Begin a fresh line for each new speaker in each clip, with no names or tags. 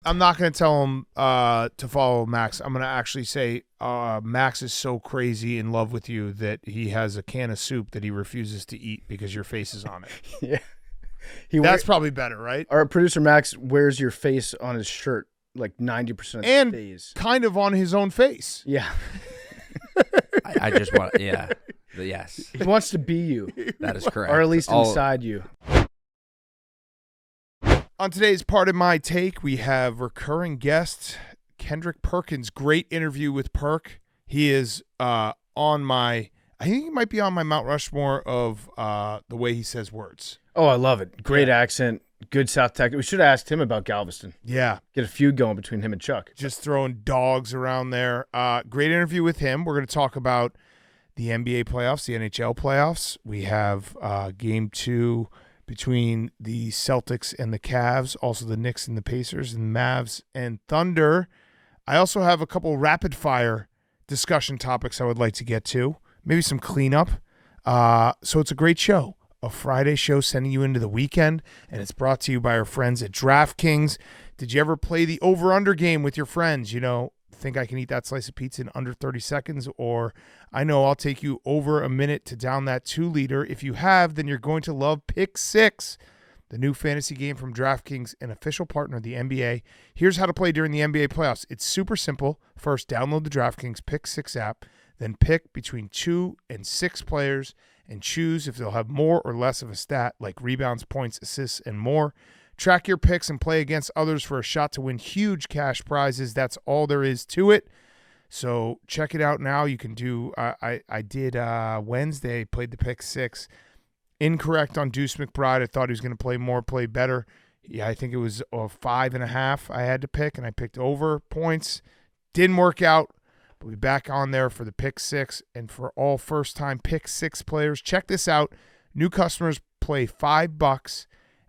I'm not going to tell him to follow Max. I'm going to actually say Max is so crazy in love with you that he has a can of soup that he refuses to eat because your face is on it.
Yeah.
That's probably better, right?
Our producer Max wears your face on his shirt like 90% of
And
the days.
kind of on his own face.
Yeah.
I just want, yeah. Yes,
He wants to be you,
that is correct.
or at least inside you.
On today's part of my take, we have recurring guest Kendrick Perkins. Great interview with Perk. He is I think he might be on my Mount Rushmore of the way he says words.
Oh, I love it. Great accent. Good South Texas. We should have asked him about Galveston.
Yeah.
Get a feud going between him and Chuck.
Just throwing dogs around there. Great interview with him. We're going to talk about the NBA playoffs, the NHL playoffs. We have game 2 between the Celtics and the Cavs, also the Knicks and the Pacers, and Mavs and Thunder. I also have a couple rapid-fire discussion topics I would like to get to, maybe some cleanup. So it's a great show, a Friday show sending you into the weekend, and it's brought to you by our friends at DraftKings. Did you ever play the over-under game with your friends? You know, think I can eat that slice of pizza in under 30 seconds, or I know I'll take you over a minute to down that 2-liter. If you have, then you're going to love Pick 6, the new fantasy game from DraftKings, an official partner of the NBA. Here's how to play during the NBA playoffs. It's super simple. First, download the DraftKings Pick 6 app, then pick between 2 and 6 players and choose if they'll have more or less of a stat like rebounds, points, assists, and more. Track your picks and play against others for a shot to win huge cash prizes. That's all there is to it. So check it out now. You can do I did Wednesday, played the Pick 6. Incorrect on Deuce McBride. I thought he was going to play more, play better. Yeah, I think it was 5.5 I had to pick, and I picked over points. Didn't work out. But we'll be back on there for the Pick 6. And for all first-time Pick 6 players, check this out. New customers play $5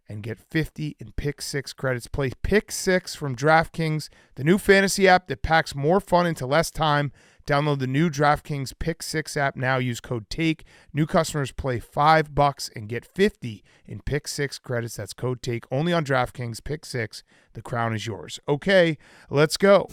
and get 50 in Pick 6 credits. Play Pick 6 from DraftKings, the new fantasy app that packs more fun into less time. Download the new DraftKings Pick 6 app now. Use code TAKE. New customers play $5 and get 50 in Pick 6 credits. That's code TAKE. Only on DraftKings Pick 6. The crown is yours. Okay, let's go.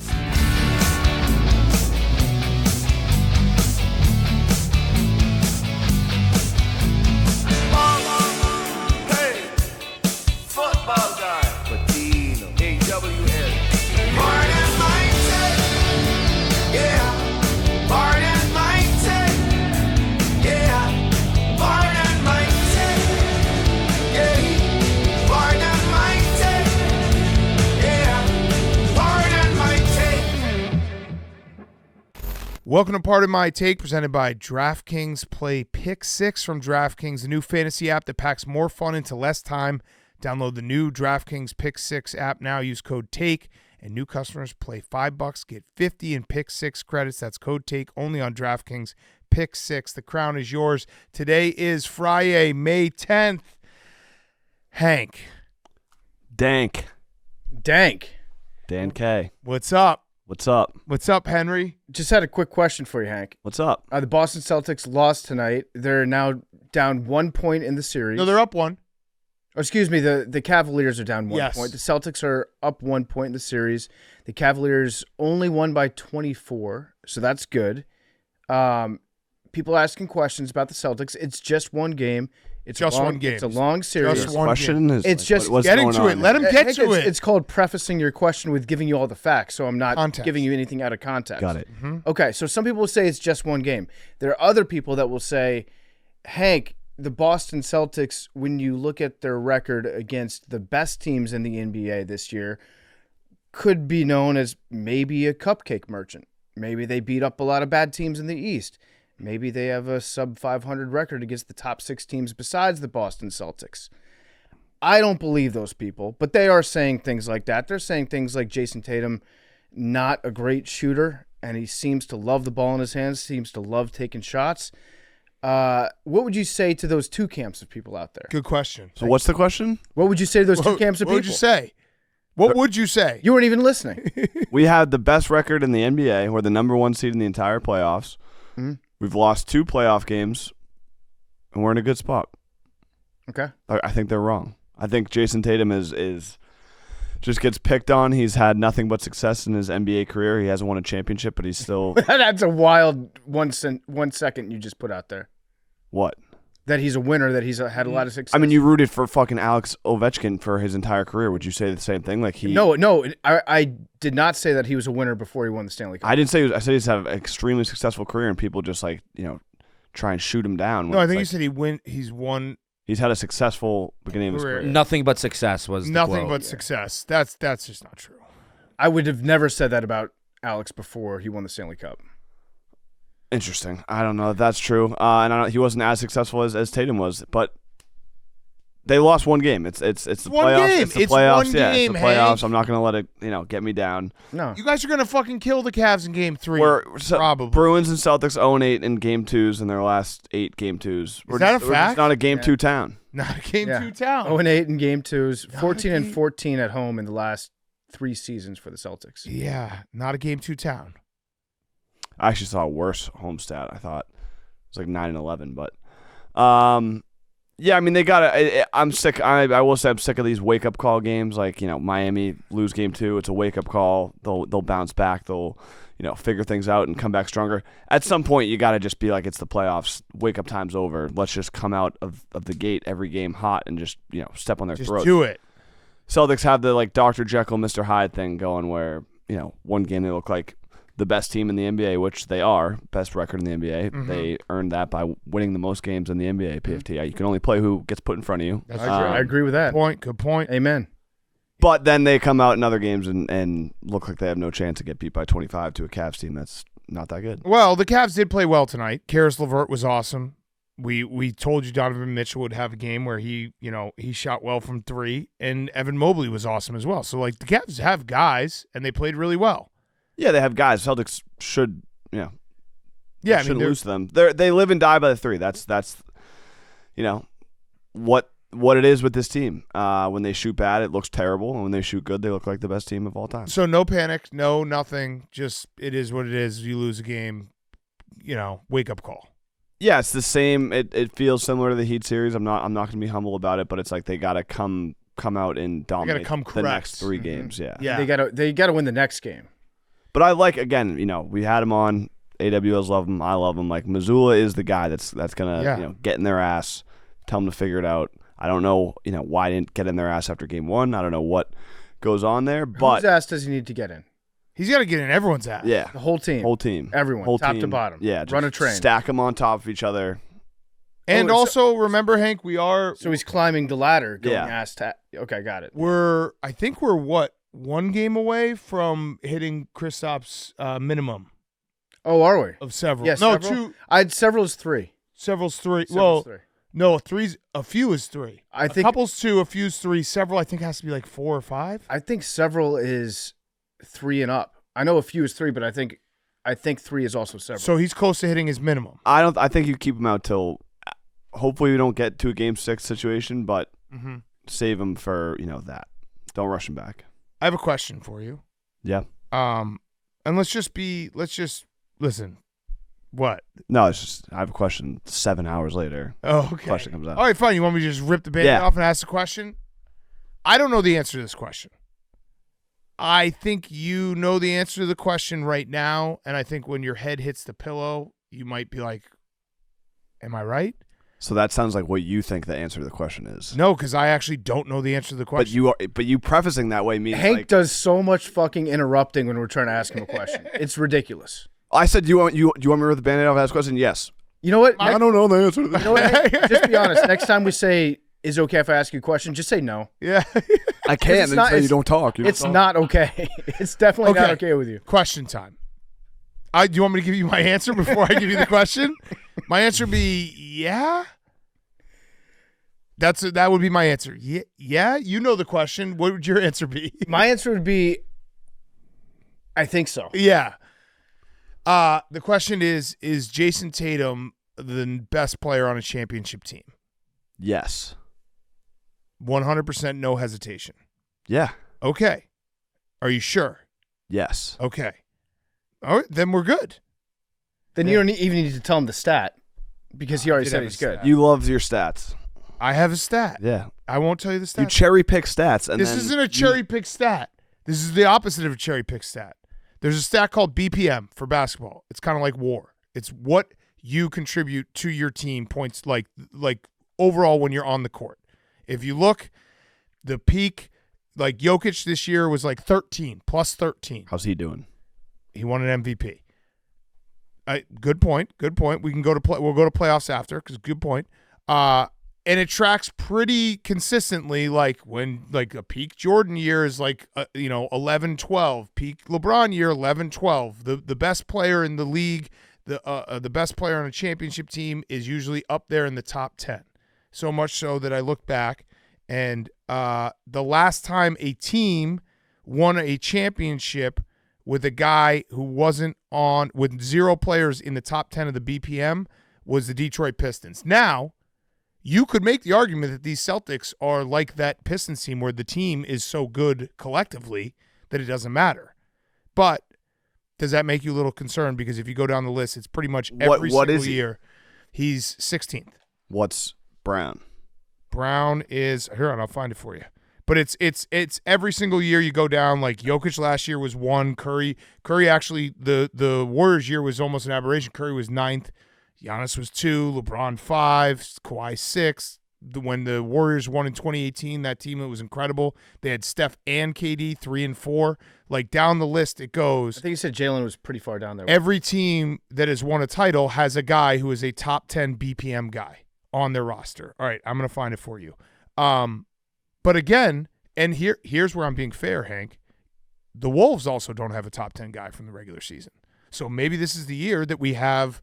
Welcome to Part of My Take, presented by DraftKings. Play Pick 6 from DraftKings, the new fantasy app that packs more fun into less time. Download the new DraftKings Pick 6 app now. Use code TAKE, and new customers play $5, get 50 in Pick 6 credits. That's code TAKE, only on DraftKings Pick 6. The crown is yours. Today is Friday, May 10th. Hank.
Dank.
Dan K.
What's up?
What's up?
What's up, Henry?
Just had a quick question for you, Hank.
What's up?
The Boston Celtics lost tonight. They're now down 1 point in the series.
No, they're up 1.
Oh, excuse me, the Cavaliers are down 1
Yes.
point. The Celtics are up 1 point in the series. The Cavaliers only won by 24, so that's good. People asking questions about the Celtics. It's just one game. It's
Just
a long,
one game.
It's a long series.
Just one
Question is
It's just
what's
Get
going
into
on
it. Let him get
Hank,
to it.
It's called prefacing your question with giving you all the facts, so I'm not
Context.
giving you anything out of context.
Got it.
Okay, so some people will say it's just one game. There are other people that will say, Hank, the Boston Celtics, when you look at their record against the best teams in the NBA this year, could be known as maybe a cupcake merchant. Maybe they beat up a lot of bad teams in the East. Maybe they have a sub-500 record against the top 6 teams besides the Boston Celtics. I don't believe those people, but they are saying things like that. They're saying things like Jason Tatum, not a great shooter, and he seems to love the ball in his hands, seems to love taking shots. What would you say to those two camps of people out there?
Good question.
So what's the question?
What would you say to those two camps of
What
people?
would you say? What would you say?
You weren't even listening.
We have the best record in the NBA. We're the number 1 seed in the entire playoffs.
Mm-hmm.
We've lost 2 playoff games, and we're in a good spot.
Okay.
I think they're wrong. I think Jason Tatum is just gets picked on. He's had nothing but success in his NBA career. He hasn't won a championship, but he's still
That's a wild 1 second you just put out there.
what?
That he's a winner, that he's had a lot of success.
I mean, you rooted for fucking Alex Ovechkin for his entire career. Would you say the same thing? Like he?
No, I did not say that he was a winner before he won the Stanley Cup.
I didn't say. I said he's had an extremely successful career, and people just like try and shoot him down.
No, I think you said he's won.
He's had a successful beginning of his career.
Nothing but success was the
Nothing
quote.
but success. That's just not true.
I would have never said that about Alex before he won the Stanley Cup.
Interesting. I don't know if that's true. And I don't, he wasn't as successful as Tatum was, but they lost one game. It's the
one
playoffs.
game.
It's the
It's
playoffs.
one
Yeah,
game,
it's the playoffs.
Hank.
I'm not gonna let it get me down.
No.
You guys are gonna fucking kill the Cavs in Game 3. Probably.
Bruins and Celtics 0-8 in Game 2s in their last 8 Game 2s.
Is that a
We're
fact?
just not a Game 2 town.
Not a Game
Yeah.
2 town.
0-8 in Game 2s,
Not
14
a
and
game-
14 at home in the last 3 seasons for the Celtics.
Yeah, not a Game 2 town.
I actually saw a worse home stat. I thought it was like 9-11, but yeah, I mean they got to. I'm sick. I will say I'm sick of these wake up call games. Like Miami lose Game 2, it's a wake up call. They'll bounce back. They'll figure things out and come back stronger. At some point, you got to just be like, it's the playoffs. Wake up time's over. Let's just come out of the gate every game hot and just step on their
Just
throats.
do it.
Celtics have the like Dr. Jekyll, Mr. Hyde thing going where one game they look like the best team in the NBA, which they are, best record in the NBA.
Mhm.
They earned that by winning the most games in the NBA, PFT. You can only play who gets put in front of you.
That's
I agree with that.
Good point.
Amen.
But then they come out in other games and look like they have no chance to get beat by 25 to a Cavs team that's not that good.
Well, the Cavs did play well tonight. Karis LeVert was awesome. We told you Donovan Mitchell would have a game where he shot well from 3, and Evan Mobley was awesome as well. So like the Cavs have guys, and they played really well.
Yeah, they have guys. Celtics should,
Yeah, I mean,
shouldn't
they're-
lose to them. They live and die by the 3. That's what it is with this team. When they shoot bad, it looks terrible, and when they shoot good, they look like the best team of all time.
So no panic, no nothing. Just it is what it is. You lose a game, wake up call.
Yeah, it's the same. It feels similar to the Heat series. I'm not going to be humble about it, but it's like they got to come out and dominate
come
the
correct.
next 3
Mhm.
games. Yeah.
Yeah.
They got to win the next game.
But I like, again, we had him on. AWS love him. I love him. Like Missoula is the guy that's gonna
Yeah.
get in their ass, tell them to figure it out. I don't know why I didn't get in their ass after game 1. I don't know what goes on there, but
Whose ass does he need to get in?
He's got to get in everyone's ass.
yeah,
The whole team.
whole team,
Everyone,
whole
top to
team.
bottom.
Yeah, just
Run a train.
stack them on top of each other.
And
Oh,
also remember, Hank, we are
So he's climbing the ladder, going
Yeah.
ass to. Okay, got it.
I think we're what, 1 game away from hitting Kristaps' minimum
Oh, are we?
of several.
Yes.
No,
several?
2.
I had several as 3.
Several's 3.
Several's
Well,
3.
no, 3's a few is 3.
I
A
think
couple's 2, a few's 3. Several I think has to be like 4 or 5.
I think several is 3 and up. I know a few is 3, but I think 3 is also several.
So he's close to hitting his minimum.
I think you keep him out till. Hopefully, we don't get to a game 6 situation, but
Mm-hmm.
save him for that. Don't rush him back.
I have a question for you.
Yeah.
And let's just listen. What?
No, it's just I have a question. 7 hours later,
Oh, okay.
question comes out.
All right, fine. You want me to just rip the band
Yeah.
off and ask the question? I don't know the answer to this question. I think you know the answer to the question right now, and I think when your head hits the pillow, you might be like, am I right?
So that sounds like what you think the answer to the question is.
No, because I actually don't know the answer to the question.
But you prefacing that way means
Hank
like
does so much fucking interrupting when we're trying to ask him a question. It's ridiculous.
I said do you want me to rip the band-aid off and ask a question? Yes.
You know what?
I don't know the answer to
You
that.
know what, Hank? Just be honest. Next time we say, "Is it okay if I ask you a question?" Just say no.
Yeah.
I
It's
can't
not-
say you
it's-
don't talk. You don't
It's
talk.
not okay. It's definitely not okay with you.
Question time. Do you want me to give you my answer before I give you the question? My answer would be yeah. That would be my answer. Yeah, you know the question. What would your answer be?
My answer would be, I think so.
Yeah. The question is Jason Tatum the best player on a championship team?
Yes.
100% no hesitation.
Yeah.
Okay. Are you sure?
Yes.
Okay. All right, then we're good.
Then you don't even need to tell him the stat because he already
did
said
have
he's
a
good.
stat.
You love your stats.
I have a stat.
Yeah.
I won't tell you the stats.
You cherry pick stats, and
This
then
isn't a cherry pick stat. This is the opposite of a cherry pick stat. There's a stat called BPM for basketball. It's kind of like WAR. It's what you contribute to your team points, like overall when you're on the court. If you look, the peak, like Jokic this year was like 13, plus 13.
How's he doing?
He won an MVP. Good point. Good point. We can go to we'll go to playoffs after because good point. And it tracks pretty consistently, like when like a peak Jordan year is like 11-12, peak LeBron year 11-12. The best player in the league, the best player on a championship team is usually up there in the top 10. So much so that I look back and the last time a team won a championship with a guy who wasn't on with 0 players in the top 10 of the BPM was the Detroit Pistons. Now, you could make the argument that these Celtics are like that Pistons team where the team is so good collectively that it doesn't matter. But does that make you a little concerned? Because if you go down the list, it's pretty much every single year. He's 16th.
What's Brown?
Brown is here, and I'll find it for you. But it's every single year you go down. Like Jokic last year was 1. Curry actually the Warriors year was almost an aberration. Curry was 9th. Giannis was 2, LeBron 5, Kawhi 6. When the Warriors won in 2018, that team, it was incredible. They had Steph and KD 3 and 4. Like down the list it goes.
I think you said Jalen was pretty far down there.
Every team that has won a title has a guy who is a top 10 BPM guy on their roster. All right, I'm going to find it for you. But again, and here's where I'm being fair, Hank. The Wolves also don't have a top 10 guy from the regular season. So maybe this is the year that we have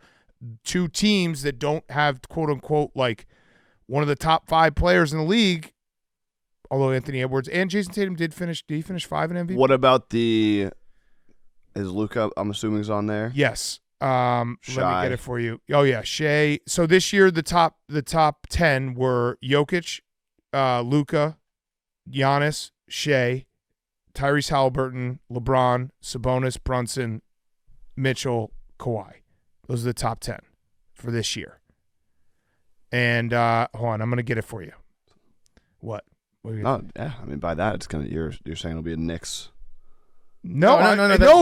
2 teams that don't have, quote unquote, like one of the top 5 players in the league, although Anthony Edwards and Jason Tatum did he finish 5 in MVP?
What about is Luka, I'm assuming, is on there?
Yes. Let me
Shai.
get it for you. Oh yeah, Shea. So this year the top 10 were Jokic, Luka, Giannis, Shea, Tyrese Halliburton, LeBron, Sabonis, Brunson, Mitchell, Kawhi. Those are the top 10 for this year. And hold on, I'm going to get it for you. What?
No, yeah. I mean, by that, it's gonna. You're saying it'll be a Knicks.
No,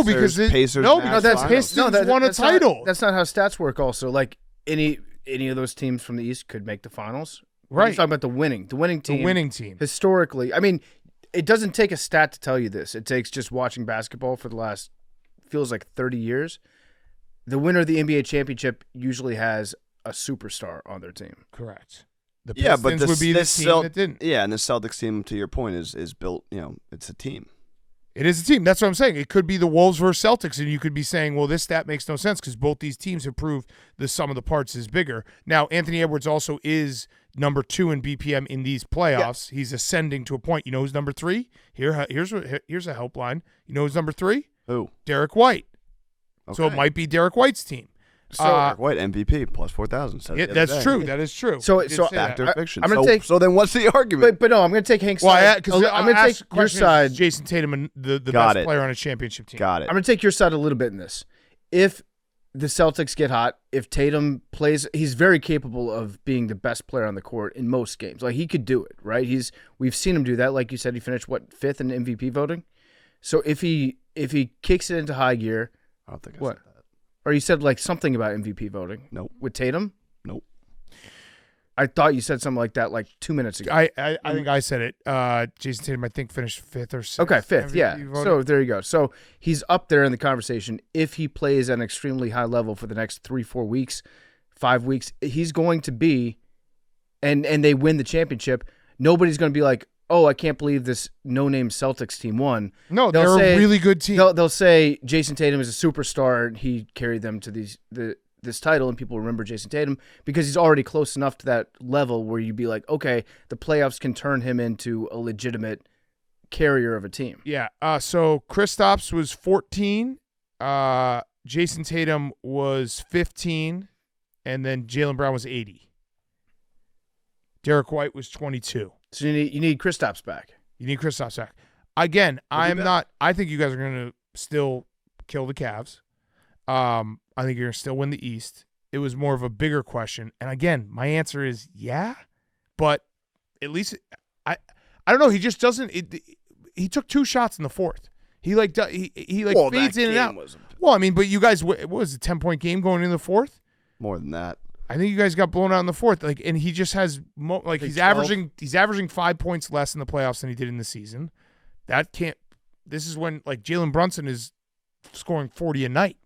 because
Pacers.
that's Pistons won a title.
That's not how stats work. Also, like any of those teams from the East could make the finals.
Right.
You're talking about the winning team.
The winning team.
Historically, I mean, it doesn't take a stat to tell you this. It takes just watching basketball for the last feels like 30 years. The winner of the NBA championship usually has a superstar on their team.
Correct. The Pistons would be the team that didn't.
Yeah, and the Celtics team, to your point, is built. It's a team.
It is a team. That's what I'm saying. It could be the Wolves versus Celtics, and you could be saying, well, this stat makes no sense because both these teams have proved the sum of the parts is bigger. Now, Anthony Edwards also is number 2 in BPM in these playoffs. Yeah. He's ascending to a point. You know who's number 3? Here's a helpline. You know who's number 3?
Who?
Derek White.
Okay.
So it might be Derek White's team.
So Derek White MVP plus 4,000.
Yeah, that's true. That is true.
So
fact or fiction.
I'm gonna take.
So then, what's the argument?
But no, I'm going to take Hank's side.
Well,
I'm going to take your side.
Jason Tatum, the best player on a championship team.
Got it.
I'm going to take your side a little bit in this. If the Celtics get hot, if Tatum plays, he's very capable of being the best player on the court in most games. Like he could do it, right? We've seen him do that. Like you said, he finished 5th in MVP voting. So if he kicks it into high gear,
I don't think I
what?
said that.
Or you said like something about MVP voting.
Nope.
With Tatum?
Nope.
I thought you said something like that like 2 minutes ago.
I think I said it. Jason Tatum, I think, finished 5th or 6th.
Okay, 5th,
MVP
yeah.
voting.
So there you go. So he's up there in the conversation. If he plays at an extremely high level for the next 3-4 weeks, 5 weeks, he's going to be, and they win the championship, nobody's going to be like, oh, I can't believe this no-name Celtics team won.
No, they're a really good team.
They'll say Jason Tatum is a superstar and he carried them to this title, and people remember Jason Tatum because he's already close enough to that level where you'd be like, okay, the playoffs can turn him into a legitimate carrier of a team.
Yeah. So Kristaps was 14. Jason Tatum was 15. And then Jaylen Brown was 80. Derek White was 22.
So you need Kristaps back.
You need Kristaps back. Again, I think you guys are going to still kill the Cavs. I think you're going to still win the East. It was more of a bigger question. And again, my answer is yeah, but at least I don't know. He just doesn't. He took 2 shots in the fourth. He like fades in and out. Well, I mean, but you guys, what was it, 10-point game going into the fourth?
More than that.
I think you guys got blown out in the fourth. Like, and he just has he's 12. He's averaging 5 points less in the playoffs than he did in the season. That can't. This is when like Jalen Brunson is scoring 40 a night.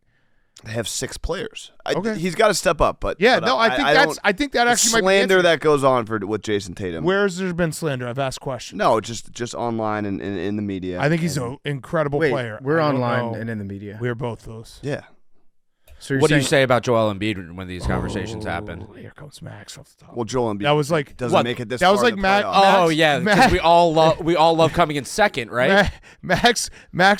They have 6 players.
Okay.
He's got to step up, but
yeah, no, I think that actually might be
slander that goes on with Jason Tatum.
Where's there been slander? I've asked questions.
No, just online and in the media.
I think he's an incredible player.
We're online and in the media.
We're both those.
Yeah.
So
what do you say about Joel Embiid when these conversations happen?
Here comes Max off the top.
Well, Joel Embiid.
That was like
doesn't make it this.
That was
far
like
in the
Max.
playoffs.
Oh yeah, because we all love coming in second, right?
Max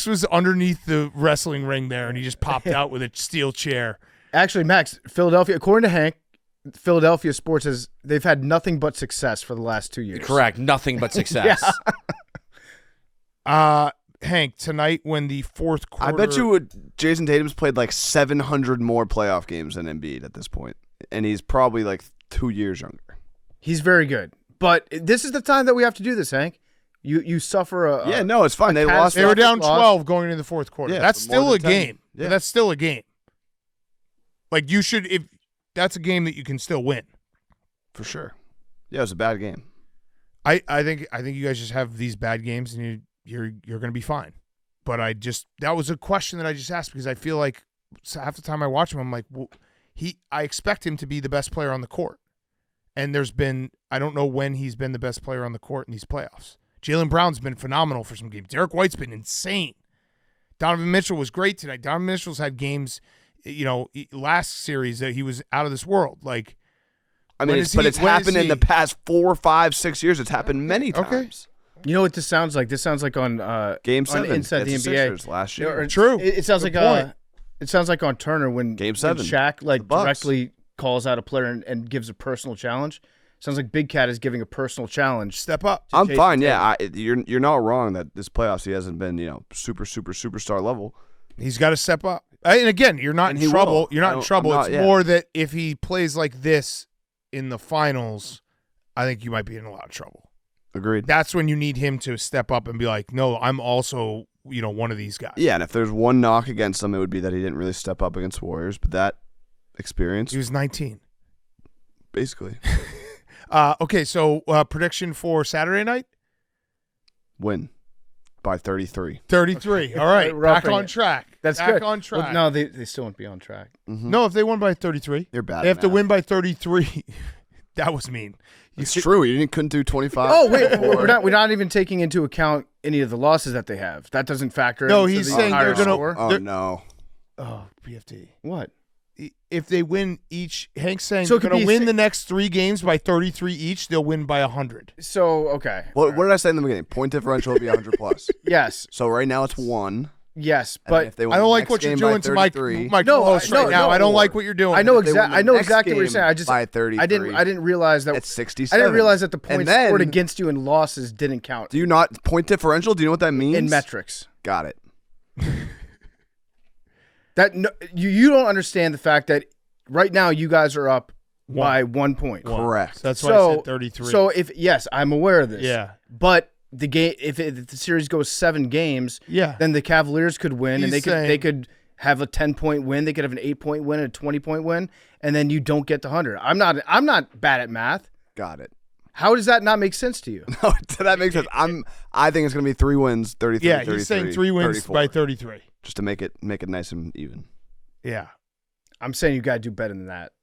was underneath the wrestling ring there, and he just popped out with a steel chair.
Actually, Max, Philadelphia, according to Hank, Philadelphia sports they've had nothing but success for the last 2 years.
Correct, nothing but success.
Hank, tonight when the fourth quarter,
I bet you Jason Tatum's played like 700 more playoff games than Embiid at this point, and he's probably like 2 years younger.
He's very good, but this is the time that we have to do this, Hank. You suffer a
no, it's fine. They lost.
They were down 12 going into the fourth quarter.
Yeah,
that's still a game.
Yeah.
That's still a game. Like you should, if that's a game that you can still win
for sure. Yeah, it was a bad game.
I think you guys just have these bad games and you're going to be fine. But that was a question that I just asked because I feel like half the time I watch him, I'm like, well, I expect him to be the best player on the court. And I don't know when he's been the best player on the court in these playoffs. Jaylen Brown's been phenomenal for some games. Derek White's been insane. Donovan Mitchell was great tonight. Donovan Mitchell's had games, last series that he was out of this world. Like,
I mean, it's happened in the past 4, 5, 6 years. It's happened many times. Okay.
You know what this sounds like? This sounds like on
Game 7
on Inside the NBA
Sixers last year.
True.
It sounds like it sounds like on Turner when
Game 7
when Shaq directly calls out a player and gives a personal challenge. Sounds like Big Cat is giving a personal challenge.
Step up.
I'm fine. Yeah, you're not wrong that this playoffs he hasn't been superstar level.
He's got to step up. And again, you're not in trouble.
Will.
You're not in trouble. It's more that if he plays like this in the finals, I think you might be in a lot of trouble.
Agreed.
That's when you need him to step up and be like, no, I'm also, one of these guys.
Yeah, and if there's one knock against him, it would be that he didn't really step up against Warriors. But that experience,
he was 19,
basically.
Okay, so prediction for Saturday night?
Win by 33.
33. All right, back on track.
That's
back
good.
on track.
Well, no, they still won't be on track.
Mm-hmm.
No, if they won by 33,
they're bad.
They have to win by 33. That was mean.
It's true. You couldn't do 25.
Oh wait, we're not even taking into account any of the losses that they have. That doesn't factor.
No, he's saying they're going
to.
Oh no.
Oh, BFD.
What?
If they win each, Hank's saying they're going to win the next 3 games by 33 each. They'll win by 100.
So okay.
What did I say in the beginning? Point differential will be 100 plus.
Yes.
So right now it's 1.
Yes, but
if they win
I don't like what you're doing to my co-host right now. I don't like what you're doing.
I know exactly what you're saying. I just
by 33.
I didn't realize that
it's 67.
I didn't realize that the points scored against you in losses didn't count.
Do you not point differential? Do you know what that means?
In metrics.
Got it.
You don't understand the fact that right now you guys are up by 1 point.
Correct.
That's why I said 33.
So I'm aware of this.
Yeah.
But the game, if the series goes 7 games, then the Cavaliers could win, and they could have a 10-point win. They could have an 8-point win, a 20-point win, and then you don't get to 100. I'm not bad at math.
Got it.
How does that not make sense to you?
No, that makes sense. I think it's going to be 3 wins, 33.
Yeah, he's saying 3 wins
34,
by 33,
just to make it nice and even.
Yeah,
I'm saying you got to do better than that.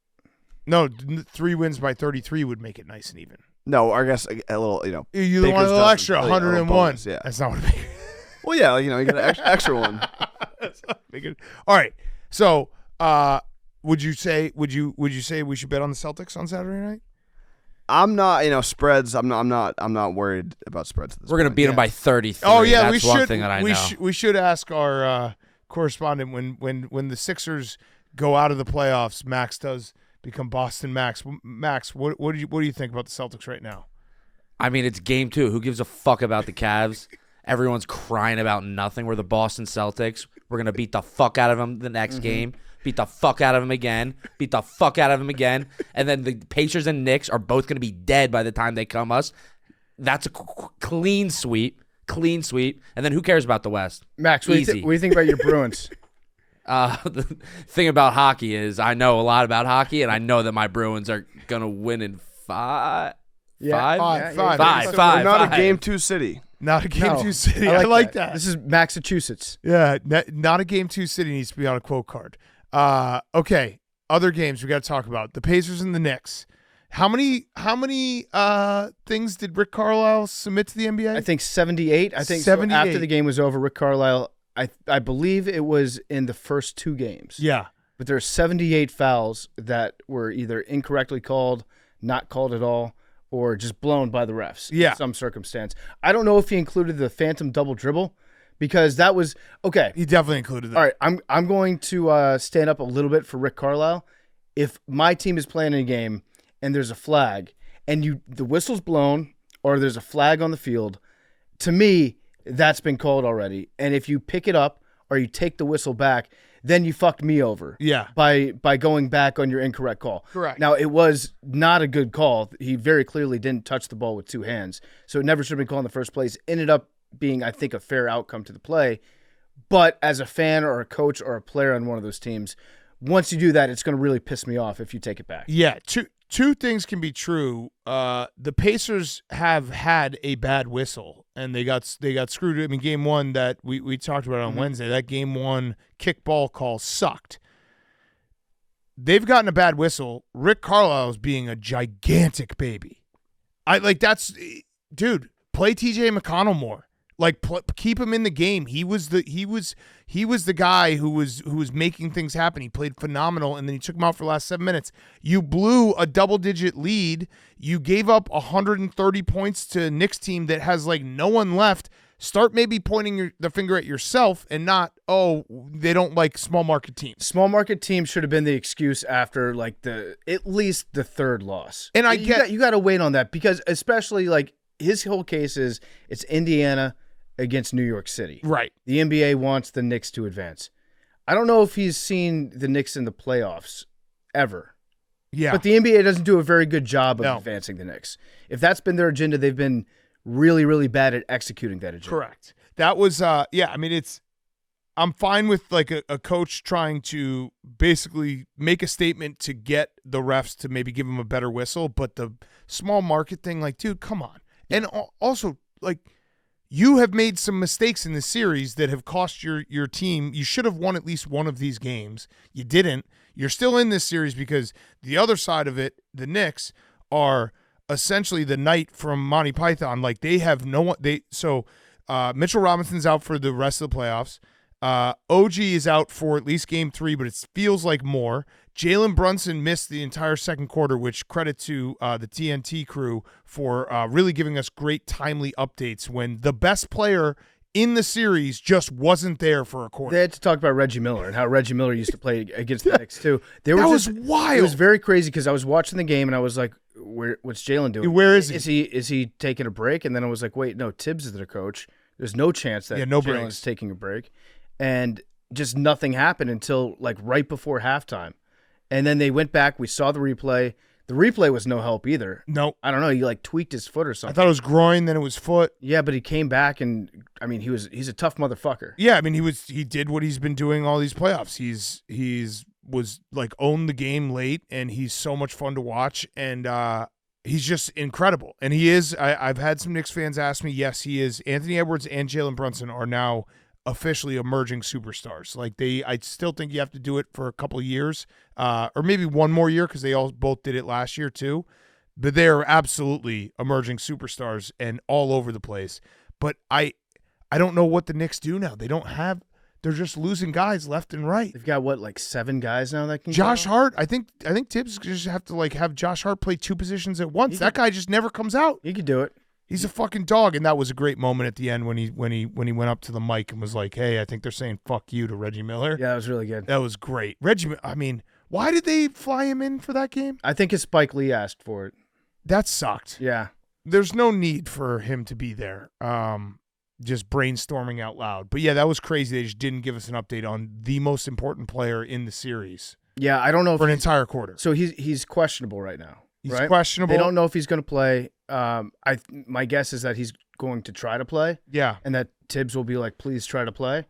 No, 3 wins by 33 would make it nice and even.
No, I guess a little,
You want a little extra, 101.
Bonus, yeah.
That's not what it makes.
Well, yeah, you get an extra one.
All right. So, would you say we should bet on the Celtics on Saturday night?
I'm not, spreads. I'm not worried about spreads.
We're gonna beat them by 33.
Oh yeah,
that's
we should.
One thing that I know.
We should ask our correspondent when the Sixers go out of the playoffs. Max does become Boston Max. Max, what do you think about the Celtics right now?
I mean, it's game 2. Who gives a fuck about the Cavs? Everyone's crying about nothing. We're the Boston Celtics. We're going to beat the fuck out of them the next game. Beat the fuck out of them again. Beat the fuck out of them again. And then the Pacers and Knicks are both going to be dead by the time they come us. That's a clean sweep. Clean sweep. And then who cares about the West?
Max, what do
Easy.
you think about your Bruins?
The thing about hockey is I know a lot about hockey, and I know that my Bruins are going to win in five.
Yeah.
Five.
We're not a game 2 city.
Not a game
No,
2 city. I like that.
This is Massachusetts.
Yeah, not a game 2 city needs to be on a quote card. Okay, other games we got to talk about. The Pacers and the Knicks. How many things did Rick Carlisle submit to the NBA?
I think 78. I think so
78.
after the game was over, Rick Carlisle, I believe it was in the first 2 games.
Yeah.
But there are 78 fouls that were either incorrectly called, not called at all, or just blown by the refs
Yeah.
in some circumstance. I don't know if he included the phantom double dribble because that was okay.
He definitely included that.
All right, I'm going to stand up a little bit for Rick Carlisle. If my team is playing a game and there's a flag and the whistle's blown or there's a flag on the field, to me that's been called already. And if you pick it up or you take the whistle back, then you fucked me over.
Yeah.
By going back on your incorrect call.
Correct.
Now it was not a good call. He very clearly didn't touch the ball with 2 hands, so it never should have been called in the first place. Ended up being, I think, a fair outcome to the play. But as a fan or a coach or a player on one of those teams, once you do that, it's going to really piss me off if you take it back.
Yeah, two things can be true. The Pacers have had a bad whistle, and they got screwed. I mean, game 1 that we talked about on Wednesday, that game 1 kickball call sucked. They've gotten a bad whistle. Rick Carlisle is being a gigantic baby. Dude, play TJ McConnell more. Like keep him in the game. He was the guy who was making things happen. He played phenomenal, and then he took him out for the last 7 minutes. You blew a double-digit lead. You gave up 130 points to a Knicks team that has like no one left. Start maybe pointing the finger at yourself and not, they don't like small market teams.
Small market teams should have been the excuse after like at least the 3rd loss.
And
you got to wait on that because especially like his whole case is it's Indiana against New York City.
Right.
The NBA wants the Knicks to advance. I don't know if he's seen the Knicks in the playoffs ever.
Yeah.
But the NBA doesn't do a very good job of
No.
advancing the Knicks. If that's been their agenda, they've been really, really bad at executing that agenda.
Correct. That was I mean I'm fine with like a coach trying to basically make a statement to get the refs to maybe give him a better whistle, but the small market thing, like, dude, come on. And also, like, you have made some mistakes in the series that have cost your team. You should have won at least one of these games. You didn't. You're still in this series because the other side of it, the Knicks, are essentially the Knight from Monty Python. Like, they have no one. Mitchell Robinson's out for the rest of the playoffs. OG is out for at least game 3, but it feels like more. Jalen Brunson missed the entire second quarter, which credit to the TNT crew for really giving us great timely updates when the best player in the series just wasn't there for a quarter.
They had to talk about Reggie Miller and how Reggie Miller used to play against the Knicks too.
That was wild.
It was very crazy because I was watching the game and I was like, what's Jalen doing?
Where is he?
Is he taking a break? And then I was like, wait, no, Tibbs is their coach. There's no chance that
no
Jalen
breaks.
is taking a break. And just nothing happened until like right before halftime. And then they went back. We saw the replay. The replay was no help either.
No.
I don't know. He like tweaked his foot or
I
something.
thought it was groin, then it was foot.
Yeah, but he came back and I mean he's a tough motherfucker.
Yeah, I mean he did what he's been doing all these playoffs. He's was like owned the game late, and he's so much fun to watch, and he's just incredible. And he is. I've had some Knicks fans ask me. Yes, he is. Anthony Edwards and Jalen Brunson are now officially emerging superstars. Like I still think you have to do it for a couple of years, or maybe one more year because they all both did it last year too. But they're absolutely emerging superstars and all over the place. But I don't know what the Knicks do now. They don't have. They're just losing guys left and right.
They've got what, like 7 guys now that can
Josh
go?
Hart, I think Tibbs just have to like have Josh Hart play 2 positions at once. That guy just never comes out.
He could do it.
He's a fucking dog, and that was a great moment at the end when he went up to the mic and was like, "Hey, I think they're saying fuck you to Reggie Miller."
Yeah, that was really good.
That was great. Reggie, I mean, why did they fly him in for that game?
I think his Spike Lee asked for it.
That sucked.
Yeah.
There's no need for him to be there. Just brainstorming out loud. But yeah, that was crazy. They just didn't give us an update on the most important player in the series
Yeah, I don't know if
for an entire quarter.
So he's questionable right now.
He's
right?
questionable.
They don't know if he's going to play. My guess is that he's going to try to play,
Yeah.
and that Tibbs will be like, "Please try to play."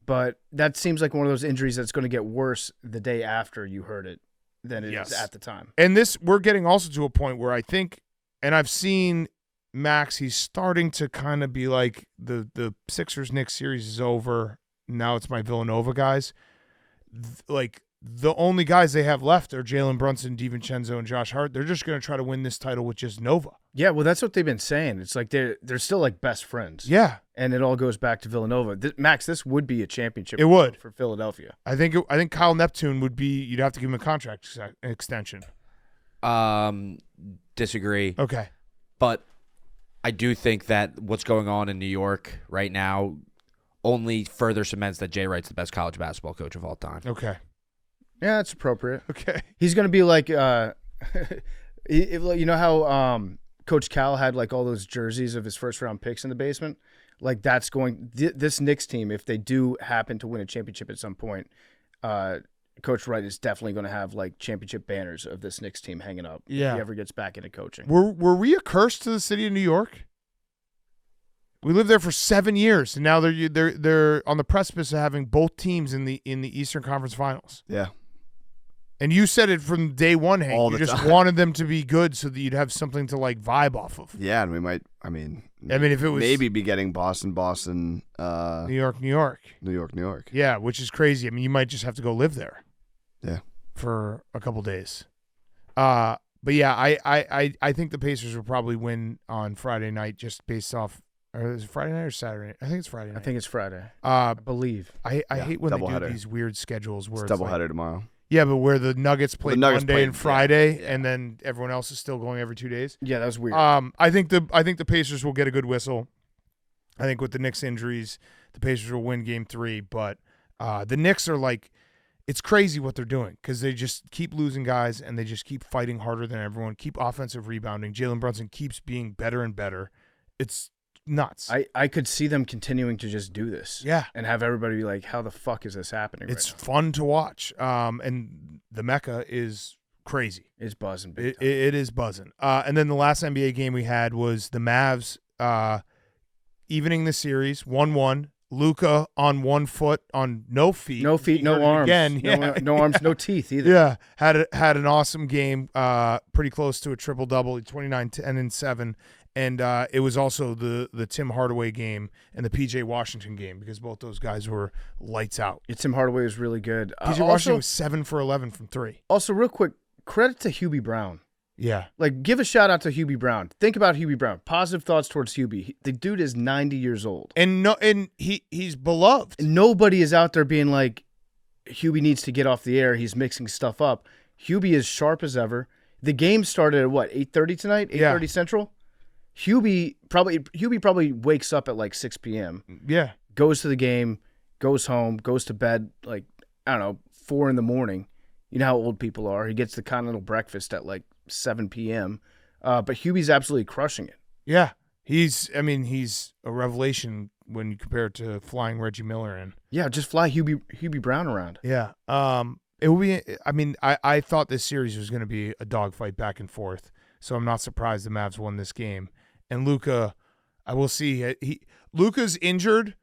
But that seems like one of those injuries that's going to get worse the day after you heard it than it is at the time.
And we're getting also to a point where I think, and I've seen Max, he's starting to kind of be like the Sixers-Knicks series is over. Now it's my Villanova guys. Like, the only guys they have left are Jalen Brunson, DiVincenzo, and Josh Hart. They're just going to try to win this title with just Nova.
Yeah, well, that's what they've been saying. It's like they're still like best friends.
Yeah.
And it all goes back to Villanova. Max, this would be a championship.
It would.
For Philadelphia.
I think Kyle Neptune would be, you'd have to give him a contract extension.
Disagree.
Okay.
But I do think that what's going on in New York right now only further cements that Jay Wright's the best college basketball coach of all time.
Okay.
Yeah, that's appropriate.
Okay.
He's going to be like, you know how Coach Cal had like all those jerseys of his first round picks in the basement? Like that's this Knicks team, if they do happen to win a championship at some point, Coach Wright is definitely going to have like championship banners of this Knicks team hanging up if
Yeah.
he ever gets back into coaching.
Were we a curse to the city of New York? We lived there for 7 years, and now they're on the precipice of having both teams in the Eastern Conference Finals.
Yeah.
And you said it from day one, Hank.
All
You
the
just
time.
wanted them to be good so that you'd have something to like vibe off of.
Yeah, and we might. I mean,
if it was
maybe be getting Boston,
New York,
New York.
yeah, which is crazy. I mean, you might just have to go live there.
Yeah.
For a couple days. But yeah, I think the Pacers will probably win on Friday night just based off. Or is it Friday night or Saturday night? I think it's Friday night.
I think it's Friday. I believe.
I
Yeah,
hate when they do
doubleheader.
these weird schedules where
It's
it's
doubleheader
like,
tomorrow.
yeah, but where the Nuggets play
Nuggets
Monday
play-
and Friday,
yeah.
and then everyone else is still going every 2 days.
Yeah, that was weird.
I think the Pacers will get a good whistle. I think with the Knicks injuries, the Pacers will win Game 3. But the Knicks are like, it's crazy what they're doing because they just keep losing guys and they just keep fighting harder than everyone. Keep offensive rebounding. Jalen Brunson keeps being better and better. It's nuts.
I could see them continuing to just do this.
Yeah.
And have everybody be like, how the fuck is this happening
It's
right now?
fun to watch. And the Mecca is crazy.
It's buzzing big time.
It is buzzing. And then the last NBA game we had was the Mavs evening the series 1-1. Luka on 1 foot, on no feet.
No feet,
He
no
hurt it
arms.
Again.
No arms, no teeth either.
Yeah, had an awesome game, pretty close to a triple-double, 29, 10, and 7. And it was also the Tim Hardaway game and the P.J. Washington game because both those guys were lights out.
Yeah, Tim Hardaway was really good.
P.J. Washington was 7 for 11 from 3.
Also, real quick, credit to Hubie Brown.
Yeah.
Like, give a shout out to Hubie Brown. Think about Hubie Brown. Positive thoughts towards Hubie. The dude is 90 years old.
And he's beloved.
And nobody is out there being like, Hubie needs to get off the air. He's mixing stuff up. Hubie is sharp as ever. The game started at what, 8:30 tonight? 8:30
Yeah.
Central? Hubie probably wakes up at like 6 p.m.,
Yeah.
goes to the game, goes home, goes to bed like, I don't know, 4 in the morning. You know how old people are. He gets the continental breakfast at like 7 p.m. But Hubie's absolutely crushing it.
Yeah. He's a revelation when you compare it to flying Reggie Miller and
Yeah, just fly Hubie Brown around.
yeah. It will be. I mean, I thought this series was going to be a dogfight back and forth, so I'm not surprised the Mavs won this game. And Luka, I will see. Luka's injured.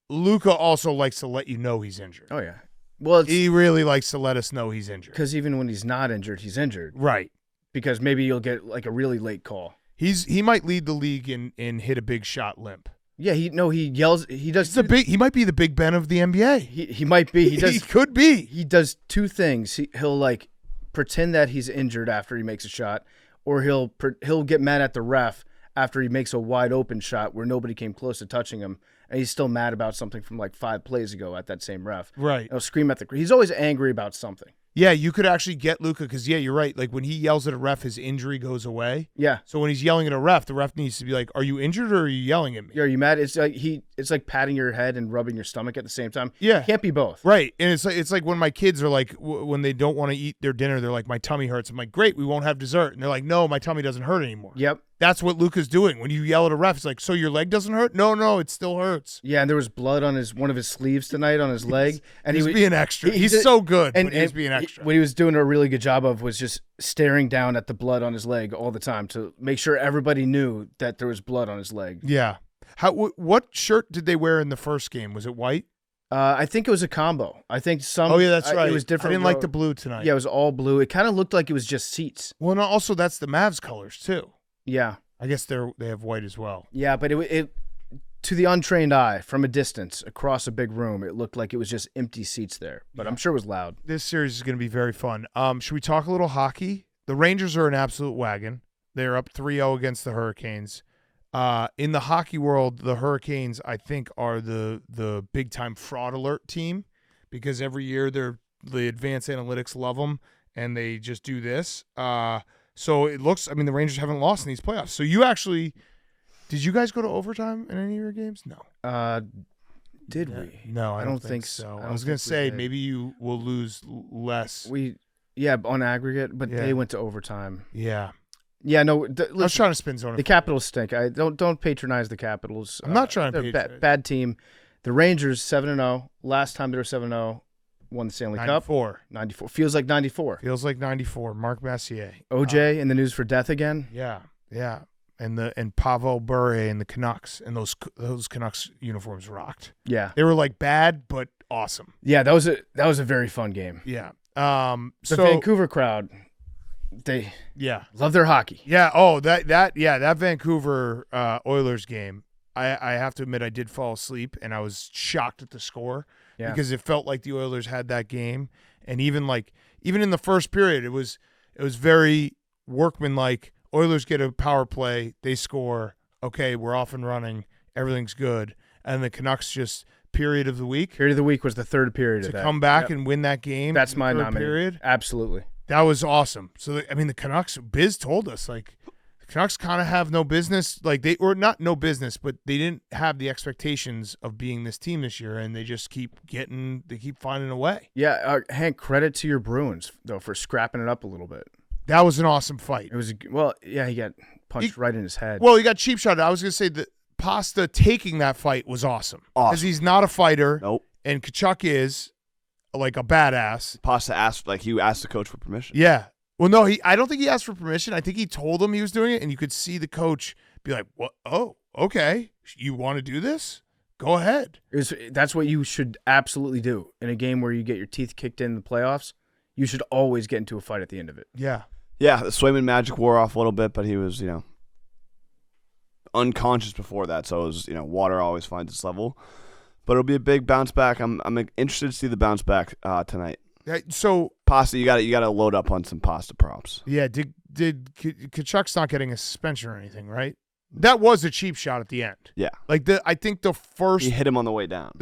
Luka also likes to let you know he's injured.
Oh yeah. Well, it's
He really likes to let us know he's injured.
because even when he's not injured, he's injured.
Right.
Because maybe you'll get like a really late call.
He might lead the league in hit a big shot limp.
Yeah, he yells. He does.
He might be the Big Ben of the NBA.
He might be. He does.
He could be.
He does two things. He'll like pretend that he's injured after he makes a shot, or he'll get mad at the ref after he makes a wide open shot where nobody came close to touching him, and he's still mad about something from like 5 plays ago at that same ref.
Right.
He'll scream at the. He's always angry about something.
Yeah, you could actually get Luka because, yeah, you're right. Like when he yells at a ref, his injury goes away.
Yeah.
So when he's yelling at a ref, the ref needs to be like, "Are you injured or are you yelling at me?"
Yeah, are you mad? It's like patting your head and rubbing your stomach at the same time.
Yeah.
Can't be both.
Right. And it's like when my kids are like, when they don't want to eat their dinner, they're like, "My tummy hurts." I'm like, "Great, we won't have dessert." And they're like, "No, my tummy doesn't hurt anymore."
Yep.
that's what Luka's doing. When you yell at a ref, it's like, so your leg doesn't hurt? No, it still hurts.
Yeah, and there was blood on one of his sleeves tonight on his leg, and
He's
he was
being extra.
he
He's
did-
so good,
and
but he's being extra.
What he was doing a really good job of was just staring down at the blood on his leg all the time to make sure everybody knew that there was blood on his leg.
Yeah. What shirt did they wear in the first game? Was it white?
I think it was a combo. I think some.
Oh yeah, that's right.
It was different.
I didn't like the blue tonight.
Yeah, it was all blue. It kind of looked like it was just seats.
Well, and also that's the Mavs colors too.
Yeah,
I guess they have white as well.
yeah, but it to the untrained eye from a distance across a big room, it looked like it was just empty seats there. But I'm sure it was loud.
This series is going to be very fun. Should we talk a little hockey? The Rangers are an absolute wagon. They're up 3-0 against the Hurricanes. In the hockey world, the Hurricanes, I think, are the big time fraud alert team because every year the advanced analytics love them and they just do this. So it looks, I mean, the Rangers haven't lost in these playoffs. So did you guys go to overtime in any of your games? No.
Did we?
No, I don't
think
so.
I
I was
don't
going to
think we
say
did.
maybe you will lose less.
On aggregate, but
Yeah.
they went to overtime.
Yeah.
Yeah, no.
I was
Listen,
trying to spin zone.
the Capitals stink. I don't patronize the Capitals.
I'm not trying to
they're
patronize.
bad team. The Rangers 7-0. Last time they were 7-0, won the Stanley Cup.
94.
94 feels like 94.
Feels like 94. Mark Messier.
OJ in the news for death again.
Yeah. And Pavel Bure and the Canucks and those Canucks uniforms rocked.
Yeah,
They were like bad but awesome.
yeah. That was a very fun game.
Yeah.
The
So
Vancouver crowd, they
yeah.
love their hockey.
Yeah. Oh, that Vancouver Oilers game. I have to admit I did fall asleep and I was shocked at the score
Yeah.
because it felt like the Oilers had that game, and even in the first period it was very workmanlike. Oilers get a power play, they score. Okay, we're off and running. Everything's good, and the Canucks just period of the week
Period of the week was the third period
to
of that.
come back
Yep.
and win that game.
That's
in the
my
third
nominee.
period.
Absolutely.
That was awesome. So the Canucks, Biz told us the Canucks kind of have no business, not no business, but they didn't have the expectations of being this team this year, and they just keep finding a way.
Yeah, Hank, credit to your Bruins though for scrapping it up a little bit.
That was an awesome fight.
It was he got punched right in his head.
Well, he got cheap shot. I was going to say that Pasta taking that fight was awesome. Because he's not a fighter,
Nope.
and Kachuk is like a badass.
Pasta asked, you asked the coach for permission.
Yeah. Well, no, I don't think he asked for permission. I think he told him he was doing it, and you could see the coach be like, "What? Oh, okay. You want to do this? Go ahead."
That's what you should absolutely do in a game where you get your teeth kicked in the playoffs. You should always get into a fight at the end of it.
Yeah.
Yeah, the Swayman magic wore off a little bit, but he was, unconscious before that. So it was, water always finds its level. But it'll be a big bounce back. I'm interested to see the bounce back tonight.
So
Pasta, you got to load up on some Pasta props.
yeah, did Kachuk's not getting a suspension or anything, right? That was a cheap shot at the end.
Yeah,
I think the first
he hit him on the way down,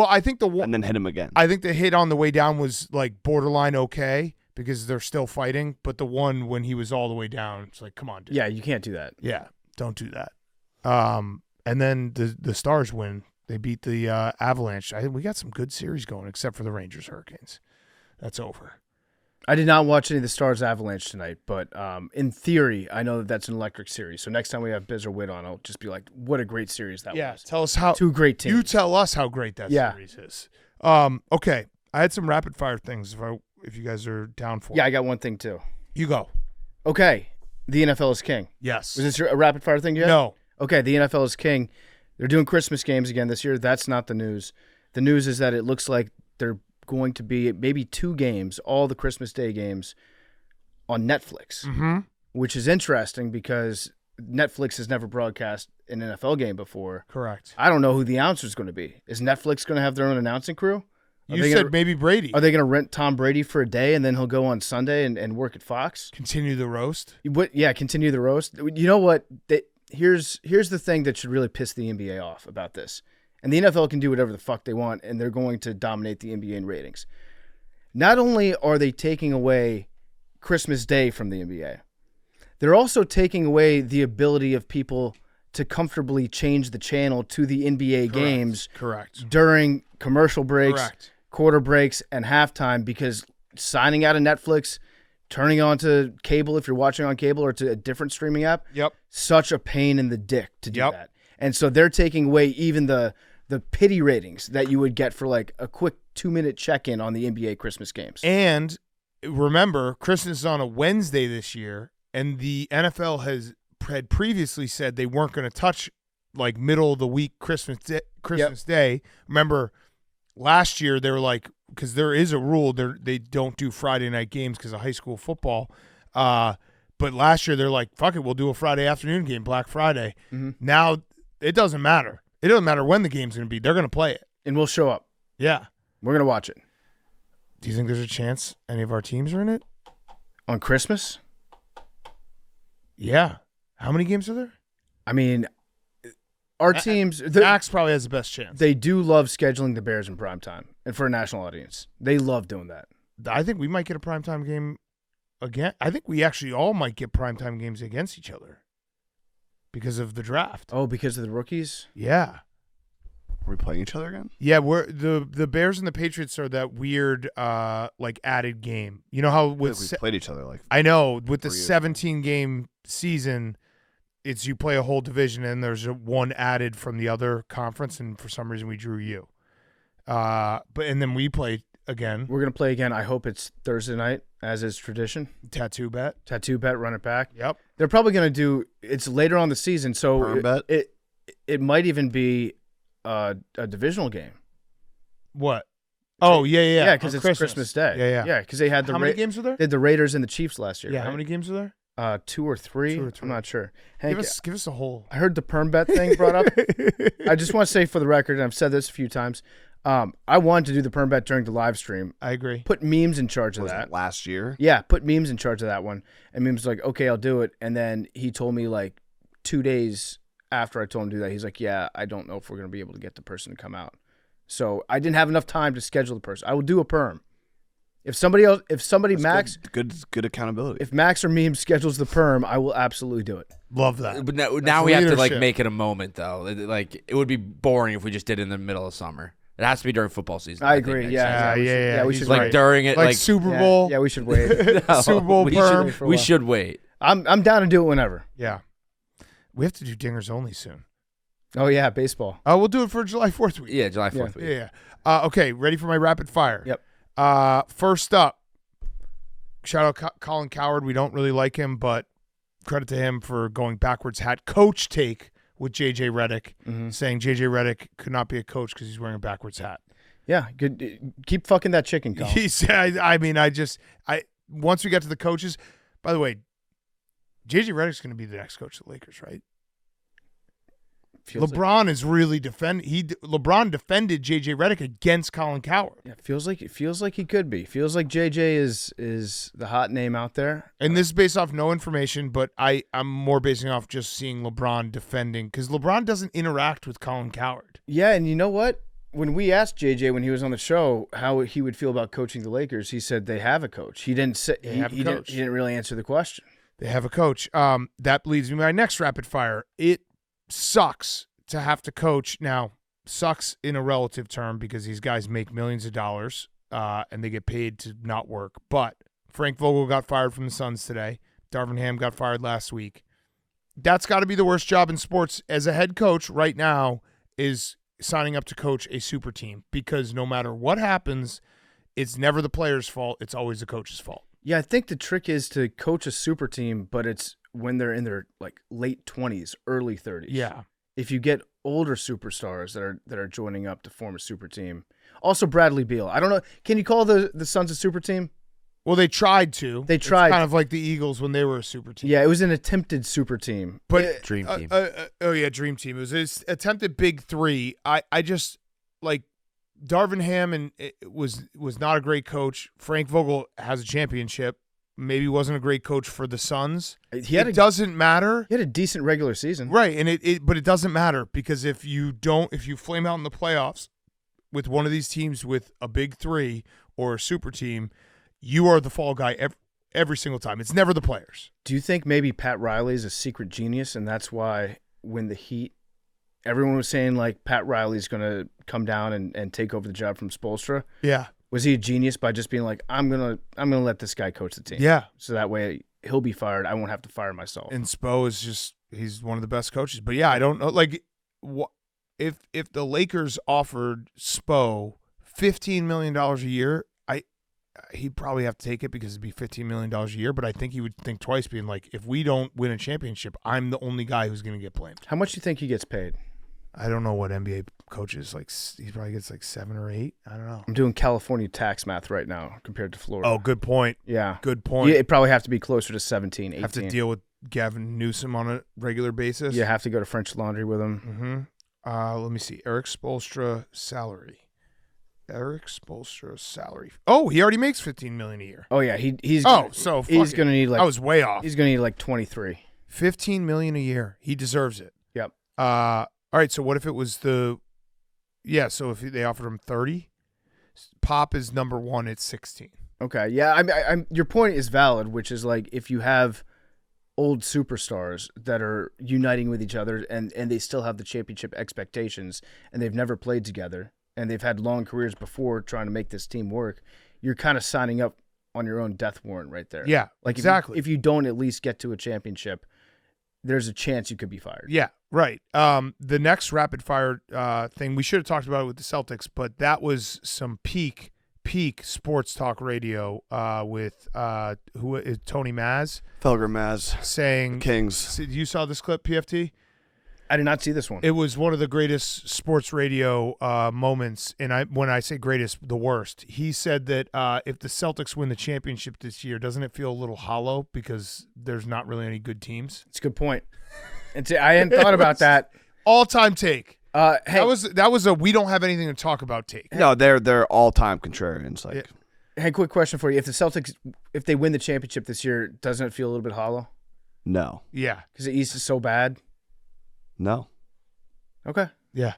I think the one
and then hit him again.
I think the hit on the way down was like borderline okay because they're still fighting, but the one when he was all the way down, it's like, come on, dude.
Yeah, you can't do that.
Yeah, don't do that. And then the Stars win. They beat the Avalanche. We got some good series going, except for the Rangers Hurricanes. That's over.
I did not watch any of the Stars Avalanche tonight, but in theory, I know that's an electric series. So next time we have Biz or Witt on, I'll just be like, what a great series that was.
Tell us how.
Two great teams.
You tell us how great that series is. Okay, I had some rapid fire things. If you guys are down for
Yeah,
it.
I got one thing too.
You go.
Okay, the NFL is king.
Yes.
Was this a rapid fire thing yet?
No.
Okay, the NFL is king. They're doing Christmas games again this year. That's not the news. The news is that it looks like they're going to be maybe 2 games, all the Christmas Day games, on Netflix, which is interesting because Netflix has never broadcast an NFL game before.
Correct.
I don't know who the announcer is going to be. Is Netflix going to have their own announcing crew?
You said maybe Brady.
Are they going to rent Tom Brady for a day and then he'll go on Sunday and work at Fox?
Continue the roast.
Yeah, continue the roast. You know what? Here's the thing that should really piss the NBA off about this. And the NFL can do whatever the fuck they want, and they're going to dominate the NBA in ratings. Not only are they taking away Christmas Day from the NBA, they're also taking away the ability of people to comfortably change the channel to the NBA games
Correct.
during commercial breaks,
Correct.
quarter breaks, and halftime, because signing out of Netflix turning on to cable if you're watching on cable or to a different streaming app.
Yep.
Such a pain in the dick to do
Yep.
that. And so they're taking away even the pity ratings that you would get for like a quick 2-minute check-in on the NBA Christmas games.
And remember, Christmas is on a Wednesday this year, and the NFL had previously said they weren't going to touch like middle of the week Christmas Day. Remember, last year they were like, because there is a rule, they don't do Friday night games because of high school football. But last year they're like, fuck it, we'll do a Friday afternoon game, Black Friday.
Mm-hmm.
Now it doesn't matter. It doesn't matter when the game's going to be. They're going to play it.
And we'll show up.
Yeah.
We're going to watch it.
Do you think there's a chance any of our teams are in it?
On Christmas?
Yeah. How many games are there?
I mean, our teams,
Max probably has the best chance.
they do love scheduling the Bears in prime time and for a national audience. They love doing that.
I think we might get a primetime game again. I think we actually all might get primetime games against each other because of the draft.
Oh, because of the rookies?
Yeah.
Are we playing each other again?
Yeah, we're the Bears and the Patriots are that weird like added game. You know how
I
with
think we played each other like
I know with the
4 years.
17 game season, it's you play a whole division and there's one added from the other conference, and for some reason we drew you. But then we play again.
We're going to play again. I hope it's Thursday night, as is tradition.
Tattoo bet.
Tattoo bet, run it back.
Yep.
They're probably going to do it's later on the season, so
Perm bet?
it might even be a divisional game.
What? Oh yeah.
Yeah, because
on
it's Christmas Day.
Yeah.
Yeah, because they had the
How many games were there?
they had the Raiders and the Chiefs last year.
Yeah.
right?
How many games were there?
2 or 3?
2 or 3.
I'm not sure. Hank,
Give us a whole.
I heard the perm bet thing brought up. I just want to say for the record, and I've said this a few times, I wanted to do the perm bet during the live stream.
I agree.
Put memes in charge of
was
that.
it last year?
Yeah, put memes in charge of that one. And memes was like, okay, I'll do it. And then he told me like 2 days after I told him to do that, he's like, yeah, I don't know if we're going to be able to get the person to come out. So I didn't have enough time to schedule the person. I will do a perm. If somebody
That's
Max,
good accountability.
if Max or Meme schedules the perm, I will absolutely do it.
Love that.
But now we have to like
leadership.
make it a moment though. Like it would be boring if we just did it in the middle of summer. It has to be during football season.
I
think
agree.
makes
Yeah,
sense.
Yeah,
we
he's
should
Like
right.
during it,
Like Super
yeah,
Bowl.
Yeah, we should wait.
No,
Super Bowl
we
perm.
Should, we should wait.
I'm down to do it whenever.
Yeah. We have to do dingers only soon.
Oh yeah, baseball.
We'll do it for July 4th week.
Yeah, July 4th.
Yeah.
week.
Yeah. Okay, ready for my rapid fire?
Yep.
First up, shout out Colin Coward. We don't really like him, but credit to him for going backwards hat coach take with JJ Redick, saying JJ Redick could not be a coach because he's wearing a backwards hat.
Yeah, good. Keep fucking that chicken, Colin.
He said, I mean, once we get to the coaches, by the way, JJ Redick's going to be the next coach of the Lakers, right?
Feels like,
LeBron is really LeBron defended JJ Redick against Colin Coward.
yeah, feels like he could be. Feels like JJ is the hot name out there.
And this is based off no information, but I'm more basing off just seeing LeBron defending because LeBron doesn't interact with Colin Coward.
Yeah, and you know what? When we asked JJ when he was on the show how he would feel about coaching the Lakers, he said they have a coach. He didn't say
They have a coach.
He didn't really answer the question.
They have a coach. That leads me to my next rapid fire. It sucks to have to coach. Now, sucks in a relative term because these guys make millions of dollars and they get paid to not work. But Frank Vogel got fired from the Suns today. Darvin Ham got fired last week. That's got to be the worst job in sports as a head coach right now is signing up to coach a super team because no matter what happens, it's never the player's fault. It's always the coach's fault.
Yeah, I think the trick is to coach a super team, but it's when they're in their like late 20s, early 30s.
Yeah.
If you get older superstars that are joining up to form a super team. Also Bradley Beal. I don't know. Can you call the Suns a super team?
Well, they tried to.
They tried.
It's kind of like the Eagles when they were a super team.
Yeah, it was an attempted super team.
But
Dream team.
Oh yeah, dream team. It was his attempted big three. I just like Darvin Ham and it was not a great coach. Frank Vogel has a championship. Maybe wasn't a great coach for the Suns. It doesn't matter.
He had a decent regular season.
Right, and but it doesn't matter because if you flame out in the playoffs with one of these teams with a big three or a super team, you are the fall guy every single time. It's never the players.
Do you think maybe Pat Riley is a secret genius and that's why when the Heat, everyone was saying like Pat Riley's going to come down and take over the job from Spoelstra?
Yeah.
Was he a genius by just being like, I'm gonna let this guy coach the team?
Yeah.
So that way he'll be fired. I won't have to fire myself.
And Spo is he's one of the best coaches. But yeah, I don't know. Like, if the Lakers offered Spo $15 million a year, he'd probably have to take it because it'd be $15 million a year. But I think he would think twice, being like, if we don't win a championship, I'm the only guy who's going to get blamed.
How much do you think he gets paid?
I don't know what NBA coaches like. He probably gets like 7 or 8. I don't know.
I'm doing California tax math right now compared to Florida.
Oh, good point.
yeah.
Good point.
It'd probably have to be closer to 17, 18.
Have to deal with Gavin Newsom on a regular basis.
You have to go to French Laundry with him.
Mm-hmm. Let me see. Eric Spoelstra salary. Oh, he already makes $15 million a year.
Oh yeah, he's
He's
gonna need like
I was way off.
he's gonna need like 23.
$15 million a year. He deserves it.
Yep.
All right. So what if it was so if they offered him 30, Pop is number 1 at 16.
Okay. Yeah. I'm your point is valid, which is like if you have old superstars that are uniting with each other and they still have the championship expectations and they've never played together and they've had long careers before trying to make this team work, you're kind of signing up on your own death warrant right there.
Yeah,
Like
exactly.
if you don't at least get to a championship, there's a chance you could be fired.
Yeah, right. The next rapid fire thing, we should have talked about it with the Celtics, but that was some peak sports talk radio with who is Tony Maz
Felger Maz,
saying
Kings.
You saw this clip, PFT?
I did not see this one.
It was one of the greatest sports radio moments, and when I say greatest, the worst. He said that if the Celtics win the championship this year, doesn't it feel a little hollow because there's not really any good teams?
It's a good point. And I hadn't thought about that.
All-time take.
Hey,
That was a we don't have anything to talk about take.
No, they're all-time contrarians. Like,
hey, quick question for you: if the Celtics, if they win the championship this year, doesn't it feel a little bit hollow
no,
Yeah,
because the East is so bad?
no.
Okay.
yeah.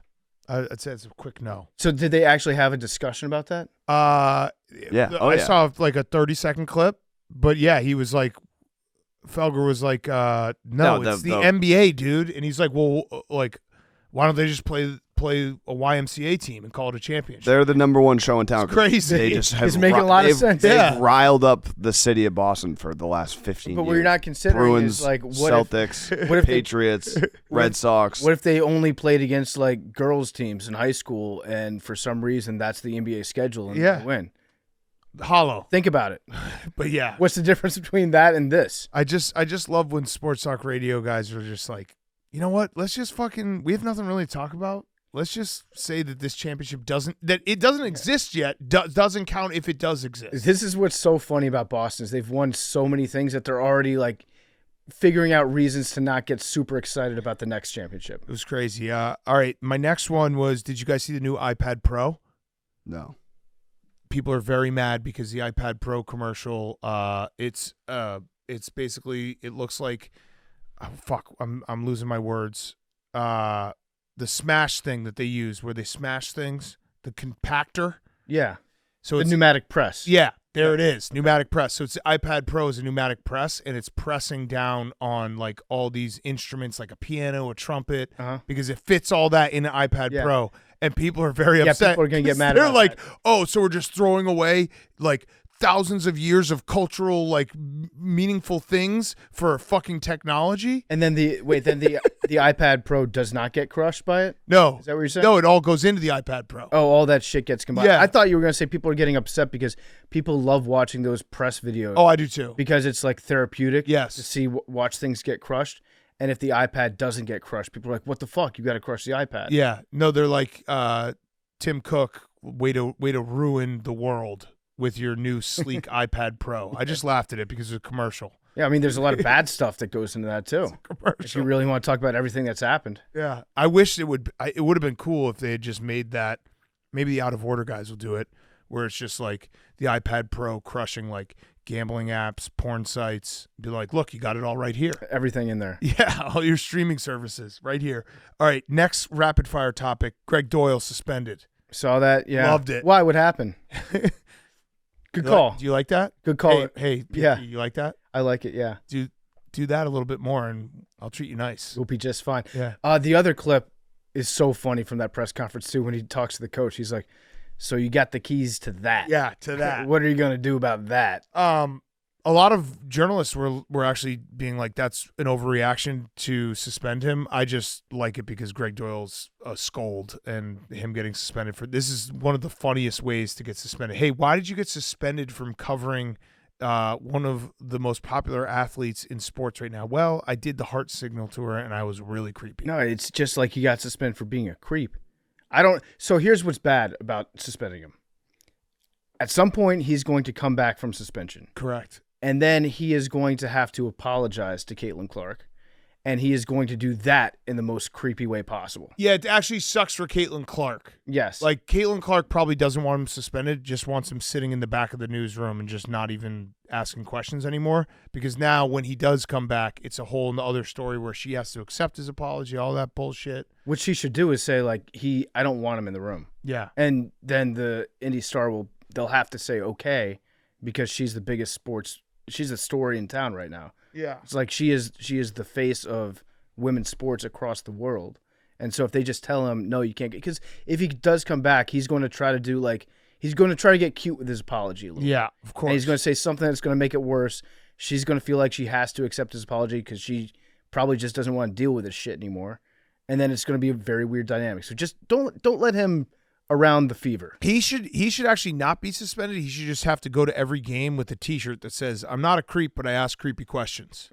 I'd say it's a quick no.
So did they actually have a discussion about that?
Yeah. Oh,
I
yeah.
saw like a 30-second clip, but yeah, he was like, Felger was like, no, it's the NBA, dude, and he's like, well, like, why don't they just play a YMCA team and call it a championship?
They're the number 1 show in town.
It's crazy.
They just have
It's making a lot of sense.
They've
Yeah.
riled up the city of Boston for the last 15
But
years.
what you're not considering
Bruins,
is like what
Celtics,
what if they-
Patriots, Red Sox.
if they only played against like girls teams in high school and for some reason that's the NBA schedule and
Yeah.
they win?
Hollow,
Think about it.
but yeah,
What's the difference between that and this?
I just love when sports talk radio guys are just like, you know what? Let's just we have nothing really to talk about. Let's just say that this championship doesn't exist yet. Doesn't count if it does exist.
This is what's so funny about Boston is they've won so many things that they're already like figuring out reasons to not get super excited about the next championship.
It was crazy. All right, my next one was, did you guys see the new iPad Pro?
No.
People are very mad because the iPad Pro commercial, it's basically, it looks like, oh, fuck, I'm losing my words. The smash thing that they use, where they smash things, the compactor.
Yeah.
So
The
it's
pneumatic press.
yeah, there it is, pneumatic press. So it's iPad Pro is a pneumatic press, and it's pressing down on like all these instruments, like a piano, a trumpet,
Uh-huh.
because it fits all that in the iPad
Yeah.
Pro. And people are very
Yeah,
upset.
people are gonna get
'cause
mad
They're
about
like,
that.
oh, so we're just throwing away like thousands of years of cultural, like meaningful things for fucking technology?
And then the iPad Pro does not get crushed by it?
No.
Is that what you're saying?
No, it all goes into the iPad Pro.
Oh, all that shit gets combined.
Yeah.
I thought you were going to say people are getting upset because people love watching those press videos
Oh, I do too.
because it's like therapeutic
Yes.
to see watch things get crushed. And if the iPad doesn't get crushed, people are like, what the fuck? You got to crush the iPad.
Yeah. No, they're like Tim Cook, way to ruin the world with your new sleek iPad Pro. I just laughed at it because it's a commercial.
Yeah, I mean, there's a lot of bad stuff that goes into that too. If you
Commercial.
really want to talk about everything that's happened.
Yeah. I wish it would have been cool if they had just made that. Maybe the Out of Order guys will do it, where it's just like the iPad Pro crushing like gambling apps, porn sites. Be like, look, you got it all right here.
Everything in there.
Yeah, all your streaming services right here. All right, next rapid fire topic. Greg Doyle suspended.
Saw that? Yeah.
Loved it.
Why? What happened? Good call.
Do you like that?
Good call.
Hey,
Yeah.
you like that?
I like it. Yeah.
Do that a little bit more, and I'll treat you nice.
We'll be just fine.
Yeah.
The other clip is so funny from that press conference too when he talks to the coach. He's like, So you got the keys to that.
Yeah, to that.
What are you going to do about that?
A lot of journalists were actually being like, that's an overreaction to suspend him. I just like it because Greg Doyle's a scold, and him getting suspended for this is one of the funniest ways to get suspended. Hey, why did you get suspended from covering one of the most popular athletes in sports right now? Well, I did the heart signal to her, and I was really creepy.
No, it's just like he got suspended for being a creep. So here's what's bad about suspending him. At some point, he's going to come back from suspension.
Correct.
And then he is going to have to apologize to Caitlin Clark. And he is going to do that in the most creepy way possible.
Yeah, it actually sucks for Caitlin Clark.
Yes.
Like, Caitlin Clark probably doesn't want him suspended, just wants him sitting in the back of the newsroom and just not even asking questions anymore. Because now when he does come back, it's a whole other story where she has to accept his apology, all that bullshit.
What she should do is say, like, I don't want him in the room.
Yeah.
And then the Indy Star they'll have to say, okay, because she's the biggest she's a story in town right now.
Yeah.
It's like she is the face of women's sports across the world. And so if they just tell him, no, you can't because if he does come back, he's going to try to get cute with his apology a little.
Yeah, of course.
And he's going to say something that's going to make it worse. She's going to feel like she has to accept his apology because she probably just doesn't want to deal with this shit anymore. And then it's going to be a very weird dynamic. So just don't let him around the fever.
He should actually not be suspended. He should just have to go to every game with a T-shirt that says, "I'm not a creep, but I ask creepy questions."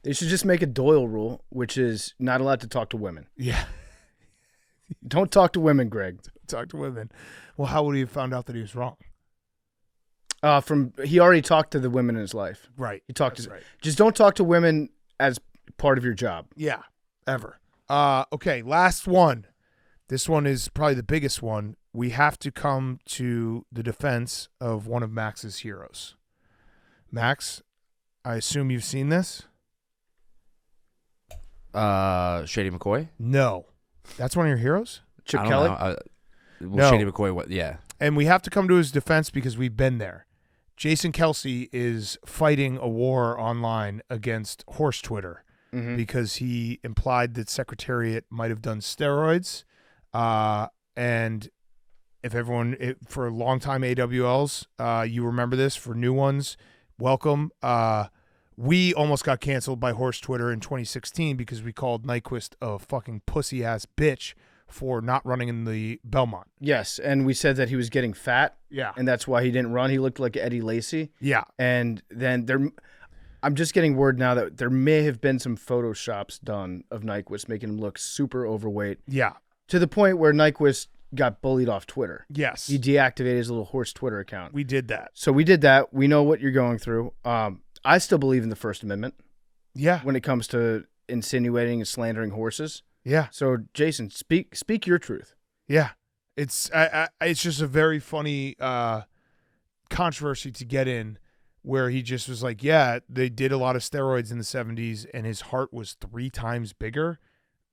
They should just make a Doyle rule, which is not allowed to talk to women.
Yeah.
Don't talk to women, Greg.
Talk to women. Well, how would he have found out that he was wrong?
He already talked to the women in his life.
Right.
He talked
That's
to
right.
Just don't talk to women as part of your job.
Yeah, ever. Okay, last one. This one is probably the biggest one. We have to come to the defense of one of Max's heroes. Max, I assume you've seen this?
Shady McCoy?
No. That's one of your heroes?
Chip
I don't
Kelly?
know.
No.
Shady McCoy, yeah.
And we have to come to his defense because we've been there. Jason Kelsey is fighting a war online against horse Twitter because he implied that Secretariat might have done steroids. And if everyone, for a long time AWLs, you remember this. For new ones, welcome. We almost got canceled by horse Twitter in 2016 because we called Nyquist a fucking pussy-ass bitch for not running in the Belmont.
Yes, and we said that he was getting fat.
Yeah.
And that's why he didn't run. He looked like Eddie Lacy.
Yeah.
And then I'm just getting word now that there may have been some photoshops done of Nyquist making him look super overweight.
Yeah.
To the point where Nyquist got bullied off Twitter.
Yes.
He deactivated his little horse Twitter account.
We did that.
So we did that. We know what you're going through. I still believe in the First Amendment
Yeah.
when it comes to insinuating and slandering horses.
Yeah.
So Jason, speak your truth.
Yeah. It's just a very funny controversy to get in where he just was like, yeah, they did a lot of steroids in the 70s and his heart was 3 times bigger.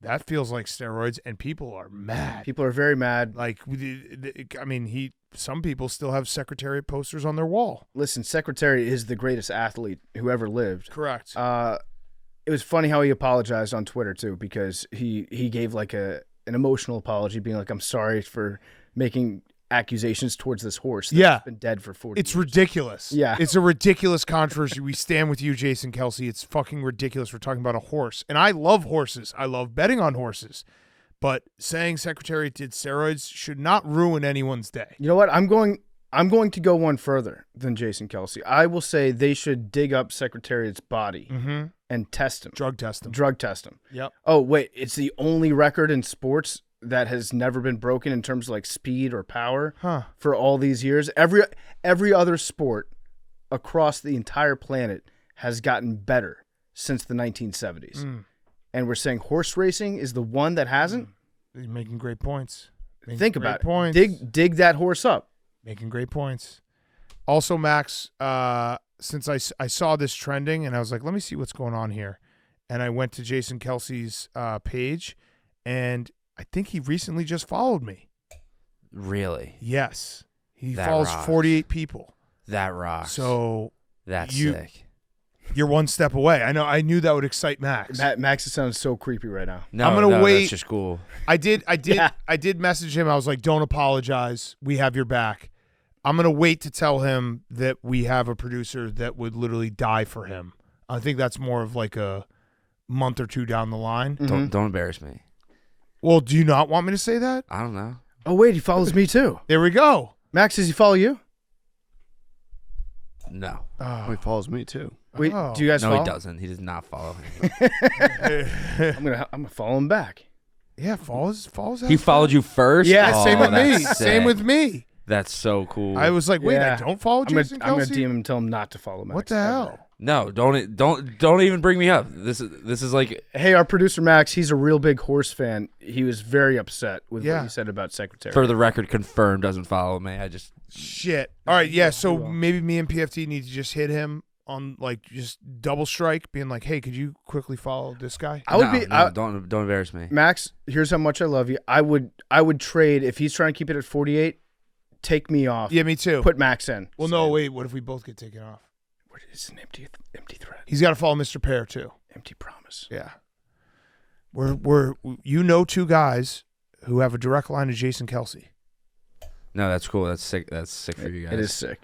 That feels like steroids, and people are mad.
People are very mad.
Like, I mean, some people still have Secretariat posters on their wall.
Listen, Secretary is the greatest athlete who ever lived.
Correct.
It was funny how he apologized on Twitter too, because he gave like an emotional apology, being like, "I'm sorry for making accusations towards this horse that's been dead for 40
It's
years."
ridiculous.
Yeah.
It's a ridiculous controversy. We stand with you, Jason Kelsey. It's fucking ridiculous. We're talking about a horse. And I love horses. I love betting on horses. But saying Secretariat did steroids should not ruin anyone's day.
You know what? I'm going to go one further than Jason Kelsey. I will say they should dig up Secretariat's body and test him.
Drug test them.
Drug test him.
Yep.
Oh, wait. It's the only record in sports that has never been broken in terms of like speed or power for all these years. Every other sport across the entire planet has gotten better since the 1970s. And we're saying horse racing is the one that hasn't?
He's making great points.
Think about
Points.
it. Dig that horse up.
Making great points. Also, Max, since I saw this trending and I was like, let me see what's going on here. And I went to Jason Kelsey's page, and I think he recently just followed me.
Really?
Yes. He
That
follows
rocks.
48 people.
That rocks.
So
that's
you-
sick.
You're one step away. I know. I knew that would excite Max.
Max is sounding so creepy right now.
No,
I'm gonna wait.
That's just cool.
I did
Yeah.
I did message him. I was like, "Don't apologize. We have your back." I'm gonna wait to tell him that we have a producer that would literally die for him. I think that's more of like a month or two down the line.
Don't embarrass me.
Well, do you not want me to say that?
I don't know.
Oh wait, he follows me too.
There we go.
Max, does he follow you?
No.
Oh, he follows me too.
Wait,
Oh.
do you guys
No,
follow?
he doesn't. He does not follow him.
I'm gonna follow him back.
Yeah, follows.
He followed you first?
Yeah,
Oh,
Same with me.
that's
Same
sick.
with me.
That's so cool.
I was like, wait,
Yeah.
I don't follow
I'm gonna
Jason
DM
Kelsey.
him and tell him not to follow Max.
What the
ever.
hell?
No, don't even bring me up. This is like
Hey, our producer Max, he's a real big horse fan. He was very upset with
Yeah.
what you said about Secretary.
for the record confirmed doesn't follow me. I just
Shit. All right, yeah. So
will.
maybe me and PFT need to just hit him on like just double strike, being like, hey, could you quickly follow this guy?
I would
no,
be
no, don't embarrass me.
Max. Here's how much I love you. I would trade if he's trying to keep it at 48. Take me off.
Yeah, me too.
Put Max in.
Well, no, wait. What if we both get taken off?
It's an empty thread.
He's got to follow Mr. Pear too.
Empty promise.
Yeah. We're two guys who have a direct line to Jason Kelsey.
No, that's cool. That's sick. That's sick for you guys.
It is sick.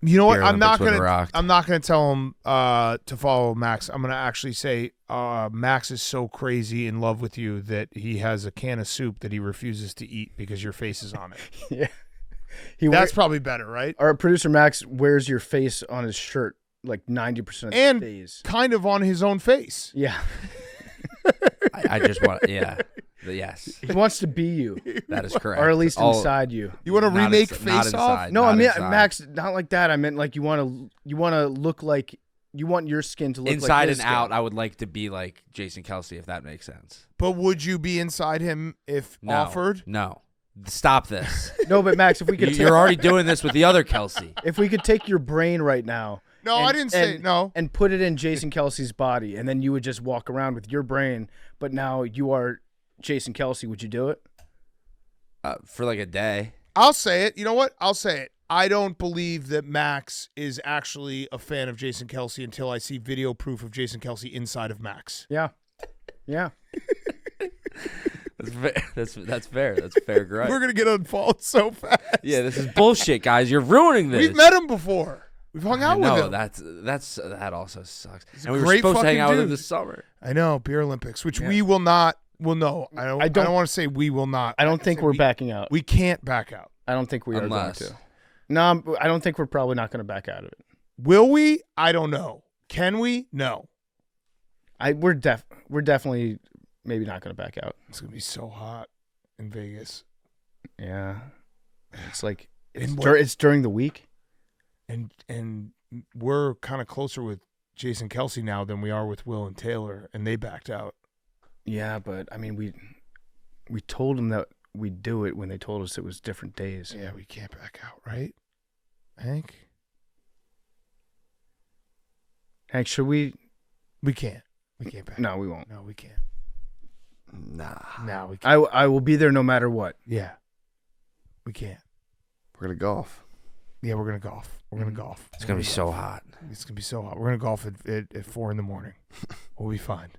You know what?
Beer
I'm not
Olympics with
gonna.
Rock.
I'm not gonna tell him to follow Max. I'm gonna actually say Max is so crazy in love with you that he has a can of soup that he refuses to eat because your face is on it.
Yeah.
That's probably better, right?
Our producer Max wears your face on his shirt like 90% of
And
the days.
kind of on his own face.
Yeah.
I just want. Yeah. Yes,
He wants to be you,
that is correct.
or at least
All-
inside you.
You want to
not
remake
ins- not
Face Off?
inside,
No, I
not
mean
inside.
Max, not like that. I meant like you want to look like you want your skin to look
Inside
like
and
his skin.
out. I would like to be like Jason Kelsey, if that makes sense.
But would you be inside him if
No,
offered?
no. Stop this.
No, but Max, if we could
You're already doing this with the other Kelsey.
if we could take your brain right now.
No,
and-
I didn't say
and-
no.
And put it in Jason Kelsey's body, and then you would just walk around with your brain, but now you are Jason Kelsey. Would you do it?
For like a day.
I'll say it. You know what? I'll say it. I don't believe that Max is actually a fan of Jason Kelsey until I see video proof of Jason Kelsey inside of Max.
Yeah. Yeah.
That's fair. That's fair,
We're
right?
gonna get unfollowed so fast.
Yeah, this is bullshit, guys. You're ruining this.
We've met him before. We've hung out
No,
with him.
that also sucks.
He's a
And we were
great
supposed to hang
fucking
out with him
dude.
this summer.
I know, Beer Olympics, which
Yeah.
we will not. Well, no, I don't. I don't,
don't-
want to say we will not.
I don't think
say
we're
we-
backing out.
We can't back out.
I don't think we are
Unless.
going to. No, I don't think we're probably not going to back out of it.
Will we? I don't know. Can we? No.
We're definitely maybe not going to back out.
It's gonna be so hot in Vegas,
Yeah. It's like
And
it's during the week.
and we're kind of closer with Jason Kelsey now than we are with Will and Taylor, and they backed out.
Yeah, but I mean we told them that we'd do it when they told us it was different days.
Yeah, we can't back out, right, Hank?
Hank, should we?
We can't. We can't back.
No, we won't.
No, we can't.
Nah,
No, we can't.
I will be there no matter what.
Yeah, we can't.
we're gonna golf.
Yeah, we're gonna golf. We're gonna golf.
It's gonna be so hot.
It's gonna be so hot. We're gonna golf at 4 a.m. We'll be fine.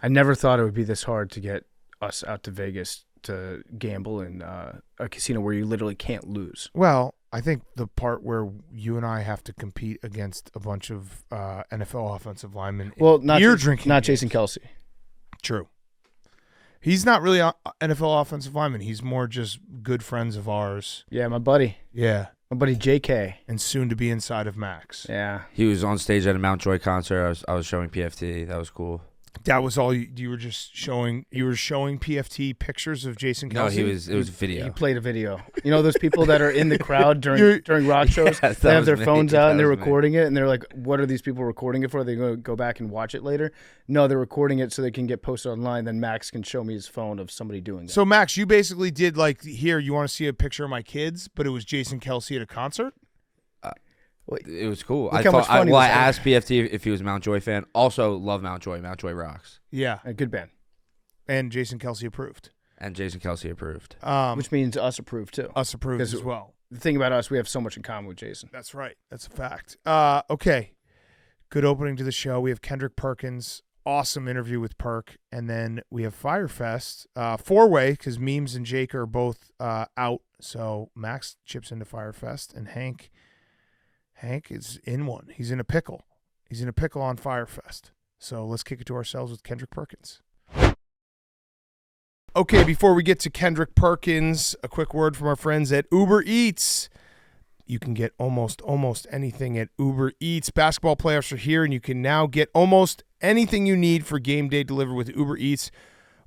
I never thought it would be this hard to get us out to Vegas to gamble in a casino where you literally can't lose.
Well, I think the part where you and I have to compete against a bunch of NFL offensive linemen.
Well, not
beer
Jas-
drinking.
not
games.
Jason Kelsey.
True. He's not really an NFL offensive lineman. He's more just good friends of ours.
Yeah, my buddy JK.
And soon to be inside of Max.
Yeah.
He was on stage at a Mountjoy concert. I was showing PFT. That was cool.
That was all you were just showing. You were showing PFT pictures of Jason
No,
Kelsey.
it was
He
video.
played a video. You know those people that are in the crowd
You're-
during rock shows?
Yes,
They
that
have
was
their
me.
phones out and
That
they're
was me.
recording it, and they're like, "What are these people recording it for? They're going to go back and watch it later." No, they're recording it so they can get posted online. Then Max can show me his phone of somebody doing that.
So Max, you basically did like, here, you want to see a picture of my kids, but it was Jason Kelsey at a concert.
It was cool.
Look
I
how much
thought. I
fun he was
asked PFT if he was a Mountjoy fan. Also, love Mountjoy. Mountjoy rocks.
Yeah,
A good band,
and Jason Kelsey approved.
And Jason Kelsey approved.
which means us approved too.
Us approved
'Cause-
as well.
The thing about us, we have so much in common with Jason.
That's right. That's a fact. Okay. Good opening to the show. We have Kendrick Perkins. Awesome interview with Perk. And then we have Firefest. Four-way, because Memes and Jake are both out. So Max chips into Firefest. And Hank is in one. He's in a pickle. He's in a pickle on Firefest. So let's kick it to ourselves with Kendrick Perkins. Okay, before we get to Kendrick Perkins, a quick word from our friends at Uber Eats. You can get almost anything at Uber Eats. Basketball playoffs are here, and you can now get almost anything you need for game day delivered with Uber Eats.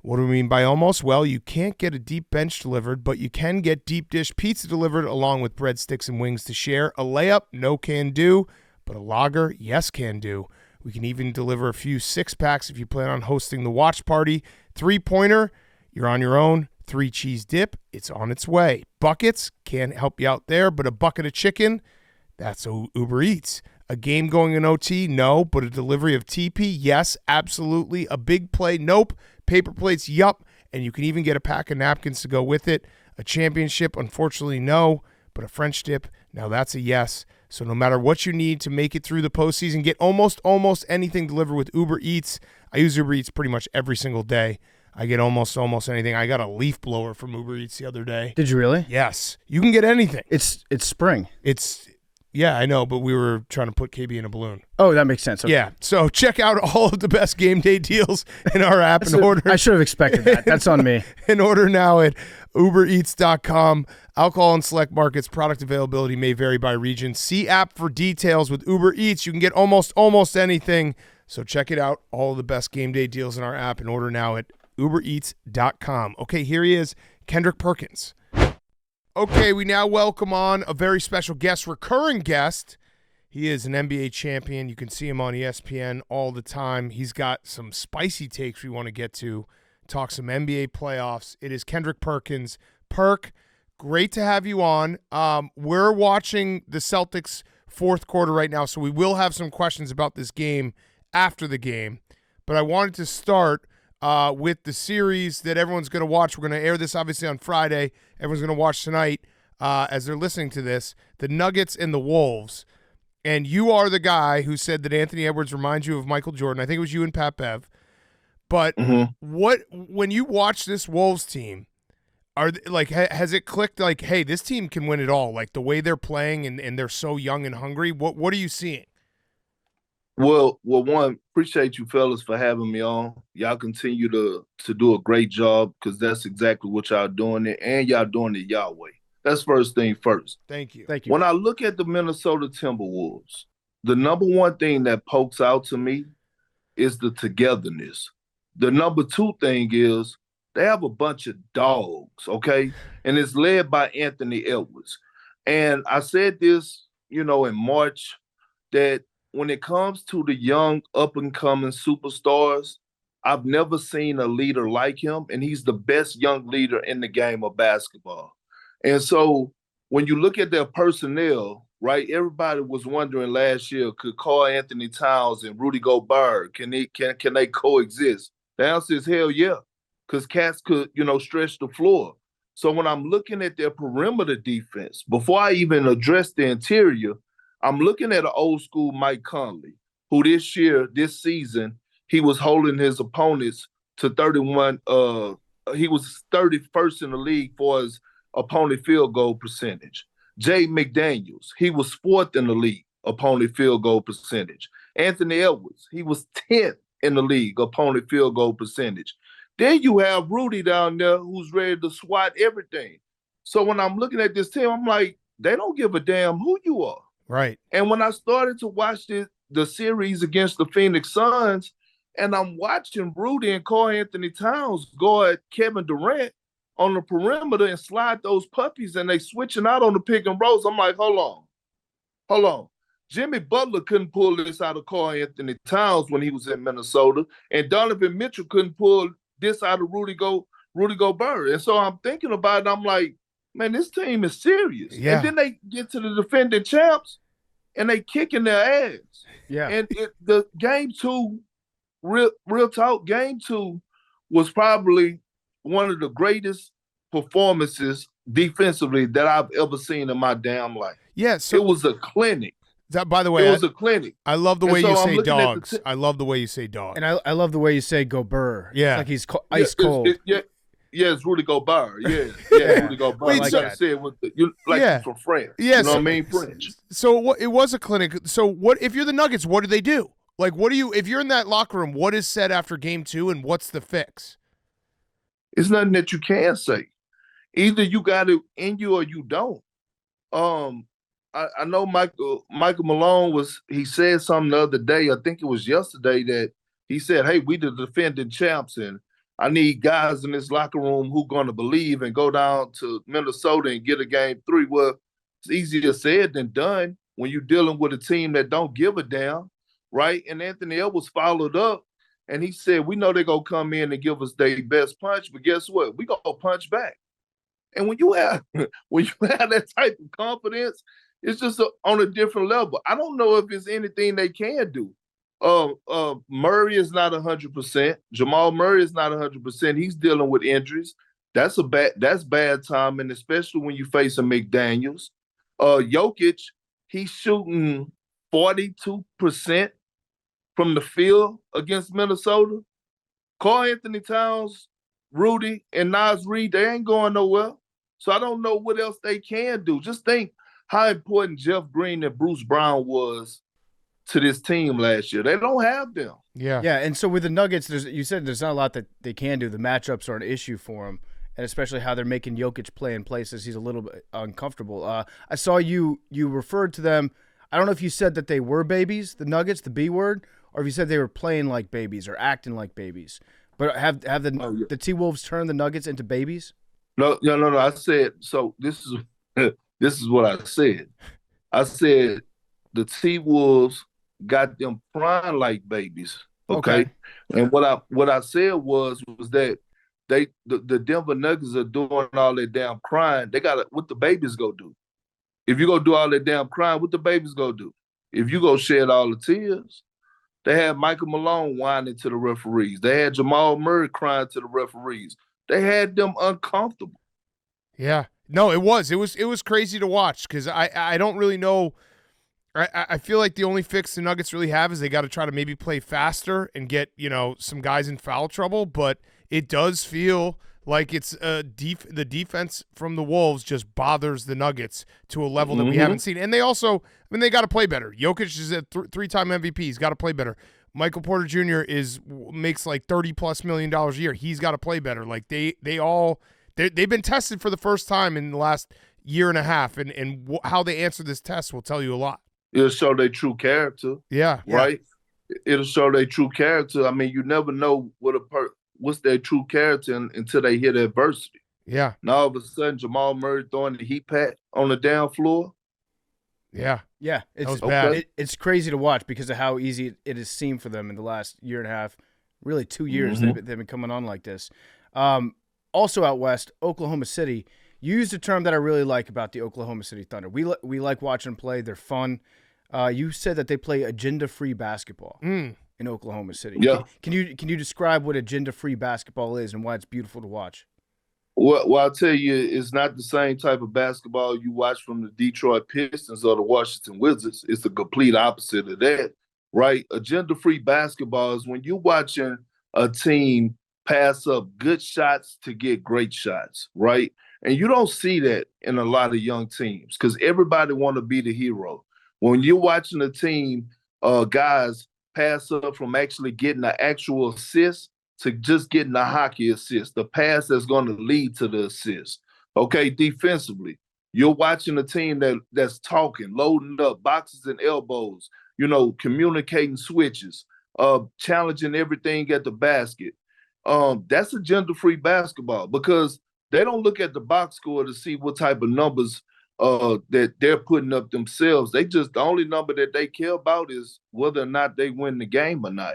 What do we mean by almost? Well, you can't get a deep bench delivered, but you can get deep dish pizza delivered along with breadsticks and wings to share. A layup, no can do, but a lager, yes can do. We can even deliver a few six-packs if you plan on hosting the watch party. Three-pointer, you're on your own. 3-cheese dip, it's on its way. Buckets, can't help you out there, but a bucket of chicken, that's Uber Eats. A game going in OT, no, but a delivery of TP, yes, absolutely. A big play, nope. Paper plates, yup. And you can even get a pack of napkins to go with it. A championship, unfortunately, no, but a French dip, now that's a yes. So no matter what you need to make it through the postseason, get almost anything delivered with Uber Eats. I use Uber Eats pretty much every single day. I get almost anything. I got a leaf blower from Uber Eats the other day.
Did you really?
Yes. You can get anything.
It's spring.
Yeah, I know, but we were trying to put KB in a balloon.
Oh, that makes sense. Okay.
Yeah. So check out all of the best game day deals in our app and order.
I should have expected that. That's on me.
And order now at UberEats.com. Alcohol in select markets. Product availability may vary by region. See app for details. With Uber Eats, you can get almost anything. So check it out. All of the best game day deals in our app and order now at UberEats.com. Okay, here he is, Kendrick Perkins. Okay, we now welcome on a very special guest, recurring guest. He is an NBA champion. You can see him on ESPN all the time. He's got some spicy takes we want to get to, talk some NBA playoffs. It is Kendrick Perkins. Perk, great to have you on. We're watching the Celtics fourth quarter right now, so we will have some questions about this game after the game. But I wanted to start with the series that everyone's going to watch. We're going to air this obviously on Friday. Everyone's going to watch tonight as they're listening to this. The Nuggets and the Wolves. And you are the guy who said that Anthony Edwards reminds you of Michael Jordan. I think it was you and Pat Bev. But when you watch this Wolves team, has it clicked like, hey, this team can win it all? Like the way they're playing and they're so young and hungry. What are you seeing?
Well, one, appreciate you fellas for having me on. Y'all continue to do a great job because that's exactly what y'all doing it, and y'all doing it y'all way. That's first thing first.
Thank you.
Thank you.
When I look at the Minnesota Timberwolves, the number one thing that pokes out to me is the togetherness. The number two thing is they have a bunch of dogs, okay? And it's led by Anthony Edwards. And I said this, in March, that when it comes to the young up-and-coming superstars, I've never seen a leader like him, and he's the best young leader in the game of basketball. And so when you look at their personnel, right, everybody was wondering last year, could Karl Anthony Towns and Rudy Gobert, can they coexist? The answer is hell yeah, because cats could, stretch the floor. So when I'm looking at their perimeter defense, before I even address the interior, I'm looking at an old school Mike Conley, who this season, he was holding his opponents to 31. He was 31st in the league for his opponent field goal percentage. Jay McDaniels, he was 4th in the league opponent field goal percentage. Anthony Edwards, he was 10th in the league opponent field goal percentage. Then you have Rudy down there who's ready to swat everything. So when I'm looking at this team, I'm like, they don't give a damn who you are.
Right.
And when I started to watch the series against the Phoenix Suns, and I'm watching Rudy and Karl Anthony Towns guard Kevin Durant on the perimeter and slide those puppies, and they switching out on the pick and rolls, I'm like, hold on. Jimmy Butler couldn't pull this out of Karl Anthony Towns when he was in Minnesota, and Donovan Mitchell couldn't pull this out of Rudy Gobert. And so I'm thinking about it, I'm like, man, this team is serious.
Yeah.
And then they get to the defending champs, and they kicking their ass.
Yeah.
And the game two, real talk, game two was probably one of the greatest performances defensively that I've ever seen in my damn life.
Yeah. So
it was a clinic.
By the
It
way,
was a clinic.
I love the
And
way
so
you
I'm
say
looking at the
dogs.
t-
I love the way you say dogs.
And I love the way you say "go burr."
Yeah.
It's like he's
Yeah,
ice cold.
it's Rudy Gobert. Yeah,
Yeah.
Rudy Gobert.
Wait,
You
so-
gotta say it with you
Yeah.
he's from France.
Yeah,
you know
so-
what I mean? French.
So it was a clinic. So what if you're the Nuggets? What do they do? Like, what do you if you're in that locker room? What is said after game 2, and what's the fix?
It's nothing that you can say. Either you got it in you or you don't. I know Michael Malone he said something the other day, I think it was yesterday, that he said, "Hey, we the defending champs, and I need guys in this locker room who gonna believe and go down to Minnesota and get a game 3." Well, it's easier said than done when you're dealing with a team that don't give a damn, right? And Anthony Edwards followed up and he said, "We know they're gonna come in and give us their best punch, but guess what? We gonna punch back." And when you have that type of confidence, it's just on a different level. I don't know if it's anything they can do. Murray is not 100%. Jamal Murray is not 100%. He's dealing with injuries. That's bad timing, especially when you face a McDaniels. Jokic, he's shooting 42% from the field against Minnesota. Karl Anthony Towns, Rudy, and Naz Reid, they ain't going nowhere. So I don't know what else they can do. Just think how important Jeff Green and Bruce Brown was to this team last year. They don't have them.
Yeah.
Yeah, and so with the Nuggets, you said there's not a lot that they can do. The matchups are an issue for them, and especially how they're making Jokic play in places he's a little bit uncomfortable. I saw you referred to them. I don't know if you said that they were babies, the Nuggets, the B word, or if you said they were playing like babies or acting like babies. But have the T-Wolves turned the Nuggets into babies?
No. I said, so this is what I said. I said the T-Wolves got them crying like babies. Okay. And what I said was that the Denver Nuggets are doing all that damn crying. They got what the babies go do. If you go do all that damn crying, what the babies go do? If you go shed all the tears, they had Michael Malone whining to the referees. They had Jamal Murray crying to the referees. They had them uncomfortable.
Yeah. No, it was crazy to watch because I don't really know. I feel like the only fix the Nuggets really have is they got to try to maybe play faster and get, some guys in foul trouble. But it does feel like it's the defense from the Wolves just bothers the Nuggets to a level that we haven't seen. And they also, they got to play better. Jokic is a three-time MVP. He's got to play better. Michael Porter Jr. makes like $30+ million a year. He's got to play better. Like they've been tested for the first time in the last year and a half, and how they answer this test will tell you a lot.
It'll show their true character.
Yeah.
Right? It'll show their true character. I mean, you never know what's their true character until they hit adversity.
Yeah.
Now all of a sudden, Jamal Murray throwing the heat pack on the down floor.
Yeah.
Yeah.
was bad.
It's crazy to watch because of how easy it has seemed for them in the last year and a half, really 2 years. They've been coming on like this. Also out west, Oklahoma City. You used a term that I really like about the Oklahoma City Thunder. We like watching them play. They're fun. You said that they play agenda-free basketball in Oklahoma City.
Yeah.
Can you describe what agenda-free basketball is and why it's beautiful to watch?
Well, I'll tell you, it's not the same type of basketball you watch from the Detroit Pistons or the Washington Wizards. It's the complete opposite of that, right? Agenda-free basketball is when you're watching a team pass up good shots to get great shots, right? And you don't see that in a lot of young teams because everybody want to be the hero. When you're watching a team, guys pass up from actually getting an actual assist to just getting a hockey assist, the pass that's going to lead to the assist. Okay, defensively, you're watching a team that's talking, loading up, boxes and elbows, communicating switches, challenging everything at the basket. That's agenda-free basketball because they don't look at the box score to see what type of numbers that they're putting up themselves. The only number that they care about is whether or not they win the game or not.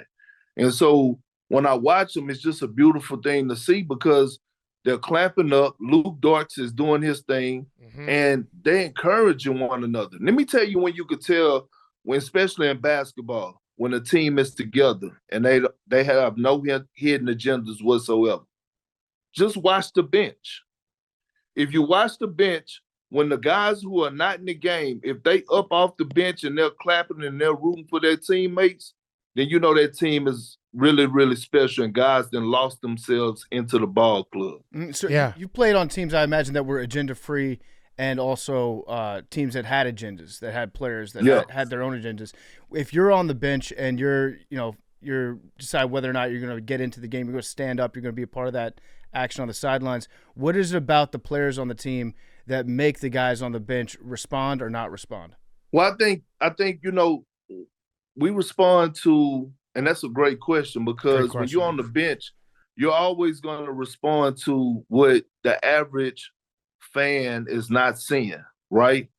And so when I watch them, it's just a beautiful thing to see because they're clamping up. Luke Dortz is doing his thing, and they're encouraging one another. Let me tell you when you could tell, especially in basketball, when a team is together and they have no hidden agendas whatsoever. Just watch the bench. If you watch the bench, when the guys who are not in the game, if they up off the bench and they're clapping and they're rooting for their teammates, then you know that team is really, really special, and guys then lost themselves into the ball club.
So
Yeah.
you played on teams, I imagine, that were agenda-free, and also teams that had agendas, that had players that had their own agendas. If you're on the bench and you're decide whether or not you're going to get into the game, you're going to stand up, you're going to be a part of that action on the sidelines. What is it about the players on the team that make the guys on the bench respond or not respond?
Well, I think we respond to, and that's a great question, because when you're on the bench, you're always going to respond to what the average fan is not seeing, right?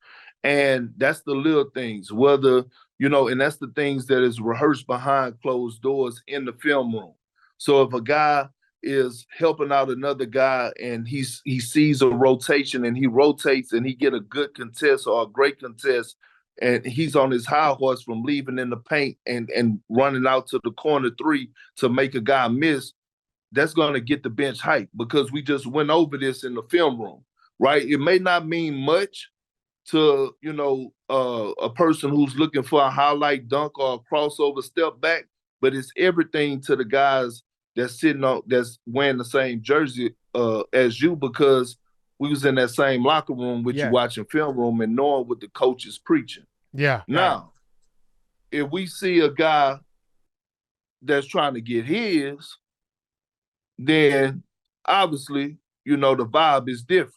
And that's the little things, whether, and that's the things that is rehearsed behind closed doors in the film room. So if a guy is helping out another guy and he sees a rotation and he rotates and he get a good contest or a great contest, and he's on his high horse from leaving in the paint and running out to the corner three to make a guy miss, that's going to get the bench hype, because we just went over this in the film room, right? It may not mean much to, a person who's looking for a highlight dunk or a crossover step back, but it's everything to the guys that's that's wearing the same jersey as you, because we was in that same locker room with you watching film room and knowing what the coach is preaching.
Yeah.
Now, if we see a guy that's trying to get his, then obviously, the vibe is different.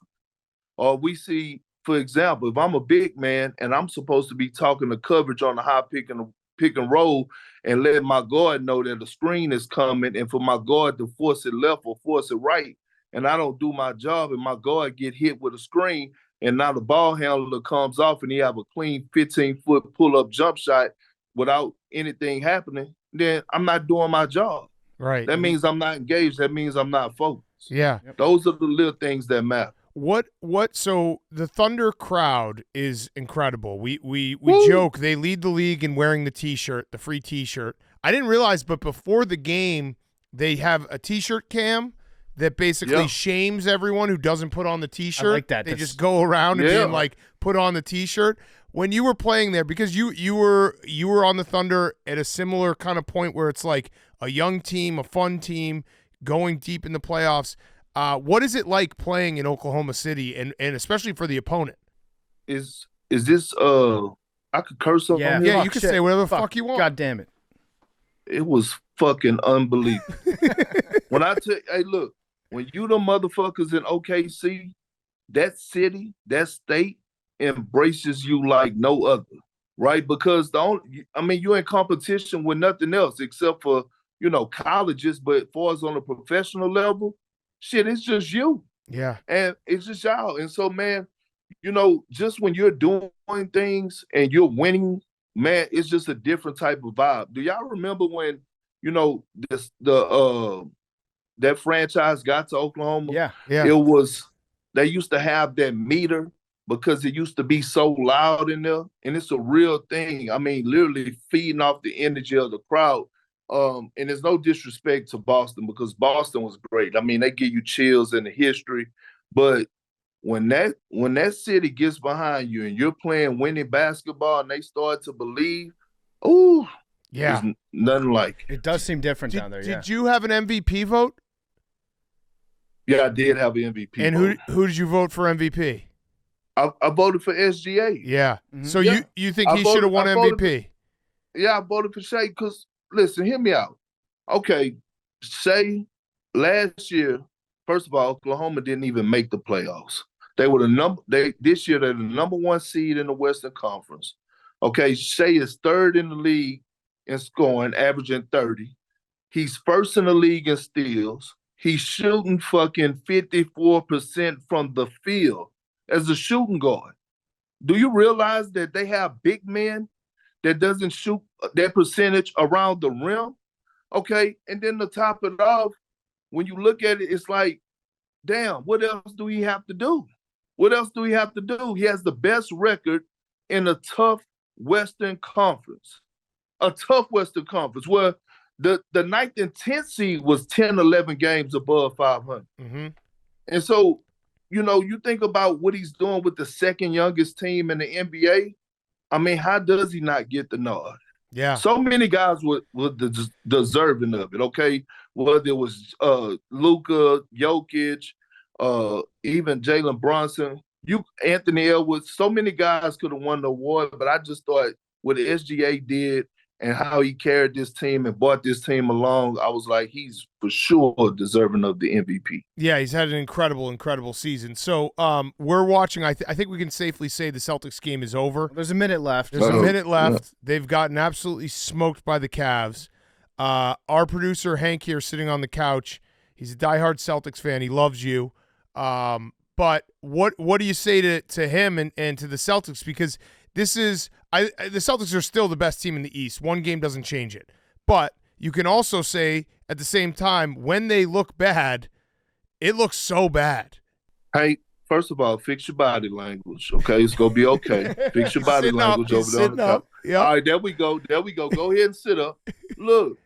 Or we see, for example, if I'm a big man and I'm supposed to be talking to coverage on the high pick and roll and letting my guard know that the screen is coming, and for my guard to force it left or force it right, and I don't do my job and my guard get hit with a screen, and now the ball handler comes off and he have a clean 15-foot pull-up jump shot without anything happening, then I'm not doing my job.
Right.
That means I'm not engaged. That means I'm not focused.
Yeah.
Those are the little things that matter.
So the Thunder crowd is incredible. We joke they lead the league in wearing the T-shirt, the free T-shirt. I didn't realize, but before the game, they have a T-shirt cam that basically shames everyone who doesn't put on the T-shirt.
I like that.
They just go around and being like, put on the T-shirt. When you were playing there, because you were on the Thunder at a similar kind of point where it's like a young team, a fun team, going deep in the playoffs. What is it like playing in Oklahoma City, and especially for the opponent?
Is this I could curse on here?
Yeah, you can say whatever the fuck you want.
God damn it.
It was fucking unbelievable. When I tell hey, look, when you the motherfuckers in OKC, that city, that state embraces you like no other, right? Because you're in competition with nothing else except for, colleges, but as far as on a professional level, shit, it's just you.
Yeah.
And it's just y'all. And so, man, just when you're doing things and you're winning, man, it's just a different type of vibe. Do y'all remember when, that franchise got to Oklahoma?
Yeah.
They used to have that meter because it used to be so loud in there. And it's a real thing. I mean, literally feeding off the energy of the crowd. And there's no disrespect to Boston, because Boston was great. I mean, they give you chills in the history. But when that city gets behind you and you're playing winning basketball and they start to believe, there's nothing like it.
It does seem different down there.
Did you have an MVP vote?
Yeah, I did have an MVP
and
vote.
who did you vote for MVP?
I voted for SGA.
Yeah. Mm-hmm. So you think he
voted-
should have won
I
MVP?
Yeah, I voted for Shea because, listen, hear me out. Okay, Shea, last year, first of all, Oklahoma didn't even make the playoffs. They were this year they're the number one seed in the Western Conference. Okay, Shea is third in the league in scoring, averaging 30. He's first in the league in steals. He's shooting fucking 54% from the field as a shooting guard. Do you realize that they have big men that doesn't shoot that percentage around the rim? Okay, and then to top it off, when you look at it, it's like, damn, what else do he have to do? What else do he have to do? He has the best record in a tough Western Conference. A tough Western Conference where the 9th and 10th seed was 10, 11 games above 500.
Mm-hmm.
And so you think about what he's doing with the second youngest team in the NBA. I mean, how does he not get the nod?
Yeah.
So many guys were deserving of it, okay? Whether it was Luka, Jokic, even Jalen Brunson, Anthony Edwards, so many guys could have won the award, but I just thought what SGA did and how he carried this team and brought this team along, I was like, he's for sure deserving of the MVP.
Yeah, he's had an incredible season. So we're watching. I think we can safely say the Celtics game is over.
There's a minute left.
There's a minute left. They've gotten absolutely smoked by the Cavs. Our producer, Hank, here sitting on the couch, he's a diehard Celtics fan. He loves you. But what do you say to him and to the Celtics? Because this is the Celtics are still the best team in the East. One game doesn't change it. But you can also say at the same time, when they look bad, it looks so bad.
Hey, first of all, fix your body language, okay? It's going to be okay. Fix your body language over there on the couch.
Yep.
All right, there we go. Go ahead and sit up. Look,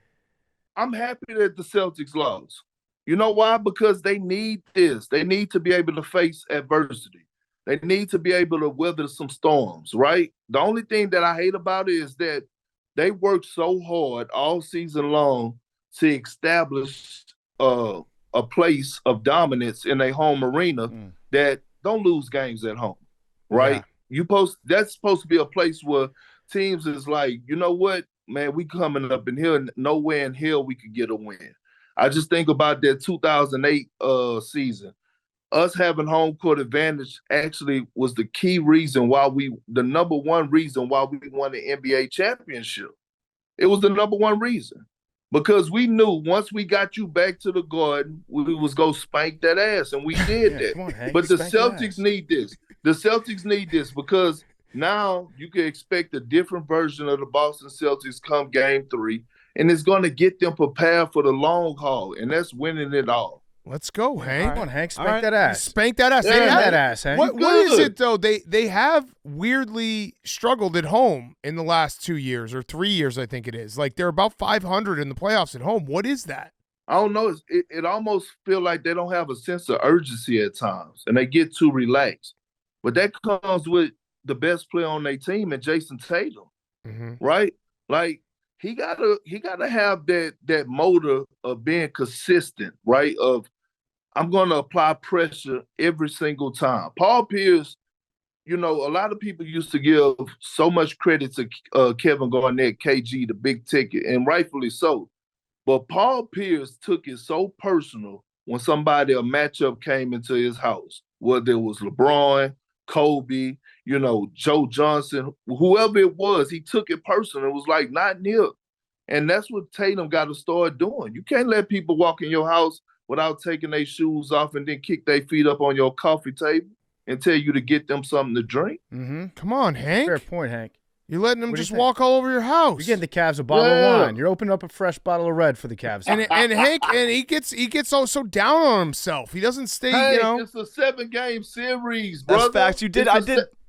I'm happy that the Celtics lost. You know why? Because they need this. They need to be able to face adversity. They need to be able to weather some storms, right? The only thing that I hate about it is that they worked so hard all season long to establish a place of dominance in a home arena that don't lose games at home, right? Yeah. That's supposed to be a place where teams is like, you know what, man, we coming up in here, nowhere in hell we could get a win. I just think about that 2008 season. Us having home court advantage actually was the key reason why the number one reason why we won the NBA championship. It was the number one reason. Because we knew once we got you back to the Garden, we was going to spank that ass, and we did that.
Come on, Hank,
but the Celtics need this. The Celtics need this because now you can expect a different version of the Boston Celtics come Game 3, and it's going to get them prepared for the long haul, and that's winning it all.
Let's go, Hank.
Come on, Hank. Spank that ass.
Spank that ass.
Spank that ass, Hank.
What is it, though? They have weirdly struggled at home in the last 2 years or 3 years, I think it is. Like, they're about 500 in the playoffs at home. What is that?
I don't know. It almost feel like they don't have a sense of urgency at times, and they get too relaxed. But that comes with the best player on their team, and Jason Tatum, right? Like, he gotta have that motor of being consistent, right? Of I'm going to apply pressure every single time. Paul Pierce, a lot of people used to give so much credit to Kevin Garnett, KG, the big ticket, and rightfully so. But Paul Pierce took it so personal when a matchup came into his house, whether it was LeBron, Kobe, Joe Johnson, whoever it was, he took it personal. It was like, not near. And that's what Tatum got to start doing. You can't let people walk in your house without taking their shoes off and then kick their feet up on your coffee table and tell you to get them something to drink.
Come on, Hank.
Fair point, Hank.
You're letting them just walk all over your house.
You're getting the Cavs a bottle of wine. You're opening up a fresh bottle of red for the Cavs.
And Hank, and he gets so down on himself. He doesn't stay,
It's a 7-game series, brother.
That's facts. You did.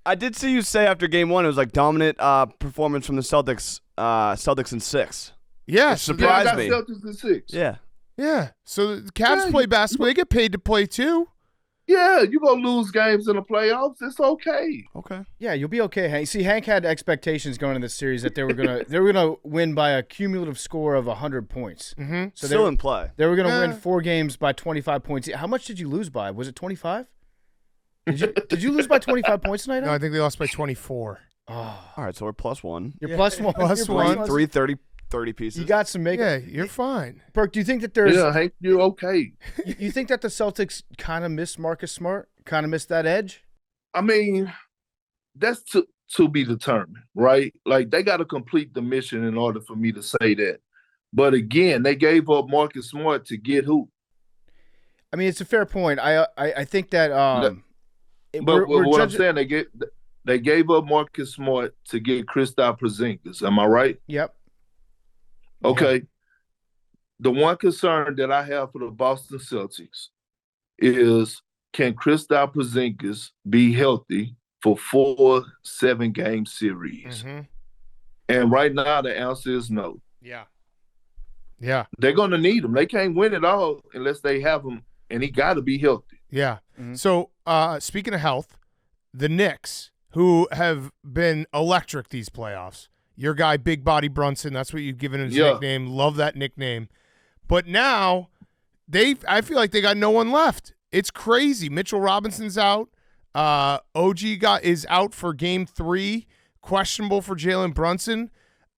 I did see you say after game 1 it was like dominant performance from the Celtics. Celtics in 6.
Yeah,
surprised me.
Celtics in 6.
Yeah.
Yeah. So the Cavs play basketball. They get paid to play too.
Yeah, you're going to lose games in the playoffs. It's okay.
Okay.
Yeah, you'll be okay, Hank. See, Hank had expectations going into this series that they were gonna win by a cumulative score of 100 points.
So still in play.
They were gonna win 4 games by 25 points. How much did you lose by? Was it 25? Did you lose by 25 points tonight?
No, I think they lost by 24.
Oh.
All right, so we're +1.
You're +1.
Plus
You're
one.
3 30 pieces.
You got some make.
Yeah, you're fine.
Perk, do you think that there's?
Yeah, Hank, you're okay.
You think that the Celtics kind of missed Marcus Smart? Kind of missed that edge?
I mean, that's to be determined, right? Like, they got to complete the mission in order for me to say that. But again, they gave up Marcus Smart to get who?
I mean, it's a fair point. I think that.
What I'm saying, they gave up Marcus Smart to get Kristaps Porzingis. Am I right?
Yep.
Okay.
Yeah.
The one concern that I have for the Boston Celtics is, can Kristaps Porzingis be healthy for 4 7-game series? And right now, the answer is no.
Yeah.
They're going to need him. They can't win it all unless they have him, and he got to be healthy.
Yeah. So speaking of health, the Knicks, who have been electric these playoffs. Your guy, Big Body Brunson, that's what you've given his nickname. Love that nickname. But now I feel like they got no one left. It's crazy. Mitchell Robinson's out. OG is out for game 3, questionable for Jalen Brunson.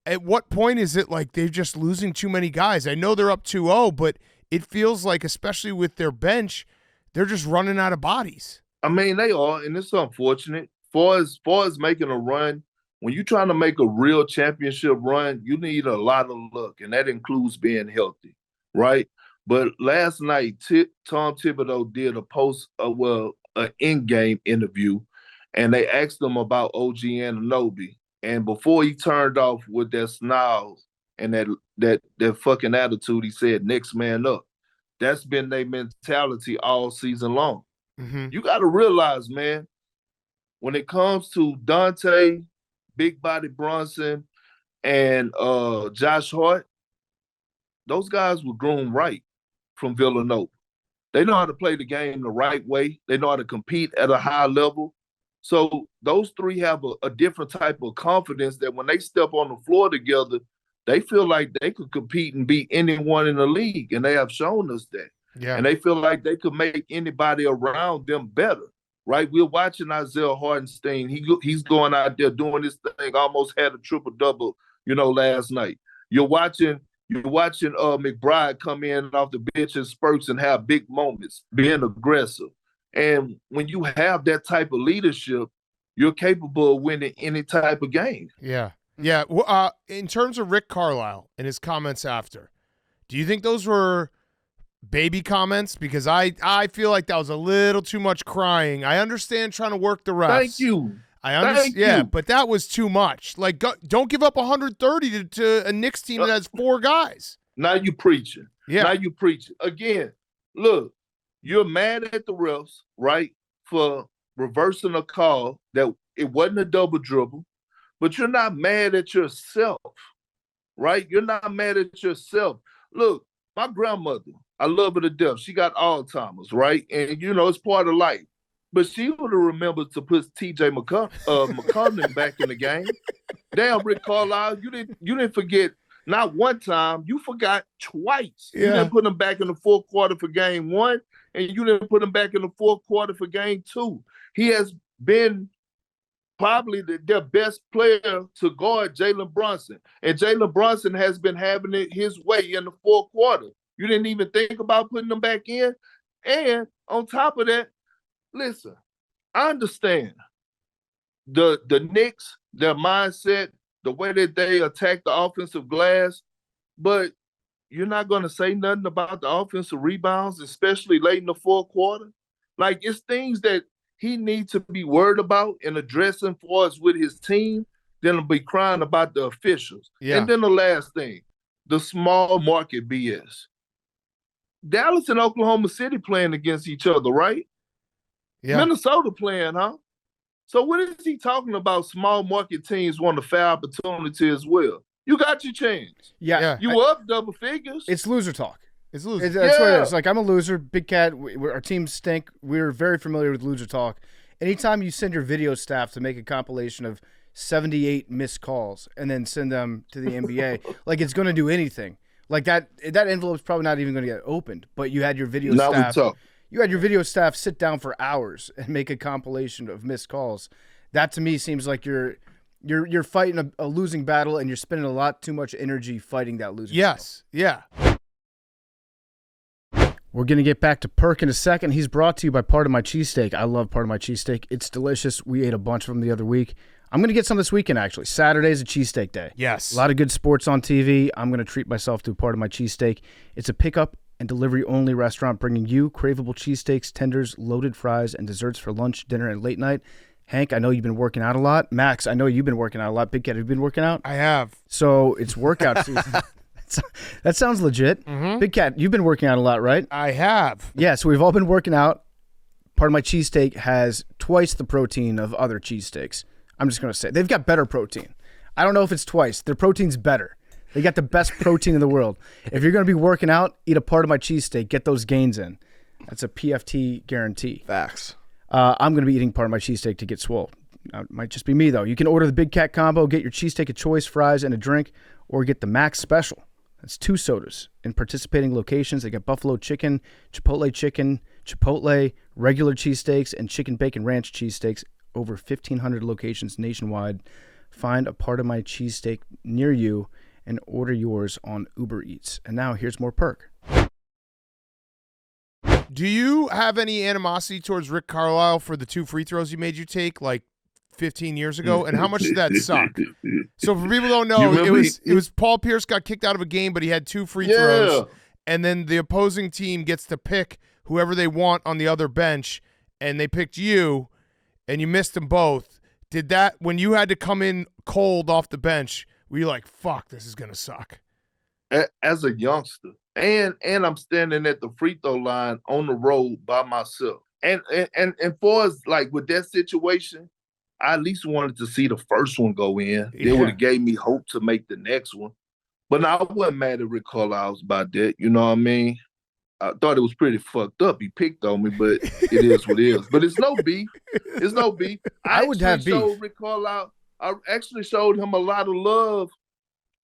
At what point is it like they're just losing too many guys? I know they're up 2-0, but it feels like, especially with their bench, they're just running out of bodies.
I mean, they are, and it's unfortunate. Far as making a run, when you're trying to make a real championship run, you need a lot of luck, and that includes being healthy, right? But last night, Tom Thibodeau did an in-game interview, and they asked him about OG Anunoby. And before he turned off with that snarl and that fucking attitude, he said, "Next man up." That's been their mentality all season long.
Mm-hmm.
You got to realize, man, when it comes to Dante, Big Body Brunson, and Josh Hart, those guys were groomed right from Villanova. They know how to play the game the right way. They know how to compete at a high level. So those three have a different type of confidence that when they step on the floor together, they feel like they could compete and beat anyone in the league, and they have shown us that.
Yeah.
And they feel like they could make anybody around them better, right? We're watching Isaiah Hartenstein. He's going out there doing this thing, almost had a triple-double, last night. You're watching McBride come in off the bench in spurts and have big moments, being aggressive. And when you have that type of leadership, you're capable of winning any type of game.
Yeah. Yeah. Well, in terms of Rick Carlisle and his comments after, do you think those were baby comments? Because I feel like that was a little too much crying. I understand trying to work the refs.
Thank you.
I understand.
Thank
Yeah,
you.
but that was too much. Like, don't give up 130 to a Knicks team that has 4 guys.
Now you preaching.
Yeah.
Now you preaching. Again, look, you're mad at the refs, right, for reversing a call that it wasn't a double dribble, but you're not mad at yourself, right? You're not mad at yourself. Look, my grandmother, I love her to death. She got Alzheimer's, right? And, it's part of life. But she would have remembered to put T.J. McConnell back in the game. Damn, Rick Carlisle, you didn't forget not one time. You forgot twice.
Yeah.
You didn't put him back in the fourth quarter for game 1, and you didn't put him back in the fourth quarter for game 2. He has been probably their best player to guard Jalen Brunson. And Jalen Brunson has been having it his way in the fourth quarter. You didn't even think about putting him back in. And on top of that, listen, I understand the Knicks, their mindset, the way that they attack the offensive glass, but you're not going to say nothing about the offensive rebounds, especially late in the fourth quarter. Like, it's things that he needs to be worried about and addressing for us with his team, then he'll be crying about the officials.
Yeah.
And then the last thing, the small market BS. Dallas and Oklahoma City playing against each other, right?
Yeah.
Minnesota playing, huh? So what is he talking about? Small market teams want a fair opportunity as well. You got your chance.
Yeah.
You up double figures.
It's loser talk.
It's losing.
That's what it
Yeah.
is. Like, I'm a loser. Big Cat, our teams stink. We're very familiar with loser talk. Anytime you send your video staff to make a compilation of 78 missed calls and then send them to the NBA, like, it's going to do anything. Like, that envelope's probably not even going to get opened, but you had your video
Now we
staff.
talk.
You had your video staff sit down for hours and make a compilation of missed calls. That, to me, seems like you're fighting a losing battle, and you're spending a lot too much energy fighting that losing battle.
Yes. Yeah.
We're going to get back to Perk in a second. He's brought to you by Part of My Cheesesteak. I love Part of My Cheesesteak. It's delicious. We ate a bunch of them the other week. I'm going to get some this weekend, actually. Saturday's a cheesesteak day.
Yes.
A lot of good sports on TV. I'm going to treat myself to Part of My Cheesesteak. It's a pickup and delivery-only restaurant bringing you craveable cheesesteaks, tenders, loaded fries, and desserts for lunch, dinner, and late night. Hank, I know you've been working out a lot. Max, I know you've been working out a lot. Big Cat, have you been working out?
I have.
So it's workout season. That sounds legit.
Mm-hmm.
Big Cat, you've been working out a lot, right?
I have.
Yeah, so we've all been working out. Part of My Cheesesteak has twice the protein of other cheesesteaks. I'm just going to say. They've got better protein. I don't know if it's twice. Their protein's better. They got the best protein in the world. If you're going to be working out, eat a Part of My Cheesesteak. Get those gains in. That's a PFT guarantee.
Facts.
I'm going to be eating part of my cheesesteak to get swole. It might just be me, though. You can order the Big Cat Combo, get your cheesesteak, a choice, fries, and a drink, or get the Max Special. That's 2 sodas. In participating locations, they got buffalo chicken, chipotle, regular cheesesteaks, and chicken bacon ranch cheesesteaks. Over 1,500 locations nationwide. Find a part of my cheesesteak near you and order yours on Uber Eats. And now here's more perk.
Do you have any animosity towards Rick Carlisle for the 2 free throws he made you take like 15 years ago? And how much did that suck? So for people who don't know, it was Paul Pierce got kicked out of a game, but he had 2 free throws. And then the opposing team gets to pick whoever they want on the other bench, and they picked you, and you missed them both. Did that, when you had to come in cold off the bench, were you like, fuck, this is going to suck?
As a youngster. And I'm standing at the free throw line on the road by myself. And for us, like with that situation, I at least wanted to see the first one go in.
Yeah.
It would have gave me hope to make the next one. But no, I wasn't mad at Rick Carlisle about that. You know what I mean? I thought it was pretty fucked up. He picked on me, but it is what it is. But it's no beef. It's no beef.
I would have beef.
Rick Carlisle, I actually showed him a lot of love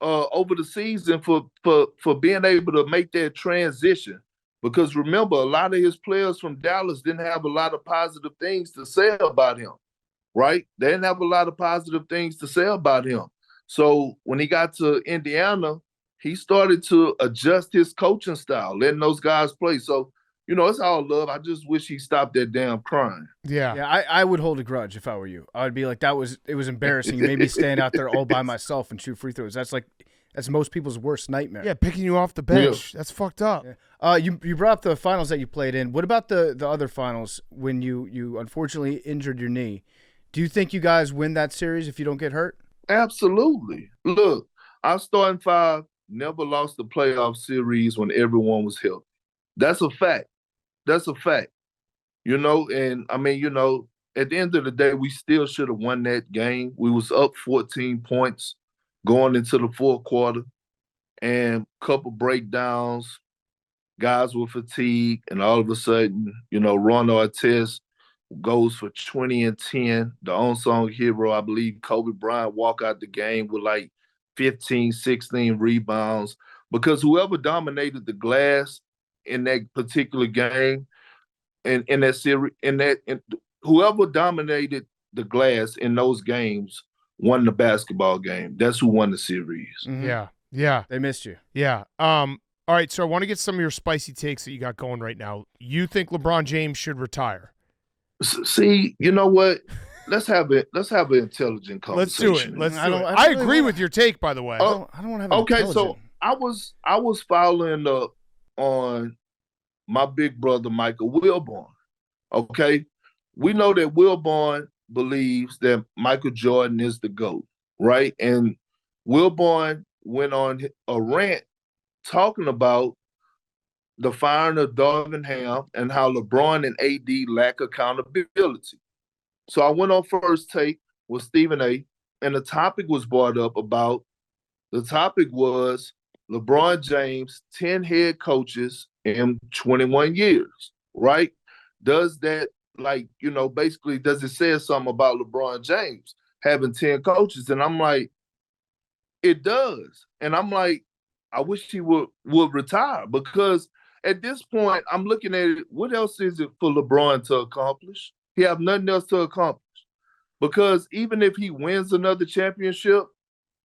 over the season for being able to make that transition. Because remember, a lot of his players from Dallas didn't have a lot of positive things to say about him, right? They didn't have a lot of positive things to say about him. So when he got to Indiana, he started to adjust his coaching style, letting those guys play. So, you know, it's all love. I just wish he stopped that damn crying.
Yeah.
Yeah, I would hold a grudge if I were you. I would be like, it was embarrassing. You made me stand out there all by myself and shoot free throws. That's most people's worst nightmare.
Yeah, picking you off the bench. Yeah. That's fucked up.
Yeah. You brought up the finals that you played in. What about the other finals when you unfortunately injured your knee? Do you think you guys win that series if you don't get hurt?
Absolutely. Look, our starting 5 never lost the playoff series when everyone was healthy. That's a fact. That's a fact. You know, and I mean, you know, at the end of the day, we still should have won that game. We was up 14 points going into the 4th quarter, and a couple breakdowns, guys were fatigued, and all of a sudden, you know, Ron Artest goes for 20 and 10. The unsung hero, I believe Kobe Bryant walk out the game with like 15, 16 rebounds, because whoever dominated the glass in that particular game, in that series, whoever dominated the glass in those games won the basketball game. That's who won the series.
Mm-hmm.
Yeah. Yeah.
They missed you.
Yeah. All right, so I want to get some of your spicy takes that you got going right now. You think LeBron James should retire?
See, you know what? Let's have an intelligent conversation.
Let's do it. I agree with your take, by the way.
I don't want to have
okay, so I was following up on my big brother Michael Wilbon. Okay, we know that Wilbon believes that Michael Jordan is the GOAT, right? And Wilbon went on a rant talking about the firing of Darvin Ham and how LeBron and AD lack accountability. So I went on First Take with Stephen A, and the topic was brought up about, the topic was LeBron James, 10 head coaches in 21 years, right? Does that, like, you know, basically, does it say something about LeBron James having 10 coaches? And I'm like, it does. And I'm like, I wish he would retire, because at this point, I'm looking at it, what else is it for LeBron to accomplish? He have nothing else to accomplish. Because even if he wins another championship,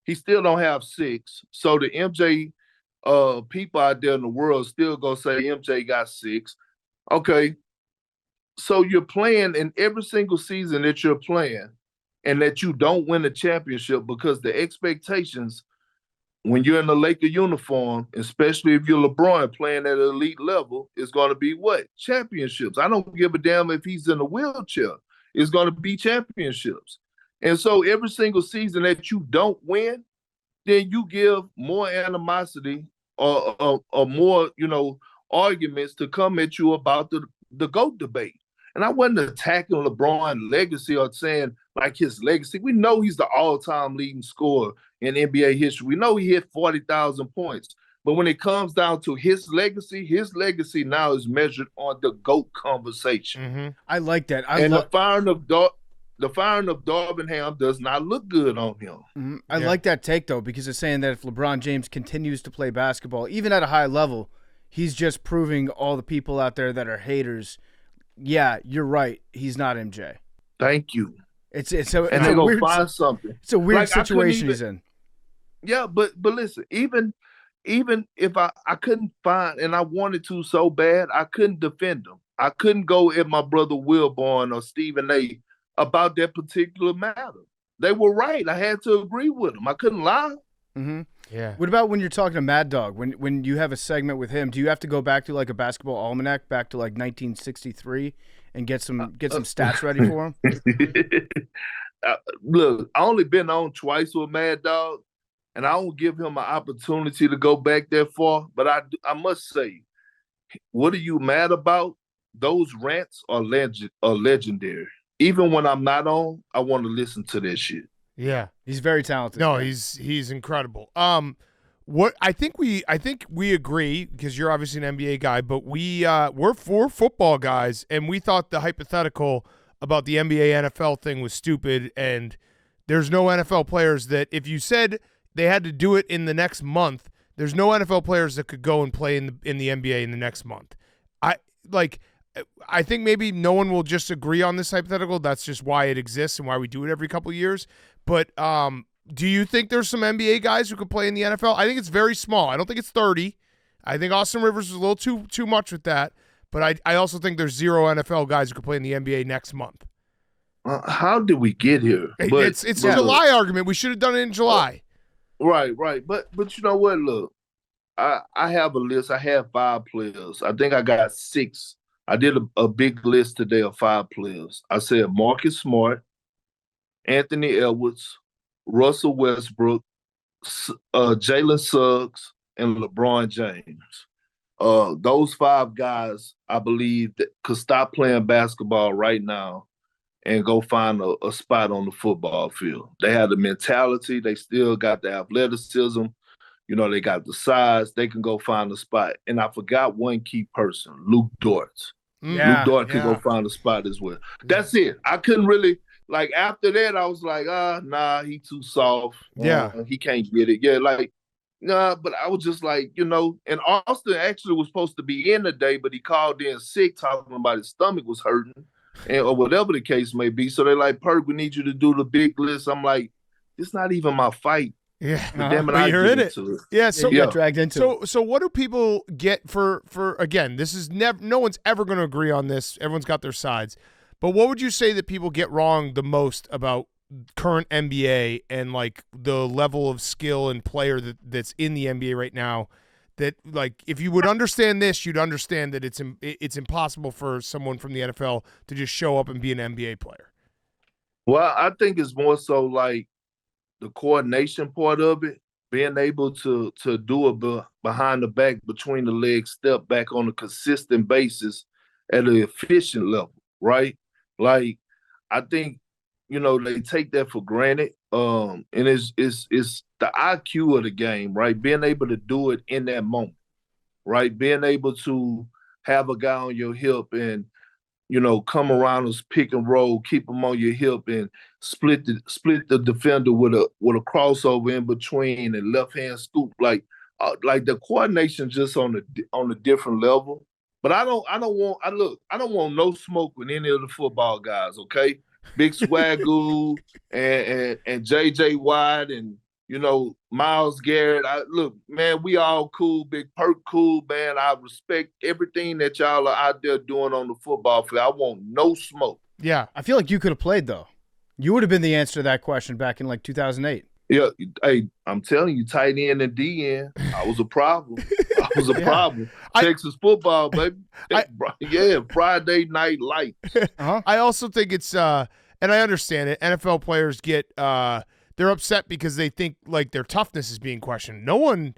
he still don't have 6. So the MJ people out there in the world still gonna say MJ got 6. Okay. So you're playing in every single season that you're playing and that you don't win a championship, because the expectations when you're in the Laker uniform, especially if you're LeBron playing at an elite level, is going to be what? Championships. I don't give a damn if he's in a wheelchair. It's going to be championships. And so every single season that you don't win, then you give more animosity or more, you know, arguments to come at you about the GOAT debate. And I wasn't attacking LeBron's legacy or saying like his legacy. We know he's the all-time leading scorer in NBA history. We know he hit 40,000 points. But when it comes down to his legacy now is measured on the GOAT conversation.
Mm-hmm.
I like that.
The firing of Darvingham does not look good on him.
I like that take, though, because it's saying that if LeBron James continues to play basketball, even at a high level, he's just proving all the people out there that are haters, yeah, you're right. He's not MJ.
Thank you.
It's
and
a weird,
find something.
It's a weird
Like,
situation he's in.
Yeah, but listen, even if I couldn't find, and I wanted to so bad, I couldn't defend him. I couldn't go at my brother Wilborn or Stephen A. about that particular matter. They were right. I had to agree with them. I couldn't lie.
Mm-hmm.
Yeah.
What about when you're talking to Mad Dog? When you have a segment with him, do you have to go back to like a basketball almanac back to like 1963 and get some stats ready for him?
Look, I only been on twice with Mad Dog, and I don't give him an opportunity to go back that far. But I must say, what are you mad about? Those rants are legendary. Even when I'm not on, I want to listen to that shit.
Yeah.
He's very talented.
No,
man.
he's incredible. What I think we agree, because you're obviously an NBA guy, but we're four football guys, and we thought the hypothetical about the NBA NFL thing was stupid, and there's no NFL players that, if you said they had to do it in the next month, there's no NFL players that could go and play in the NBA in the next month. I think maybe no one will just agree on this hypothetical. That's just why it exists and why we do it every couple of years. But do you think there's some NBA guys who could play in the NFL? I think it's very small. I don't think it's 30. I think Austin Rivers is a little too much with that. But I also think there's 0 NFL guys who could play in the NBA next month.
How did we get here?
It's a July argument. We should have done it in July.
Right. But you know what? Look, I have a list. I have 5 players. I think I got 6. I did a big list today of 5 players. I said Marcus Smart, Anthony Edwards, Russell Westbrook, Jalen Suggs, and LeBron James. Those 5 guys, I believe, that could stop playing basketball right now and go find a spot on the football field. They have the mentality. They still got the athleticism. You know, they got the size. They can go find a spot. And I forgot one key person, Luke Dort.
Yeah,
Luke Dort could go find a spot as well. That's it. I couldn't really, like, after that, I was like, nah, he too soft.
Yeah.
He can't get it. Yeah, like, nah, but I was just like, you know, and Austin actually was supposed to be in today, but he called in sick, talking about his stomach was hurting, or whatever the case may be. So they're like, Perk, we need you to do the big list. I'm like, it's not even my fight.
Yeah,
but damn it,
you're in it. Yeah, so
you got dragged into it.
So what do people get for again? This is no one's ever going to agree on this. Everyone's got their sides, but what would you say that people get wrong the most about current NBA and like the level of skill and player that's in the NBA right now? That, like, if you would understand this, you'd understand that it's impossible for someone from the NFL to just show up and be an NBA player.
Well, I think it's more so like the coordination part of it, being able to do it behind the back, between the legs, step back on a consistent basis at an efficient level, right? Like, I think, you know, they take that for granted. And it's the IQ of the game, right? Being able to do it in that moment, right? Being able to have a guy on your hip and, you know, come around us, pick and roll, keep them on your hip, and split the defender with a crossover in between and left hand scoop, like the coordination just on a different level. But I don't want no smoke with any of the football guys. Okay, Big Swagoo and JJ Watt and, you know, Myles Garrett. Look, man, we all cool. Big Perk cool, man. I respect everything that y'all are out there doing on the football field. I want no smoke.
Yeah.
I feel like you could have played, though. You would have been the answer to that question back in like 2008.
Yeah, hey, I'm telling you, tight end and DN, I was a problem. I was a problem. Texas football, baby. Friday night light.
Uh-huh.
I also think it's and I understand it. NFL players get they're upset because they think like their toughness is being questioned. No one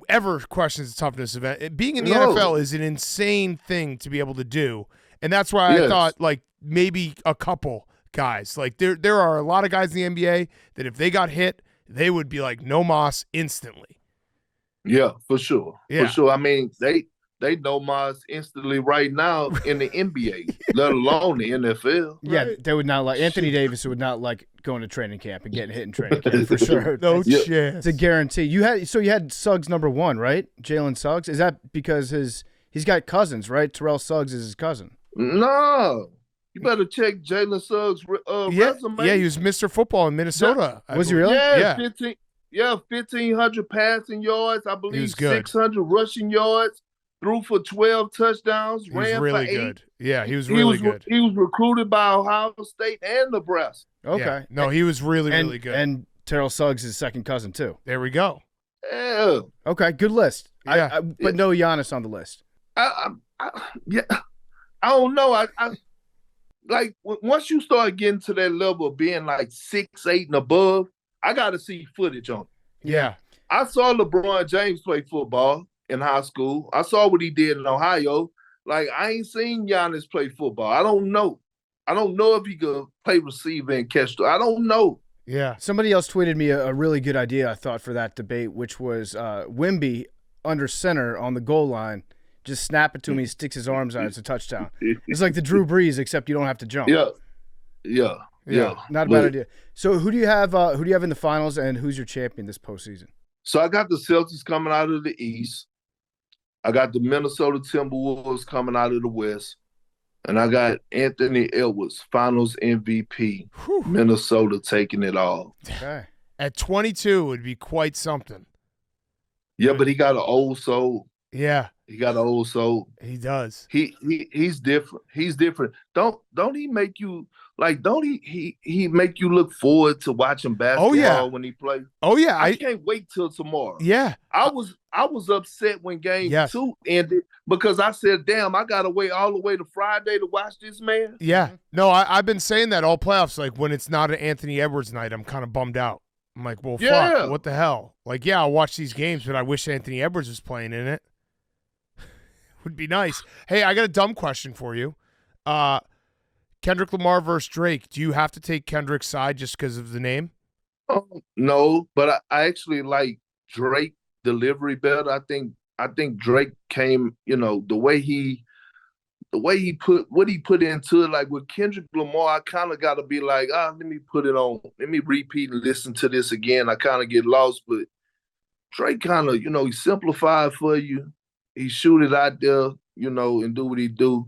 ever questions the toughness of it. Being in the NFL is an insane thing to be able to do, and that's why I thought like maybe a couple guys. Like there are a lot of guys in the NBA that if they got hit, they would be like no mas instantly.
Yeah, for sure.
Yeah.
For sure. I mean, they know Mars instantly right now in the NBA, let alone the NFL.
Yeah,
Right.
they would not like Anthony Davis would not like going to training camp and getting hit in training camp for sure.
No
Yeah.
chance.
It's a guarantee. You had Suggs number 1, right? Jalen Suggs. Is that because he's got cousins, right? Terrell Suggs is his cousin.
No. You better check Jalen Suggs'
yeah,
resume.
yeah, he was Mr. Football in Minnesota. I
Was he
believe.
really?
Yeah,
Yeah.
1,500 passing yards. I believe
was good.
600 rushing yards. Threw for 12 touchdowns.
He was
ran
really
for 8.
good. Yeah, he was really good.
He was recruited by Ohio State and Nebraska.
Okay.
Yeah. No, he was really,
and,
really good.
And Terrell Suggs is second cousin too.
there we go.
Yeah.
Okay, good list.
Yeah.
But no Giannis on the list.
Yeah. I don't know. I like once you start getting to that level of being like 6'8" and above, I got to see footage on it.
Yeah.
I saw LeBron James play football in high school. I saw what he did in Ohio. Like, I ain't seen Giannis play football. I don't know. I don't know if he could play receiver and catch. I don't know.
Yeah.
Somebody else tweeted me a really good idea, I thought, for that debate, which was Wimby under center on the goal line. Just snap it to him. He sticks his arms out. It's a touchdown. It's like the Drew Brees, except you don't have to jump.
Yeah.
Not a bad idea. So who do you have in the finals, and who's your champion this postseason?
So I got the Celtics coming out of the East. I got the Minnesota Timberwolves coming out of the West. And I got Anthony Edwards, Finals MVP.
Whew.
Minnesota taking it all.
Okay.
At 22 would be quite something.
Yeah, but he got an old soul.
Yeah,
He got an old soul.
he does.
He's different. He's different. Don't he make you like? Don't he make you look forward to watching basketball
yeah.
when he plays?
Oh yeah,
I can't wait till tomorrow.
yeah.
I was upset when game
Yes.
2 ended because I said, "Damn, I gotta wait all the way to Friday to watch this man."
Yeah. No, I've been saying that all playoffs. Like when it's not an Anthony Edwards night, I'm kind of bummed out. I'm like, well,
Yeah.
fuck, what the hell? Like, yeah, I'll watch these games, but I wish Anthony Edwards was playing in it. Would be nice. Hey, I got a dumb question for you. Kendrick Lamar versus Drake. Do you have to take Kendrick's side just because of the name?
No, but I actually like Drake delivery better. I think Drake came, the way he put what he put into it. Like with Kendrick Lamar, I kind of got to be like, let me put it on. Let me repeat and listen to this again. I kind of get lost, but Drake kind of, he simplified for you. He shoot it out there, and do what he do.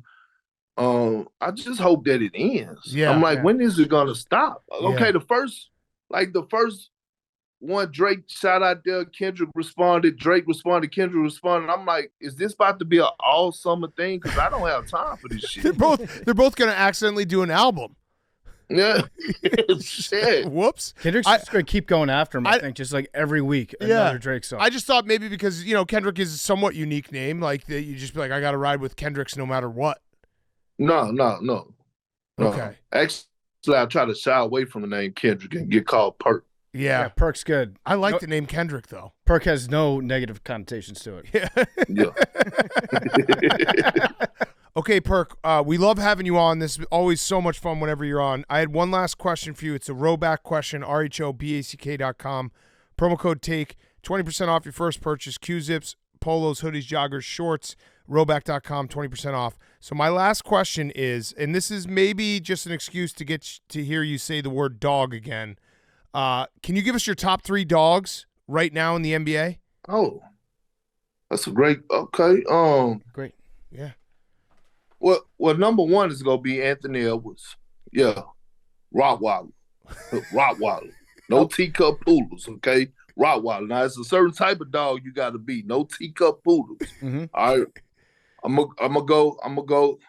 I just hope that it ends.
Yeah,
I'm like,
yeah.
when is it gonna stop?
Yeah.
Okay, the first one Drake shot out there, Kendrick responded, Drake responded, Kendrick responded. I'm like, is this about to be an all summer thing? Because I don't have time for this shit.
They're both gonna accidentally do an album.
Yeah, shit.
Whoops.
Kendrick's just going to keep going after him, I think, just like every week, another Drake song.
I just thought maybe because, Kendrick is a somewhat unique name, like that you just be like, I got to ride with Kendricks no matter what.
No.
Okay.
Actually, I try to shy away from the name Kendrick and get called Perk.
Yeah.
Perk's good.
I like the name Kendrick, though.
Perk has no negative connotations to it.
Yeah.
Yeah.
Okay, Perk, we love having you on. This is always so much fun whenever you're on. I had one last question for you. It's a Rhoback question, RHOBACK.com. Promo code TAKE, 20% off your first purchase. Q-Zips, polos, hoodies, joggers, shorts, Rhoback.com, 20% off. So my last question is, and this is maybe just an excuse to get to hear you say the word dog again. Can you give us your top 3 dogs right now in the NBA?
Oh, that's a great. Okay.
Great.
Yeah.
Well, number 1 is gonna be Anthony Edwards. Yeah, Rottweiler. No teacup poodles. Okay, Rottweiler. Now it's a certain type of dog you got to be. No teacup poodles.
Mm-hmm.
All right. I'm gonna go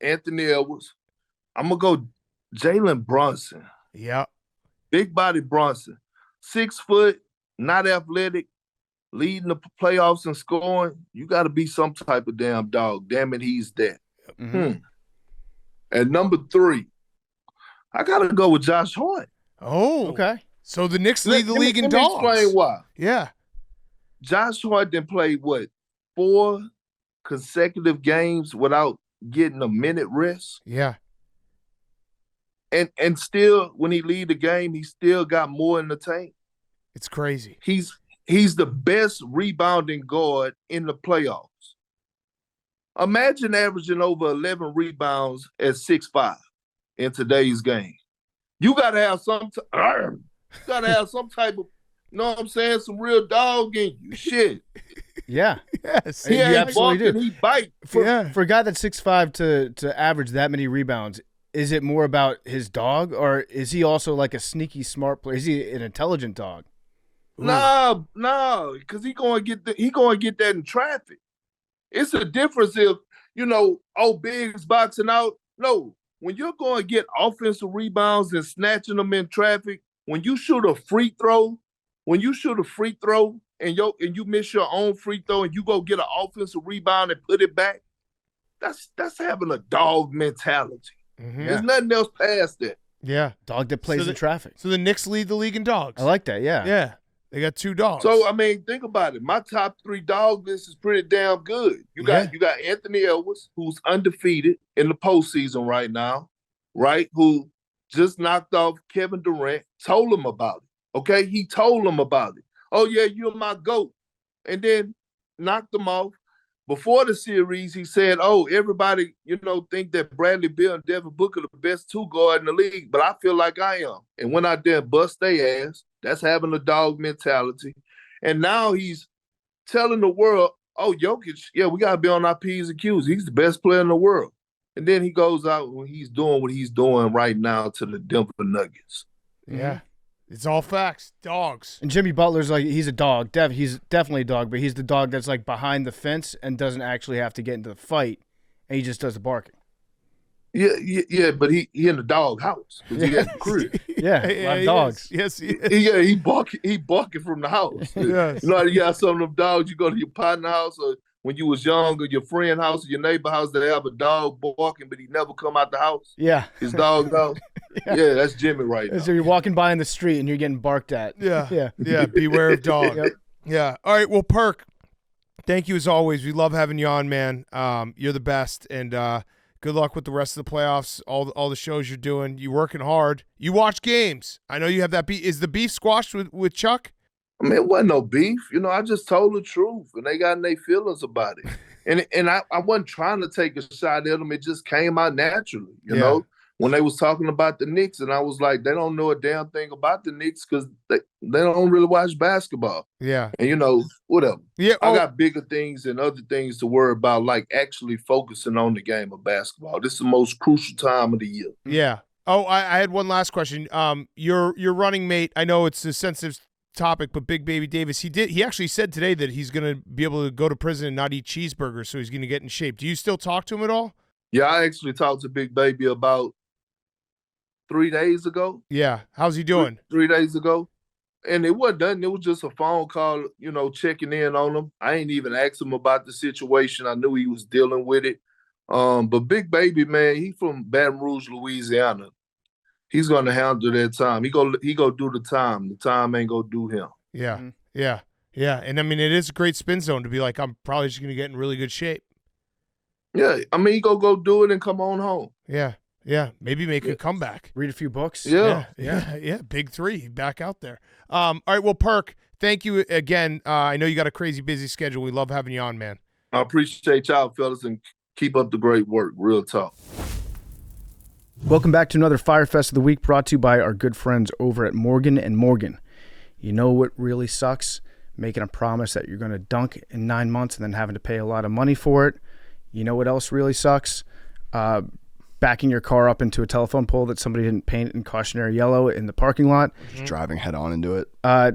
Anthony Edwards. I'm gonna go Jalen Brunson.
Yeah.
Big body Brunson. 6 foot, not athletic, leading the playoffs and scoring. You got to be some type of damn dog. Damn it, he's that.
Mm-hmm.
And number 3, I gotta go with Josh Hart.
Oh.
Okay.
So the Knicks lead the league in
let me
dogs.
explain why.
Yeah.
Josh Hart then played 4 consecutive games without getting a minute rest,
Yeah.
and still when he lead the game, he still got more in the tank.
It's crazy.
He's He's the best rebounding guard in the playoffs. Imagine averaging over 11 rebounds at 6'5" in today's game. You gotta have some type of, you know what I'm saying, some real dog in you. Shit.
Yeah.
Yes.
He
You
ain't
absolutely
barking,
do.
he bite.
For a guy that's 6'5" to average that many rebounds, is it more about his dog, or is he also like a sneaky smart player? Is he an intelligent dog?
No, because he gonna get that in traffic. It's a difference if, Biggs boxing out. No, when you're going to get offensive rebounds and snatching them in traffic, when you shoot a free throw and you miss your own free throw and you go get an offensive rebound and put it back, that's having a dog mentality.
Mhm.
There's nothing else past that.
Yeah.
Dog that plays in traffic.
So the Knicks lead the league in dogs.
I like that. Yeah.
Yeah. They got 2 dogs.
So I mean, think about it. My top 3 dog list is pretty damn good. You got Anthony Edwards, who's undefeated in the postseason right now, right? Who just knocked off Kevin Durant. Told him about it. Okay, he told him about it. Oh yeah, you're my GOAT, and then knocked him off. Before the series, he said, "Oh, everybody, think that Bradley Beal and Devin Booker are the best 2 guard in the league, but I feel like I am." And went out there and bust their ass. That's having a dog mentality. And now he's telling the world, "Oh, Jokic, yeah, we gotta be on our P's and Q's. He's the best player in the world." And then he goes out when he's doing what he's doing right now to the Denver Nuggets.
Yeah. It's all facts. Dogs.
And Jimmy Butler's like, he's a dog. He's definitely a dog, but he's the dog that's like behind the fence and doesn't actually have to get into the fight, and he just does the barking.
Yeah, but he in the dog house because he got the crib.
Yeah, a lot of dogs.
Yes, he is.
He barking from the house.
Yes.
You know, you got some of them dogs. You go to your partner house, or when you was young, or your friend house, or your neighbor house, they have a dog barking, but he never come out the house.
Yeah.
His dog house. Yeah, that's Jimmy right now.
So you're walking by in the street and you're getting barked at.
Yeah.
Yeah.
Yeah. Beware of dog.
Yep.
Yeah. All right. Well, Perk, thank you as always. We love having you on, man. You're the best. And good luck with the rest of the playoffs, all the shows you're doing. You're working hard. You watch games. I know you have that beef. Is the beef squashed with Chuck?
I mean, it wasn't no beef. I just told the truth, and they got in their feelings about it. And I wasn't trying to take a shot at them. It just came out naturally, you know? When they was talking about the Knicks, and I was like, they don't know a damn thing about the Knicks because they don't really watch basketball.
Yeah.
And, whatever.
Yeah.
I got bigger things and other things to worry about, like actually focusing on the game of basketball. This is the most crucial time of the year.
Yeah. Oh, I had one last question. Your running mate, I know it's a sensitive topic, but Big Baby Davis, he actually said today that he's going to be able to go to prison and not eat cheeseburgers, so he's going to get in shape. Do you still talk to him at all?
Yeah, I actually talked to Big Baby about 3 days ago.
Yeah. How's he doing?
3 days ago. And it wasn't nothing. It was just a phone call, checking in on him. I ain't even asked him about the situation. I knew he was dealing with it. But Big Baby, man, he from Baton Rouge, Louisiana. He's gonna handle that time. He go do the time. The time ain't gonna do him.
Yeah. Mm-hmm. Yeah. Yeah. And I mean, it is a great spin zone to be like, I'm probably just gonna get in really good shape.
Yeah. I mean, he go do it and come on home.
Yeah. Yeah. Maybe make a comeback.
Read a few books.
Yeah.
Yeah. Big 3 back out there. All right. Well, Perk, thank you again. I know you got a crazy busy schedule. We love having you on, man.
I appreciate y'all, fellas, and keep up the great work. Real talk.
Welcome back to another Firefest of the Week, brought to you by our good friends over at Morgan & Morgan. You know what really sucks? Making a promise that you're going to dunk in 9 months and then having to pay a lot of money for it. You know what else really sucks? Backing your car up into a telephone pole that somebody didn't paint in cautionary yellow in the parking lot.
Just driving head on into it.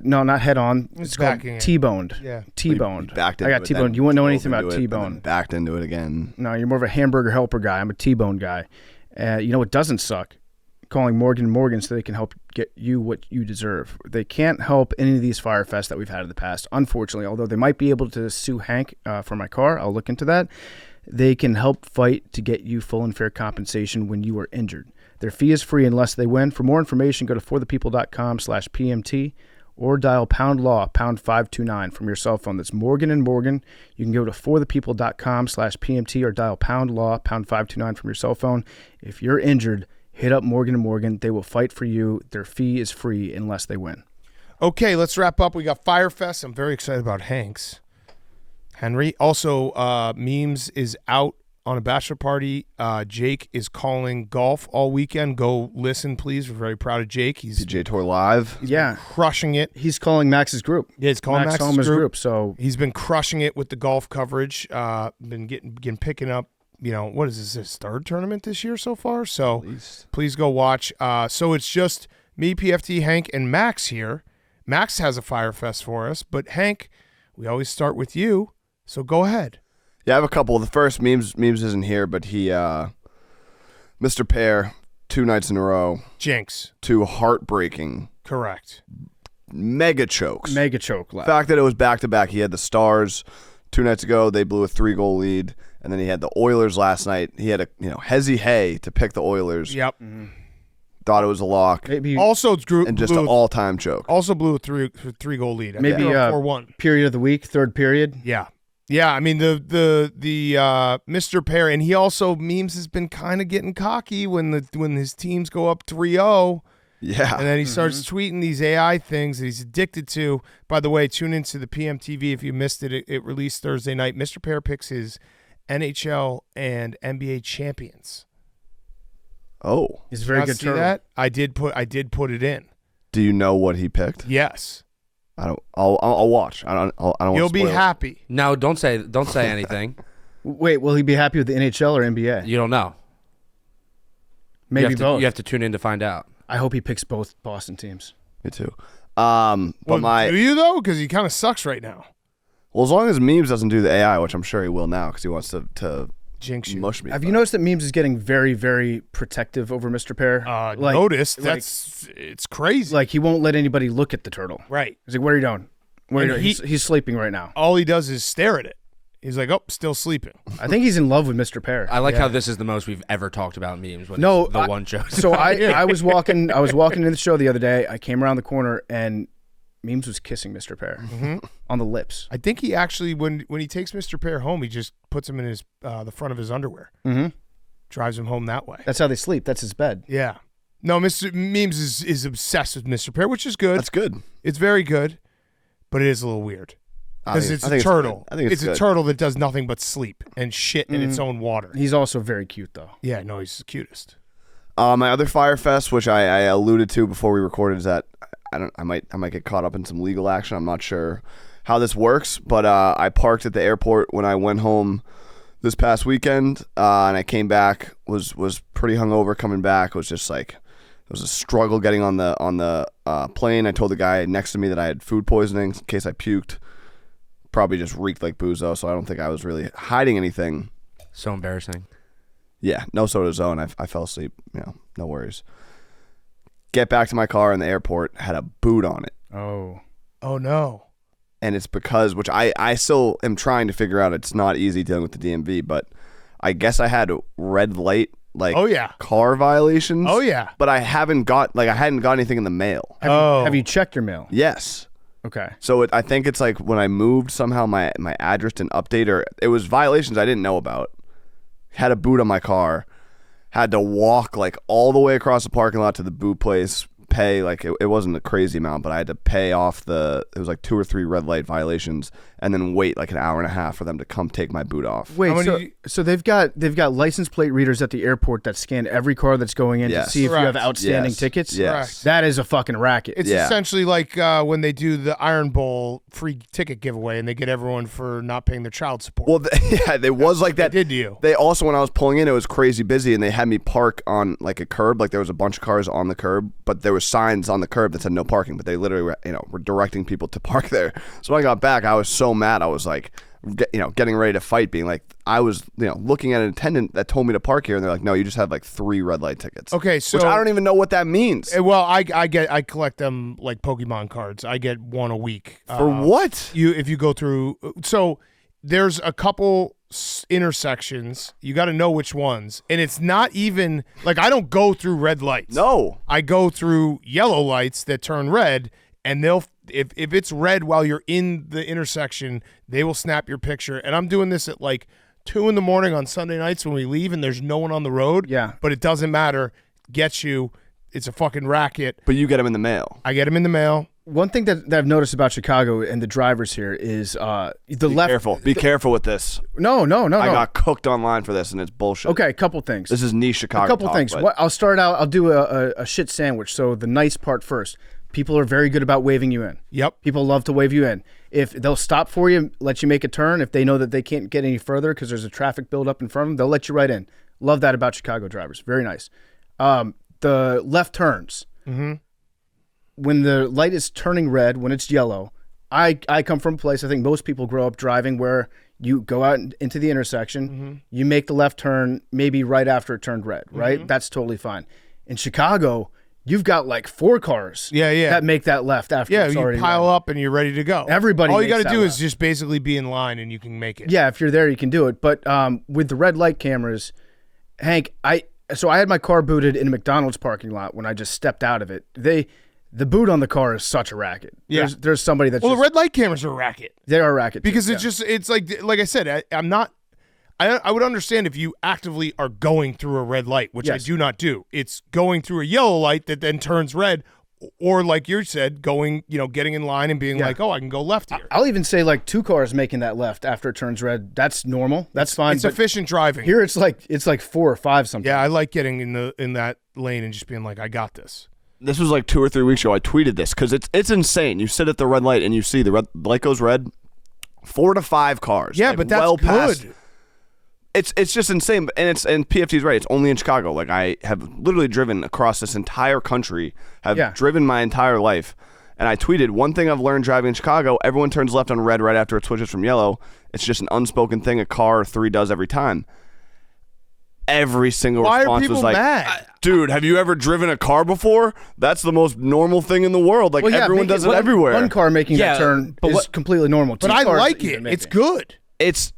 No, not head on.
It's
called
backing it.
T-boned.
Yeah.
T-boned.
Backed
I
into
got
it,
T-boned.
then
You wouldn't know
drove
anything
into
about
it, and then
T-bone.
backed into it again.
No, you're more of a hamburger helper guy. I'm a T-bone guy. You know what doesn't suck? Calling Morgan & Morgan so they can help get you what you deserve. They can't help any of these Firefests that we've had in the past, unfortunately, although they might be able to sue Hank for my car. I'll look into that. They can help fight to get you full and fair compensation when you are injured. Their fee is free unless they win. For more information, go to forthepeople.com/PMT or dial #law #529 from your cell phone. That's Morgan & Morgan. You can go to forthepeople.com/PMT or dial #law #529 from your cell phone. If you're injured, hit up Morgan & Morgan. They will fight for you. Their fee is free unless they win.
Okay, let's wrap up. We got Firefest. I'm very excited about Hanks. Henry. Also, Memes is out on a bachelor party. Jake is calling golf all weekend. Go listen, please. We're very proud of Jake. He's
PGA Tour Live.
Yeah,
crushing it.
he's calling Max's group.
Yeah, he's calling Max's
Homer's
group.
So
He's been crushing it with the golf coverage. Been picking up. What is this? His third tournament this year so far. So please go watch. So it's just me, PFT, Hank, and Max here. Max has a Firefest for us, but Hank, we always start with you. So go ahead.
Yeah, I have a couple. The first, Memes isn't here, but he, Mr. Pear, 2 nights in a row,
Jinx.
2 heartbreaking,
Correct.
mega chokes.
mega choke
The
left.
fact that it was back-to-back, he had the Stars 2 nights ago. They blew a 3-goal lead. And then he had the Oilers last night. He had Hezzy Hay to pick the Oilers.
Yep.
Thought it was a lock.
Maybe
Also drew
And just an all-time choke.
also blew a three-goal lead.
Maybe,
4-1.
period of the week, third period.
Yeah. Yeah, I mean the Mr. Pear, and he also Memes has been kind of getting cocky when his teams go up 3-0,
Yeah.
and then he starts tweeting these AI things that he's addicted to. By the way, tune into the PMTV if you missed it. It released Thursday night. Mr. Pear picks his NHL and NBA champions.
Oh.
He's a very
Not
good
see
turtle.
that? I did put it in.
Do you know what he picked?
Yes.
I don't. I'll watch. I don't want
You'll
to
be
spoil it.
happy.
No, don't say anything.
Wait, will he be happy with the NHL or NBA?
You don't know.
Maybe both.
You have to tune in to find out.
I hope he picks both Boston teams.
Me too.
Well,
But
do you though? Because he kind of sucks right now.
well, as long as Memes doesn't do the AI, which I'm sure he will now, because he wants to
Jinx you.
mush me.
Have you noticed that Memes is getting very, very protective over Mr. Pear?
Noticed. It's crazy.
Like he won't let anybody look at the turtle.
Right.
He's like, "What are you doing? Where are you
And
doing?" He's sleeping right now.
All he does is stare at it. He's like, oh, still sleeping.
I think he's in love with Mr. Pear.
I like how this is the most we've ever talked about memes. When
No,
it's the one joke.
So I was walking into the show the other day. I came around the corner and Memes was kissing Mr. Pear on the lips.
I think he actually, when he takes Mr. Pear home, he just puts him in his the front of his underwear.
Mm-hmm.
Drives him home that way.
That's how they sleep. That's his bed.
Yeah. No, Mr. Memes is obsessed with Mr. Pear, which is good.
That's good.
It's very good, but it is a little weird. Because it's
I
a
think
turtle.
I think it's
a
good.
turtle that does nothing but sleep and shit in its own water.
He's also very cute though.
Yeah, no, he's the cutest.
My other Firefest, which I alluded to before we recorded, is that I might get caught up in some legal action. I'm not sure how this works, but I parked at the airport when I went home this past weekend, and I came back was pretty hungover coming back. It was just like it was a struggle getting on the plane. I told the guy next to me that I had food poisoning in case I puked. Probably just reeked like booze though, so I don't think I was really hiding anything.
So embarrassing.
Yeah, no soda zone. I fell asleep. No worries. Get back to my car in the airport, had a boot on it.
Oh.
Oh, no.
And it's because, which I still am trying to figure out, it's not easy dealing with the DMV, but I guess I had red light,
Oh, yeah.
car violations.
Oh, yeah.
But I hadn't got anything in the mail.
Have you checked your mail?
Yes.
Okay.
So I think it's like when I moved, somehow my address didn't update, or it was violations I didn't know about. Had a boot on my car. Had to walk like all the way across the parking lot to the boot place, pay like it wasn't a crazy amount, but I had to pay off it was like 2 or 3 red light violations, and then wait like an hour and a half for them to come take my boot off.
Wait,
How many-
so they've got license plate readers at the airport that scan every car that's going in
Yes.
to see if you have
Correct.
outstanding
Yes.
tickets?
Yes.
Correct.
That is a fucking racket.
It's
Yeah.
essentially like when they do the Iron Bowl free ticket giveaway and they get everyone for not paying their child support.
Well, yeah, it was like that.
They did to you.
They also, when I was pulling in, it was crazy busy, and they had me park on like a curb. Like there was a bunch of cars on the curb, but there were signs on the curb that said no parking. But they literally were directing people to park there. So when I got back, I was so mad. I was like, getting ready to fight, being like, I was looking at an attendant that told me to park here, and they're like, no, you just have like 3 red light tickets.
Okay, so
which I don't even know what that means.
Well, I collect them like Pokemon cards. I get one a week.
For what?
If you go through, so there's a couple intersections. You got to know which ones, and it's not even like I don't go through red lights.
No.
I go through yellow lights that turn red, and they'll if it's red while you're in the intersection, they will snap your picture. And I'm doing this at like 2 a.m. on Sunday nights when we leave, and there's no one on the road.
Yeah.
but it doesn't matter. Gets you. It's a fucking racket.
But you get them in the mail.
I get them in the mail.
one thing that I've noticed about Chicago and the drivers here is
Be careful with this.
No.
I got cooked online for this, and it's bullshit.
Okay, a couple things.
This is niche Chicago.
A couple
talk,
things.
but-
I'll start out. I'll do a shit sandwich. So the nice part first. People are very good about waving you in.
Yep.
People love to wave you in. If they'll stop for you, let you make a turn. If they know that they can't get any further because there's a traffic buildup in front of them, they'll let you right in. Love that about Chicago drivers. Very nice. The left turns.
Mm-hmm.
When the light is turning red, when it's yellow, I come from a place, I think most people grow up driving where you go out into the intersection, you make the left turn maybe right after it turned red, right? That's totally fine. In Chicago, you've got like 4 cars that make that left after
Yeah,
it's
you
already
pile
red.
up and you're ready to go.
Everybody
All you
makes
got to
that
do is
left.
just basically be in line and you can make it.
Yeah, if you're there, you can do it. But with the red light cameras, Hank, I had my car booted in a McDonald's parking lot when I just stepped out of it. The boot on the car is such a racket.
Yeah.
There's somebody that's
Well,
just,
the red light cameras are a racket
they are a racket too,
because
yeah.
it's like I said, I would understand if you actively are going through a red light, which I
Yes.
do not do. It's going through a yellow light that then turns red, or like you said, getting in line and being like, oh, I can go left here.
I'll even say like 2 cars making that left after it turns red. That's normal. That's fine.
It's
but
efficient driving.
here it's like 4 or 5 something.
Yeah, I like getting in that lane and just being like, I got this.
This was like 2 or 3 weeks ago. I tweeted this because it's insane. You sit at the red light and you see the red light goes red. 4 to 5 cars.
Yeah,
like,
but that's
well past-
good.
It's just insane, and PFT's right. It's only in Chicago. Like I have literally driven across this entire country. Have driven my entire life, and I tweeted one thing I've learned driving in Chicago: everyone turns left on red right after it switches from yellow. It's just an unspoken thing a car 3 does every time. Every single
Why are
response
people
was like,
mad?
"Dude, have you ever driven a car before? That's the most normal thing in the world. Like
Well, yeah,
everyone does it everywhere."
One car making
Yeah,
that turn
but
is
what-
completely normal.
But
2
I
cars
like
even
it.
make
It's good.
It's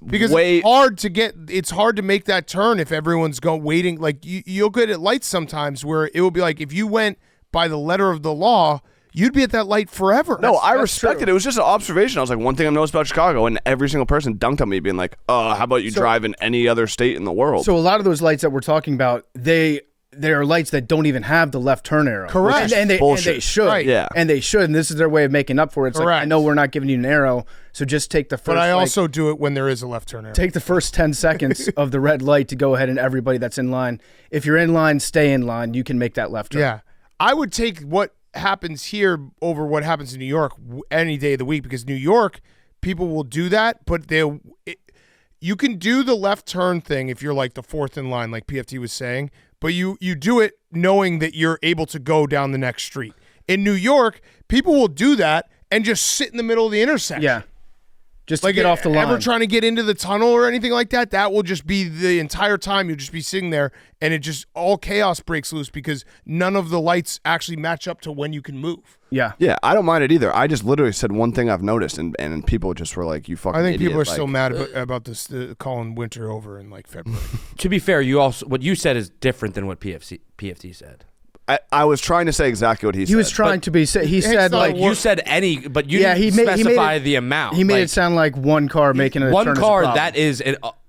Because
way
it's hard to make that turn if everyone's waiting. Like you'll get at lights sometimes where it will be like if you went by the letter of the law, you'd be at that light forever.
No, I
that's
respect it. It was just an observation. I was like, one thing I've noticed about Chicago, and every single person dunked on me, being like, how about you drive in any other state in the world?
So a lot of those lights that we're talking about, they are lights that don't even have the left turn arrow.
Correct.
And they
Bullshit.
should.
Right.
Yeah.
And they should. And this is their way of making up for it. It's like, I
Correct.
know we're not giving you an arrow, so just take the first
But I
like,
also do it when there is a left turn arrow.
take the first 10 seconds of the red light to go ahead and everybody that's in line. If you're in line, stay in line. You can make that left turn.
Yeah, I would take what happens here over what happens in New York any day of the week because New York people will do that, but you can do the left turn thing if you're like the 4th in line, like PFT was saying, but you do it knowing that you're able to go down the next street. In New York, people will do that and just sit in the middle of the intersection.
Yeah. Just to
Like
get off the line.
Ever trying to get into the tunnel or anything like that, that will just be the entire time. You'll just be sitting there and it just all chaos breaks loose because none of the lights actually match up to when you can move.
Yeah.
yeah, I don't mind it either. I just literally said one thing I've noticed, and people just were like, "You fucking."
I think
idiot.
people are
Like,
still mad about this calling winter over in like February.
To be fair, what you said is different than what PFT said.
I was trying to say exactly what he said.
He was trying to be. He said
not
like
a
You said any, but you
Yeah,
didn't
he made
specify
it-
the amount.
He made
Like,
it sound like one car making a
one
turn is a
car
problem.
that is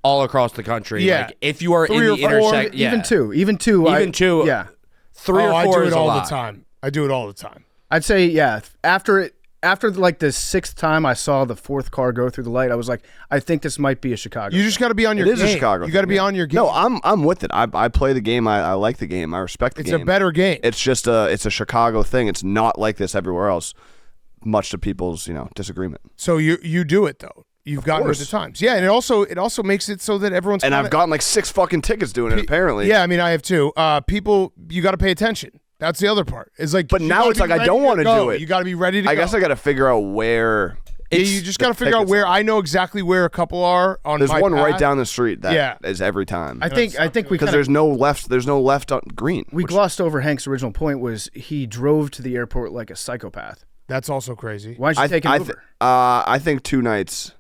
all across the country.
Yeah.
Like, if you are
3
in
or
the
4,
intersection, yeah.
Even two. Even two. Yeah.
3 or
I
4
do
is
it
a
all
lot.
the time. I do it all the time.
I'd say yeah. After like the 6th time I saw the 4th car go through the light, I was like, I think this might be a Chicago.
You just got to be on your
It is
game.
a Chicago.
You got to
thing,
be
yeah.
on your game.
No, I'm with it. I play the game. I like the game. I respect the
it's
game.
a better game.
It's just it's a Chicago thing. It's not like this everywhere else, much to people's disagreement.
So you do it though. You've gotten with the
course.
times. Yeah, and it also makes it so that everyone's
And
kinda-
I've gotten like 6 fucking tickets doing it. Apparently,
Yeah, I mean I have too. People, you got to pay attention. That's the other part. It's like,
But
you
now
gotta
it's
be
like I
ready
don't
to
wanna
go.
do it.
You got to be ready to
I
go.
guess I got to figure out where.
Yeah, you just got to figure out where. I know exactly where a couple are on
There's
my
one right
path.
down the street that is
Yeah.
every time.
I think we
because
kinda,
there's no left. There's no left on green.
we
which-
glossed over Hank's original point was he drove to the airport like a psychopath.
That's also crazy.
Why don't you take an Uber?
I think 2 nights.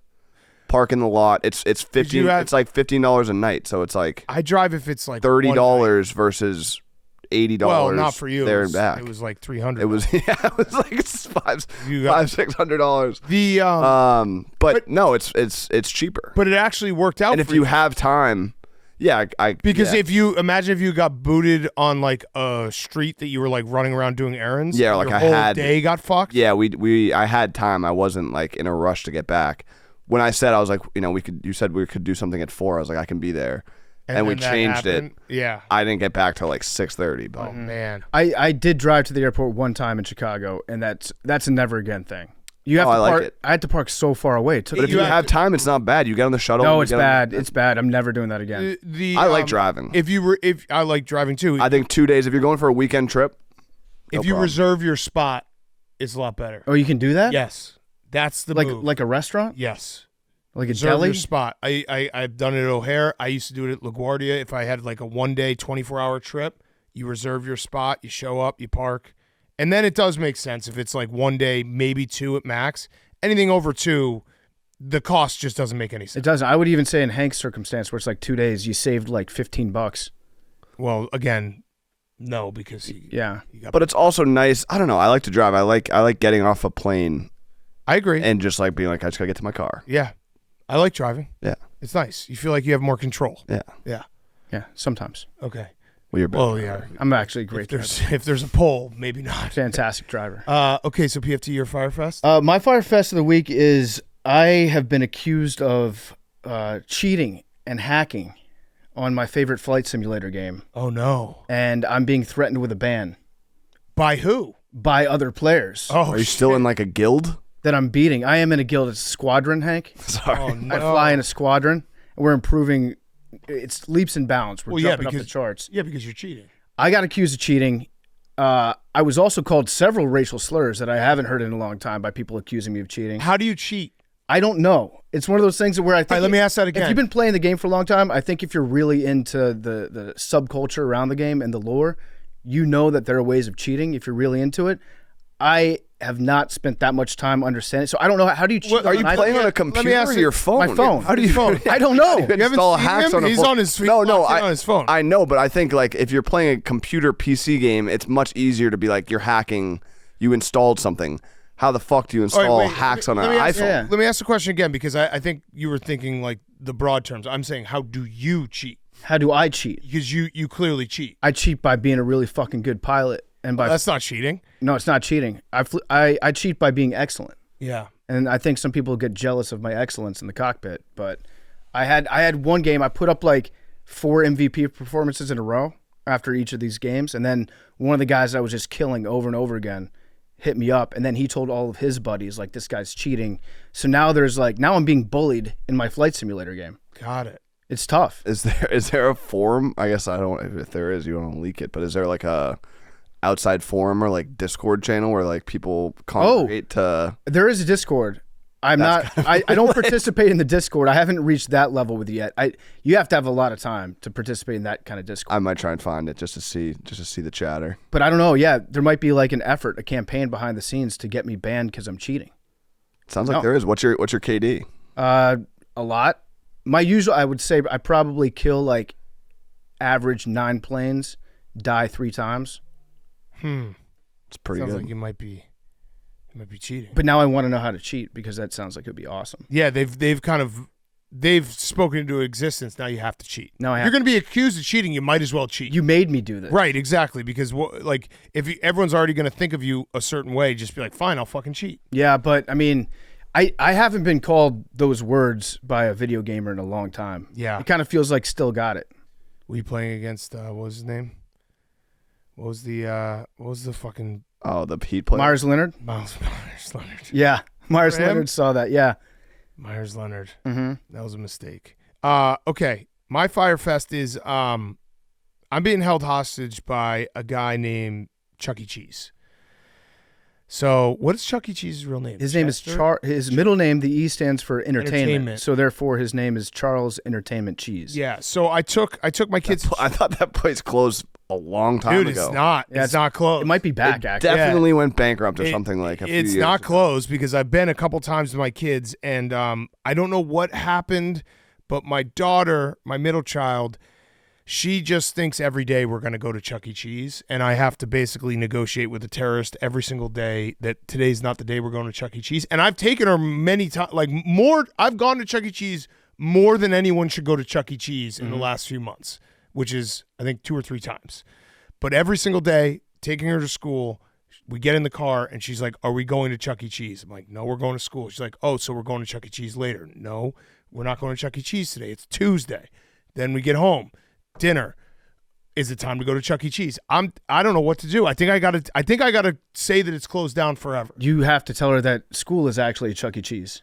Park in the lot. It's 15.
you have-
It's like $15 a night. So it's like
I drive if it's like
$30 versus $80.
Well, not for you.
there
It
and
was,
back.
It was like $300.
It was it was like
You got-
$600.
the
But no, it's cheaper.
but it actually worked out.
And if
for
you have time, Yeah,
Because
yeah.
if you got booted on like a street that you were like running around doing errands,
Yeah, like
your
I
whole
had-
day got fucked.
Yeah, I had time. I wasn't like in a rush to get back. When I said I was like, you said we could do something at 4. I was like, I can be there. And we
then that
changed it.
happened. Yeah.
I didn't get back till like 6:30, but
Oh man.
I did drive to the airport one time in Chicago, and that's a never again thing. You have
Oh,
to
I like
park.
it.
I had to park so far away. It took
but if
You
you
have
have time, it's not bad. You get on the shuttle.
no,
you
it's
get on-
bad. It's bad. I'm never doing that again.
I like driving.
If I like driving too.
I think 2 days. If you're going for a weekend trip, no
if you
problem.
reserve your spot, it's a lot better.
Oh, you can do that?
Yes, that's the
Like
move.
like a restaurant,
yes,
like a
reserve
deli.
your spot. I've done it at O'Hare. I used to do it at LaGuardia. If I had like a 1-day, 24-hour trip, you reserve your spot. You show up, you park, and then it does make sense if it's like 1 day, maybe 2 at max. Anything over 2, the cost just doesn't make any
It
sense.
doesn't. I would even say in Hank's circumstance, where it's like 2 days, you saved like $15.
Well, again, no, because
Yeah.
you got.
but it's also nice. I don't know. I like to drive. I like getting off a plane
I agree.
and just like being like, I just gotta get to my car.
Yeah, I like driving.
Yeah.
It's nice. You feel like you have more control.
Yeah.
Yeah.
Yeah. Sometimes
Okay.
Well, you're
Well, yeah.
I'm actually a great.
If there's a poll, maybe not.
Fantastic driver.
Okay, so PFT, your Firefest.
My Firefest of the week is I have been accused of cheating and hacking on my favorite flight simulator game,
Oh no.
and I'm being threatened with a ban
By who?
by other players
Oh,
Are you still in like a guild?
that I'm beating. I am in a guild. It's a squadron, Hank.
Sorry.
Oh no.
I fly in a squadron, and we're improving. It's leaps and bounds. We're
Well, yeah,
jumping up the
because-
charts.
Yeah, because you're cheating.
I got accused of cheating. I was also called several racial slurs that I haven't heard in a long time by people accusing me of cheating.
How do you cheat?
I don't know. It's one of those things where I think.
All right, let me ask that again.
If you've been playing the game for a long time, I think if you're really into the subculture around the game and the lore, you know that there are ways of cheating if you're really into it. I have not spent that much time understanding. So I don't know. How do you cheat?
What-
Are you
on
playing on a
me
computer
ask
or
you-
your phone?
my phone.
How do you?
Phone.
I don't know.
You haven't
install
seen
hacks
him?
on a
He's
phone?
on his
No,
locked in on his phone.
I know, but I think like if you're playing a computer PC game, it's much easier to be like you're hacking. You installed something. How the fuck do you
All
install
right, wait,
hacks on an
let me ask-
iPhone?
Yeah.
Let me ask the question again because I think you were thinking like the broad terms. I'm saying how do you cheat?
How do I cheat?
Because you clearly cheat.
I cheat by being a really fucking good pilot, and by
That's not cheating.
no, it's not cheating. I cheat by being excellent.
Yeah.
And I think some people get jealous of my excellence in the cockpit. But I had one game I put up like 4 MVP performances in a row after each of these games, and then one of the guys I was just killing over and over again hit me up, and then he told all of his buddies like this guy's cheating. So now now I'm being bullied in my flight simulator game.
Got it.
It's tough.
Is there a forum? I guess I don't. If there is, you don't want to leak it. But is there like a outside forum or like Discord channel where like people congregate to?
There is a Discord. I'm not. I don't participate in the Discord. I haven't reached that level with it yet. You have to have a lot of time to participate in that kind of Discord.
I might try and find it just to see the chatter.
But I don't know. Yeah, there might be like an effort, a campaign behind the scenes to get me banned because I'm cheating.
Sounds like
No.
there is. What's your KD?
A lot. My usual, I would say, I probably kill like average 9 planes, die 3 times.
It's pretty
Sounds
good.
like you might be cheating.
But now I want to know how to cheat because that sounds like it would be awesome.
Yeah, they've spoken into existence. Now you have to cheat.
Now I
If
have-
you're going to be accused of cheating, you might as well cheat.
You made me do this.
Right, exactly. Because like if everyone's already going to think of you a certain way, just be like, fine, I'll fucking cheat.
Yeah, but I mean, I haven't been called those words by a video gamer in a long time.
Yeah.
It kind of feels like still got it.
Were you playing against what was his name? What was the fucking
Oh, the Heat player.
Myers Leonard?
Myers Leonard?
Yeah. Myers
For him?
Leonard saw that. Yeah.
Myers Leonard.
Mm-hmm.
That was a mistake. Okay. My Firefest is I'm being held hostage by a guy named Chuck E. Cheese. So what is Chuck E. Cheese's real name?
His name is
Chester?
His middle name, the E stands for entertainment.
Entertainment.
So therefore, his name is Charles Entertainment Cheese.
Yeah. So I took my kids.
I thought that place closed a long time
Dude,
ago.
it's not.
Yeah,
it's not closed.
It might be back,
It
actually.
definitely went bankrupt or
It-
something like a few
It's
years
not
ago.
closed because I've been a couple times with my kids, and I don't know what happened, but my daughter, my middle child, she just thinks every day we're going to go to Chuck E. Cheese, and I have to basically negotiate with the terrorist every single day that today's not the day we're going to Chuck E. Cheese. And I've taken her many times, like more. I've gone to Chuck E. Cheese more than anyone should go to Chuck E. Cheese in the last few months, which is, I think, 2 or 3 times. But every single day, taking her to school, we get in the car, and she's like, are we going to Chuck E. Cheese? I'm like, no, we're going to school. She's like, oh, so we're going to Chuck E. Cheese later. No, we're not going to Chuck E. Cheese today. It's Tuesday. Then we get home, dinner. Is it time to go to Chuck E. Cheese? I don't know what to do. I think I gotta say that it's closed down forever.
You have to tell her that school is actually a Chuck E. Cheese.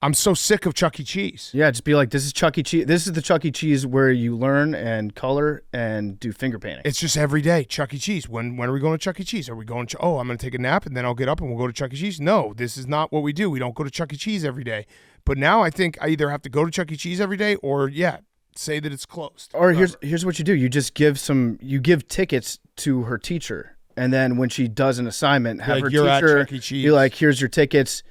I'm so sick of Chuck E. Cheese.
Yeah, just be like, this is Chuck E. Cheese. This is the Chuck E. Cheese where you learn and color and do finger painting.
It's just every day, Chuck E. Cheese. When are we going to Chuck E. Cheese? Are we going to, I'm going to take a nap and then I'll get up and we'll go to Chuck E. Cheese? No, this is not what we do. We don't go to Chuck E. Cheese every day. But now I think I either have to go to Chuck E. Cheese every day or, say that it's closed.
Or here's what you do. You just give tickets to her teacher. And then when she does an assignment, have her
you're
teacher
at Chuck E. Cheese.
be like, here's your tickets.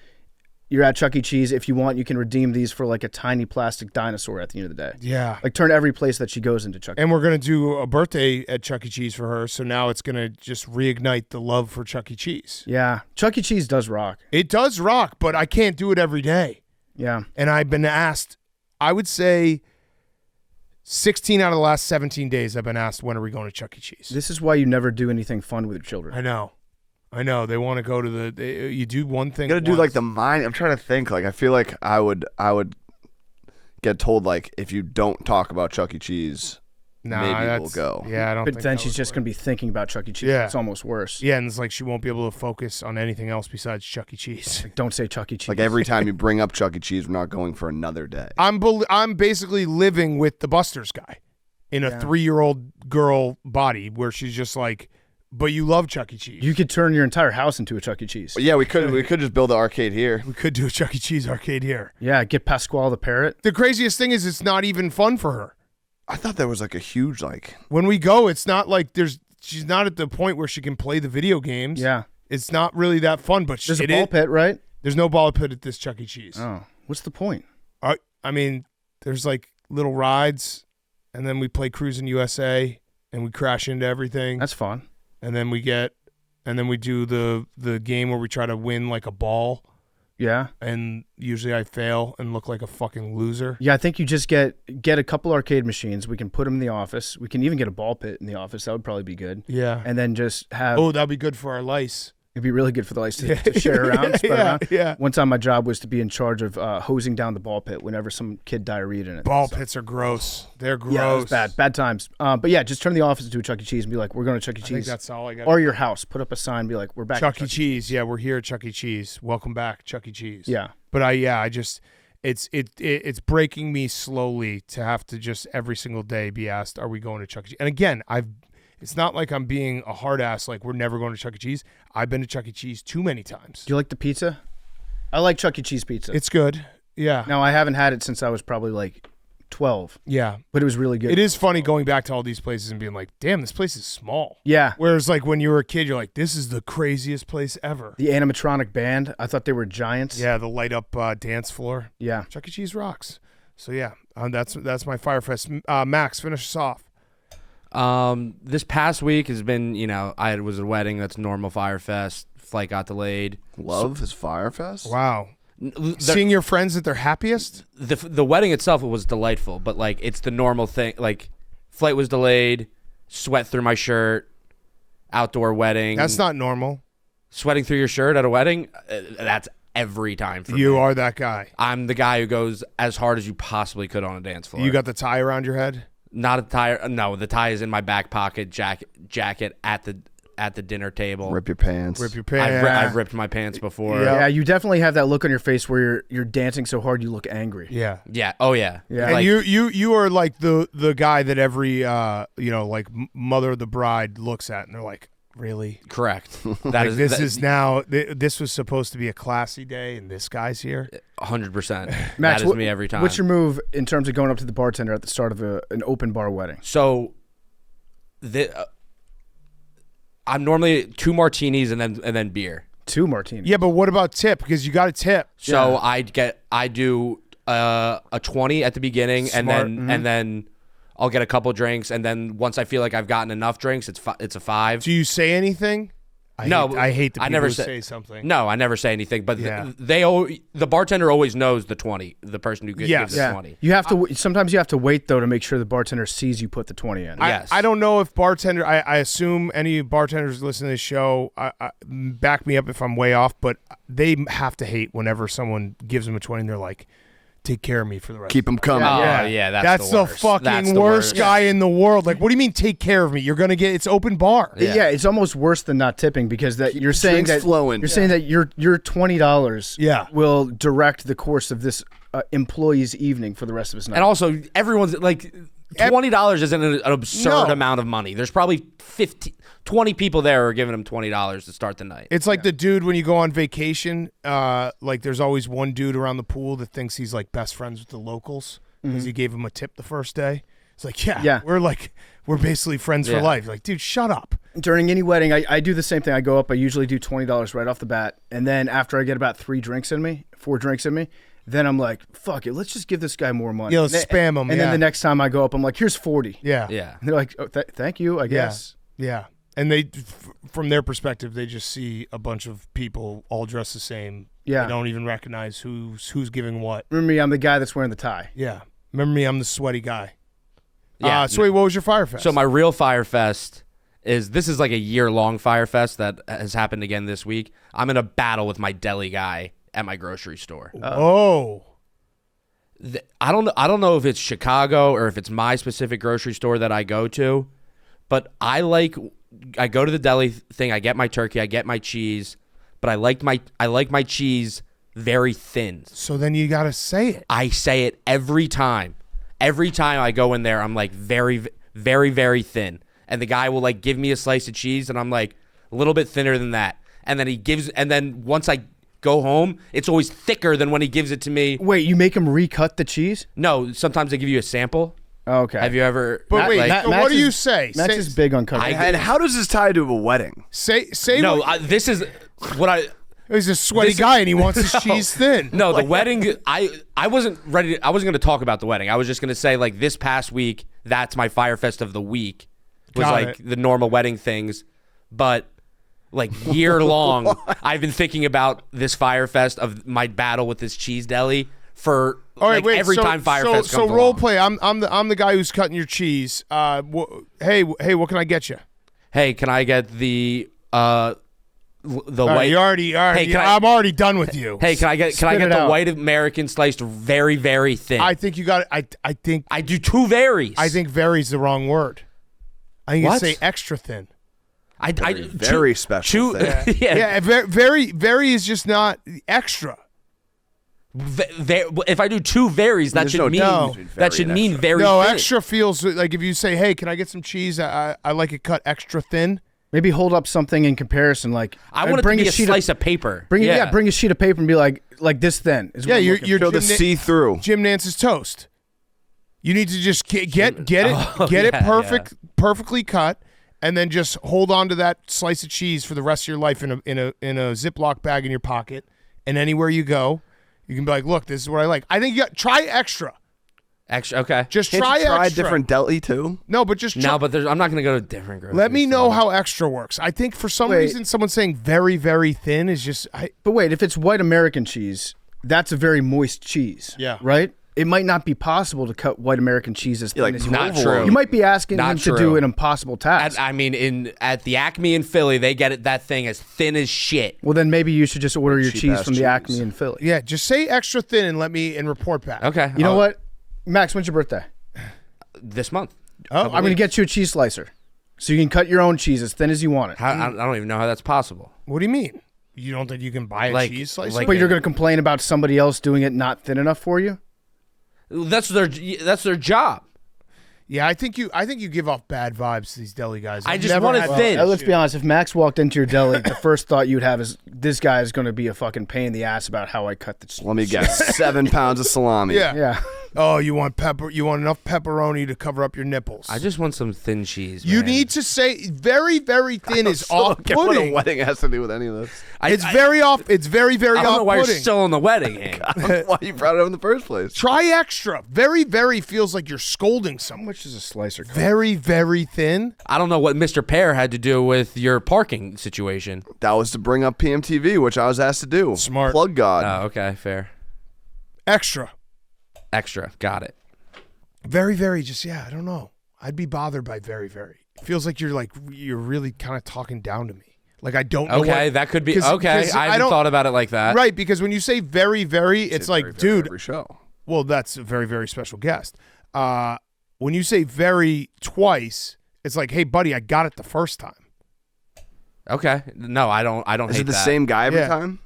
You're at Chuck E. Cheese. If you want, you can redeem these for like a tiny plastic dinosaur at the end of the day.
Yeah.
Like turn every place that she goes into Chuck E.
And we're going to do a birthday at Chuck E. Cheese for her. So now it's going to just reignite the love for Chuck E. Cheese.
Yeah. Chuck E. Cheese does rock.
It does rock, but I can't do it every day.
Yeah.
And I've been asked, I would say 16 out of the last 17 days I've been asked, when are we going to Chuck E. Cheese?
This is why you never do anything fun with your children.
I know. They want to go to you do one thing.
You gotta do
once.
like the mind. I'm trying to think. Like I feel like I would get told like if you don't talk about Chuck E. Cheese, maybe we'll go.
Yeah, I don't.
But
think
then
that
she's
would
just
work.
going to be thinking about Chuck E. Cheese.
Yeah.
It's almost worse.
Yeah, and it's like she won't be able to focus on anything else besides Chuck E. Cheese.
Like, don't say Chuck E. Cheese.
Like every time you bring up Chuck E. Cheese, we're not going for another day.
I'm basically living with the Buster's guy in a 3-year-old girl body where she's just like, but you love Chuck E. Cheese.
You could turn your entire house into a Chuck E. Cheese.
But yeah, we could just build an arcade here.
We could do a Chuck E. Cheese arcade here.
Yeah, get Pasquale the parrot.
The craziest thing is it's not even fun for her.
I thought there was like a huge like.
When we go, it's not like she's not at the point where she can play the video games.
Yeah.
It's not really that fun, but
There's a ball pit, right?
There's no ball pit at this Chuck E. Cheese.
Oh, what's the point?
I mean, there's like little rides, and then we play Cruising USA, and we crash into everything.
That's fun.
And then we do the game where we try to win like a ball,
Yeah.
and usually I fail and look like a fucking loser.
Yeah, I think you just get a couple arcade machines. We can put them in the office. We can even get a ball pit in the office. That would probably be good.
Yeah.
And then just have.
Oh, that'd be good for our lice.
It'd be really good for the lights to share around, spread around.
Yeah.
One time my job was to be in charge of hosing down the ball pit whenever some kid diarrheaed in it.
Ball pits are gross. They're gross.
Yeah, it was bad. Bad times. But yeah, just turn the office into a Chuck E. Cheese and be like, we're going to Chuck E.
I think
Cheese.
that's all I got.
Or your house. Put up a sign, be like, we're back
Chuck
at
E. Cheese. Yeah, we're here at Chuck E. Cheese. Welcome back, Chuck E. Cheese.
Yeah.
But it's breaking me slowly to have to just every single day be asked, are we going to Chuck E. Cheese? And again, it's not like I'm being a hard ass, like we're never going to Chuck E. Cheese. I've been to Chuck E. Cheese too many times.
Do you like the pizza? I like Chuck E. Cheese pizza.
It's good. Yeah.
Now, I haven't had it since I was probably like 12,
Yeah.
but it was really good.
It is funny going back to all these places and being like, damn, this place is small.
Yeah.
Whereas like when you were a kid, you're like, this is the craziest place ever.
The animatronic band, I thought they were giants.
Yeah, the light up dance floor.
Yeah.
Chuck E. Cheese rocks. So yeah, that's my Firefest. Max, finish us off.
This past week has been, I was at a wedding. That's normal Firefest. Flight got delayed.
Love is Firefest.
Wow. Seeing your friends at their happiest?
The wedding itself was delightful, but like it's the normal thing. Like flight was delayed, sweat through my shirt, outdoor wedding.
That's not normal.
Sweating through your shirt at a wedding. That's every time for me.
You are that guy.
I'm the guy who goes as hard as you possibly could on a dance floor.
You got the tie around your head?
Not a tie. No, the tie is in my back pocket. Jacket at the dinner table.
Rip your pants.
Rip your pants.
I've ripped my pants before.
Yeah.
Yeah, you definitely have that look on your face where you're dancing so hard you look angry.
Yeah.
Yeah. Oh yeah.
Yeah.
And
Like,
you are like the guy that every like mother of the bride looks at and they're like, really?
correct. That
Like
is
this was supposed to be a classy day and this guy's here.
100%.
Max,
That is me every time.
What's your move in terms of going up to the bartender at the start of an open bar wedding?
So, I'm normally 2 martinis and then beer.
2 martinis.
Yeah, but what about tip? Because you got to tip.
So I do a 20 at the beginning,
Smart.
and then I'll get a couple drinks, and then once I feel like I've gotten enough drinks, it's a 5.
Do you say anything? I hate the people
never
who
say-
say something.
No, I never say anything. But
Yeah.
the bartender always knows the 20. The person who gives
Yes.
the
Yeah.
20.
You have to. Sometimes you have to wait though to make sure the bartender sees you put the 20 in.
Yes.
I don't know if bartender. I assume any bartenders listening to this show back me up if I'm way off, but they have to hate whenever someone gives them a 20 and they're like, "Take care of me for the rest."
Keep them coming.
Oh,
Yeah.
yeah,
That's
the
the
worst.
fucking
That's the
worst
worst.
guy in the world. Like, what do you mean, take care of me? You're gonna get it's open bar.
Yeah.
It's almost worse than not tipping because that you're saying
drinks
that
flowing.
you're saying that your $20
Yeah.
will direct the course of this employee's evening for the rest of his night.
And also, everyone's like, $20 isn't an absurd
No.
amount of money. There's probably 20 people there who are giving him $20 to start the night.
It's like the dude when you go on vacation. Like, there's always one dude around the pool that thinks he's like best friends with the locals because he gave him a tip the first day. It's like, yeah. we're basically friends for
Yeah.
life. Like, dude, shut up.
During any wedding, I do the same thing. I go up. I usually do $20 right off the bat, and then after I get about 4 drinks in me, then I'm like, fuck it, let's just give this guy more money.
Yeah, let's spam him,
And
yeah.
then the next time I go up, I'm like, here's 40.
Yeah.
Yeah.
And they're like, oh, thank you, I guess.
Yeah. And they, from their perspective, they just see a bunch of people all dressed the same.
Yeah.
They don't even recognize who's giving what.
Remember me, I'm the guy that's wearing the tie.
Yeah. Remember me? I'm the sweaty guy.
Yeah.
So wait, what was your Fire Fest?
So my real Fire Fest is like a year-long Fire Fest that has happened again this week. I'm in a battle with my deli guy at my grocery store.
Oh.
I don't know if it's Chicago or if it's my specific grocery store that I go to, but I go to the deli thing, I get my turkey, I get my cheese, but I like my cheese very thin.
So then you got to say it.
I say it every time. Every time I go in there, I'm like very, very, very thin. And the guy will like give me a slice of cheese and I'm like a little bit thinner than that. And then once I go home, it's always thicker than when he gives it to me.
Wait, you make him recut the cheese?
No, sometimes they give you a sample.
Oh, okay.
Have you ever?
But wait,
like,
so what do you say?
Max
Say-
is big on cutting.
And how does this tie to a wedding?
Say
no,
what-
this is what I.
he's a sweaty
this-
guy and he wants his cheese thin.
No, the wedding. I wasn't ready. I wasn't going to talk about the wedding. I was just going to say like this past week. That's my Fire Fest of the week. Was
Got
like
it.
the normal wedding things, but like year long, I've been thinking about this Fire Fest of my battle with this cheese deli for
All right,
like
wait.
every time Fire Fest
so
comes
role
along.
play. I'm the guy who's cutting your cheese. Hey, what can I get you?
Hey, can I get the
All right,
white?
you already.
Hey, can I-
I'm already done with you.
Hey, can I get
Spit it
the
out.
white American sliced very, very thin?
I think you got. I think.
I do two varies.
I think "very's" the wrong word. I think you
What?
say extra thin.
I
Very special thing.
yeah.
Very is just not extra.
If I do two varies, that
There's
should
no
mean
difference between
that
very
should
and
mean
extra.
very
No,
thin.
extra feels like if you say, "Hey, can I get some cheese? I like it cut extra thin."
Maybe hold up something in comparison, like
I want it to
bring
be a
sheet
slice of paper.
bring a sheet of paper and be like this thin. Is
Yeah,
what I'm
you're
looking
you're
Show the
Jim,
see through.
Jim Nance's toast. You need to just get it
Oh,
it
yeah,
perfectly cut, and then just hold on to that slice of cheese for the rest of your life in a Ziploc bag in your pocket, and anywhere you go, you can be like, "Look, this is what I like." I think you got try extra.
Extra, okay.
Just
Can't
try
you try a
extra.
different deli too?
No, but just
No, but I'm not going to go to different grocery
let me know
stores.
how extra works. I think for some
Wait.
reason, someone saying very, very thin is just.
But wait, if it's white American cheese, that's a very moist cheese.
Yeah.
Right? It might not be possible to cut white American cheese as thin
like
as you
Not
want.
true.
You might be asking
Not
him to
true.
do an impossible task.
I mean, at the Acme in Philly, they get it that thing as thin as shit.
Well, then maybe you should just order your cheese
Cheap-ass
from the
cheese.
Acme in Philly.
Yeah, just say extra thin and let me report back.
Okay.
You know what? Max, when's your birthday?
This month.
Oh,
I'm going to get you a cheese slicer. So you can cut your own cheese as thin as you want it.
I don't even know how that's possible.
what do you mean? You don't think you can buy a
Like-
cheese slicer?
like-
But you're going to complain about somebody else doing it not thin enough for you?
That's their job.
Yeah, I think you give off bad vibes to these deli guys.
I
I've
just
never
want it
had-
thin.
Let's be honest. If Max walked into your deli, the first thought you'd have is, this guy is going to be a fucking pain in the ass about how I cut the cheese.
Let me guess. 7 pounds of salami.
Yeah.
Yeah.
Oh, you want pepper? You want enough pepperoni to cover up your nipples?
I just want some thin cheese.
You
man.
need to say very, very thin is
Still don't get what a
off-putting.
wedding has to do with any of this.
It's very off. It's very, very
I don't know why you're
off-putting.
still on the wedding, Hank.
Why you brought it up in the first place?
Try extra. Very, very feels like you're scolding
How
someone.
much is a slicer cost?
Very, very thin.
I don't know what Mr. Pear had to do with your parking situation.
That was to bring up PMTV, which I was asked to do.
Smart.
Plug God.
Oh, okay, fair.
Extra.
Extra, got it.
Very, very. Just I don't know. I'd be bothered by very, very. It feels like you're really kind of talking down to me. Like I don't know.
Okay,
what,
that could be
'cause-
okay.
'cause
I haven't
don't-
thought about it like that.
Right, because when you say very, very, it's like,
Very, very
dude.
every show.
Well, that's a very, very special guest. When you say very twice, it's like, hey, buddy, I got it the first time.
Okay, no, I don't.
Is
hate
it the
that.
sing guy every
Yeah.
time?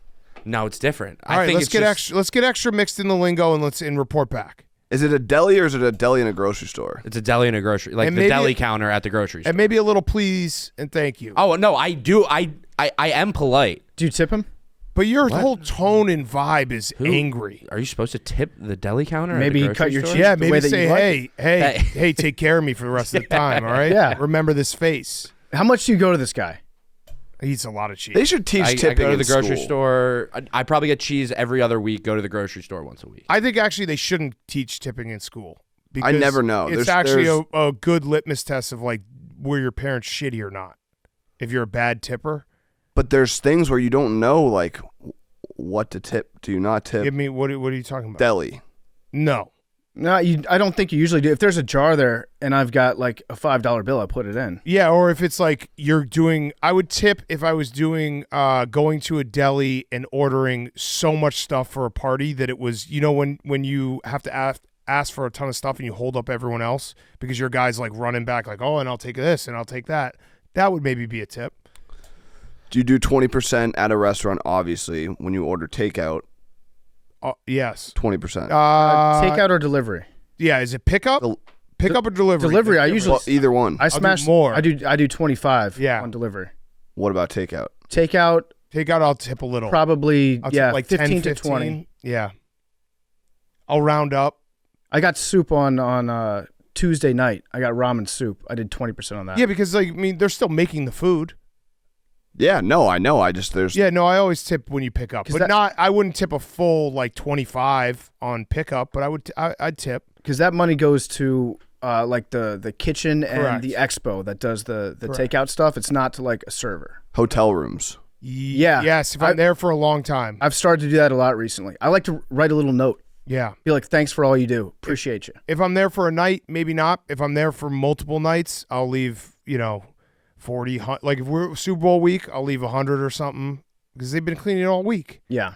No, it's different.
All
I
right,
think
let's
it's
get
just,
extra. Let's get extra mixed in the lingo and report back.
Is it a deli or is it a deli in a grocery store?
It's a deli and a grocery, like
And
the
maybe
deli
it-
counter at the grocery store.
And maybe a little please and thank you.
Oh no, I do. I am polite.
Do you tip him?
But your whole tone and vibe is
Who?
angry.
Are you supposed to tip the deli counter? at
Maybe
the
you cut
grocery
your
store?
cheese.
Yeah,
the
maybe
way that
say,
you like
hey,
Hey.
hey, take care of me for the rest of the time, all right?
Yeah.
Remember this face.
How much do you go to this guy?
He eats a lot of cheese.
They should teach
I
tipping
go to
in
the grocery
school.
store. I probably get cheese every other week. Go to the grocery store once a week.
I think actually they shouldn't teach tipping in school. Because
never know.
It's
There's-
actually a good litmus test of like were your parents shitty or not. If you're a bad tipper,
But there's things where you don't know, like, what to tip. Do you not tip?
give me what are you talking about?
Deli.
No.
No, I don't think you usually do. If there's a jar there and I've got like a $5 bill, I put it in.
Yeah, or if it's like you're doing, I would tip if I was doing, going to a deli and ordering so much stuff for a party that it was, when you have to ask for a ton of stuff and you hold up everyone else because your guy's like running back, like, oh, and I'll take this and I'll take that. That would maybe be a tip.
Do you do 20% at a restaurant, obviously, when you order takeout?
Yes.
20%.
Takeout or delivery?
Yeah, is it pickup?
Del-
Pickup or delivery?
Delivery, I
Different.
usually-
well, either one.
I
do
smash
more.
I do 25
Yeah.
on delivery.
What about takeout?
Takeout
Takeout, I'll tip a little.
probably
I'll tip like
15
10,
to 20.
15. Yeah. I'll round up.
I got soup on Tuesday night. I got ramen soup. I did 20% on that.
Yeah, because like they're still making the food.
Yeah, no, I know. I just, there's,
Yeah, no, I always tip when you pick up,
'Cause
but I wouldn't tip a full like 25 on pickup, but I'd tip.
Because that money goes to like the kitchen and
Correct.
the expo that does the
Correct.
takeout stuff. It's not to like a server.
hotel rooms.
Yeah.
Yes, if I'm there for a long time.
I've started to do that a lot recently. I like to write a little note.
Yeah.
Be like, thanks for all you do. Appreciate you.
If I'm there for a night, maybe not. If I'm there for multiple nights, I'll leave, 40, like if we're Super Bowl week, I'll leave 100 or something because they've been cleaning all week.
Yeah.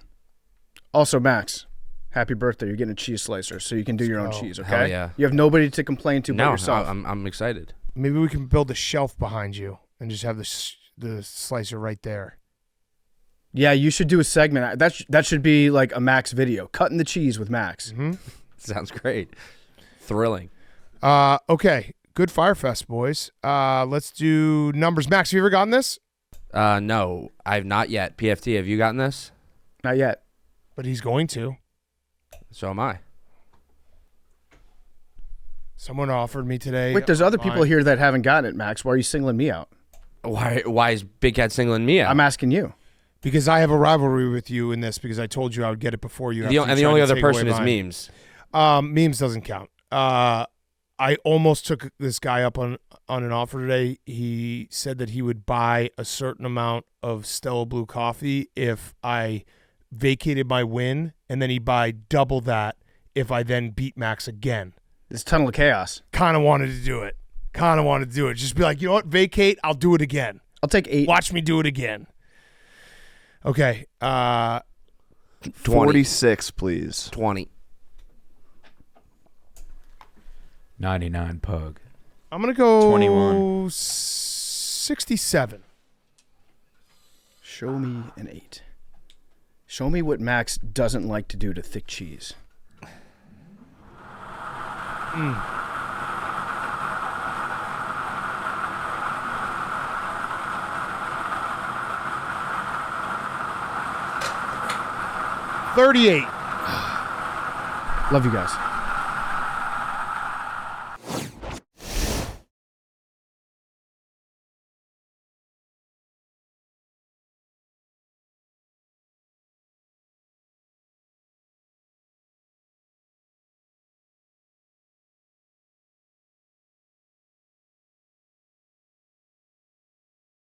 Also, Max, happy birthday. You're getting a cheese slicer, so you can do your own
Oh,
cheese, okay?
hell yeah.
You have nobody to complain to but
No,
yourself.
I'm excited.
Maybe we can build a shelf behind you and just have the slicer right there.
Yeah, you should do a segment. That should be like a Max video. Cutting the cheese with Max.
Mm-hmm.
Sounds great. Thrilling.
Okay. Good Firefest, boys. Let's do numbers. Max, have you ever gotten this?
No, I've not yet. PFT, have you gotten this?
Not yet.
But he's going to.
So am I.
Someone offered me today.
Wait, there's other people
online.
here that haven't gotten it, Max. Why are you singling me out?
Why is Big Cat singling me out?
I'm asking you.
Because I have a rivalry with you in this because I told you I would get it before you.
and the
after you
only
tried to
other
take
person
away
is
mine.
memes.
Memes doesn't count. I almost took this guy up on an offer today. He said that he would buy a certain amount of Stella Blue coffee if I vacated my win, and then he'd buy double that if I then beat Max again.
This tunnel of chaos.
Kind of wanted to do it. Just be like, you know what? Vacate. I'll do it again.
I'll take 8.
Watch me do it again. Okay.
20.
46, please.
20.
99 pug.
I'm going to go
21.
67.
Show me an 8. Show me what Max doesn't like to do to thick cheese.
Mm. $38.
Love you guys.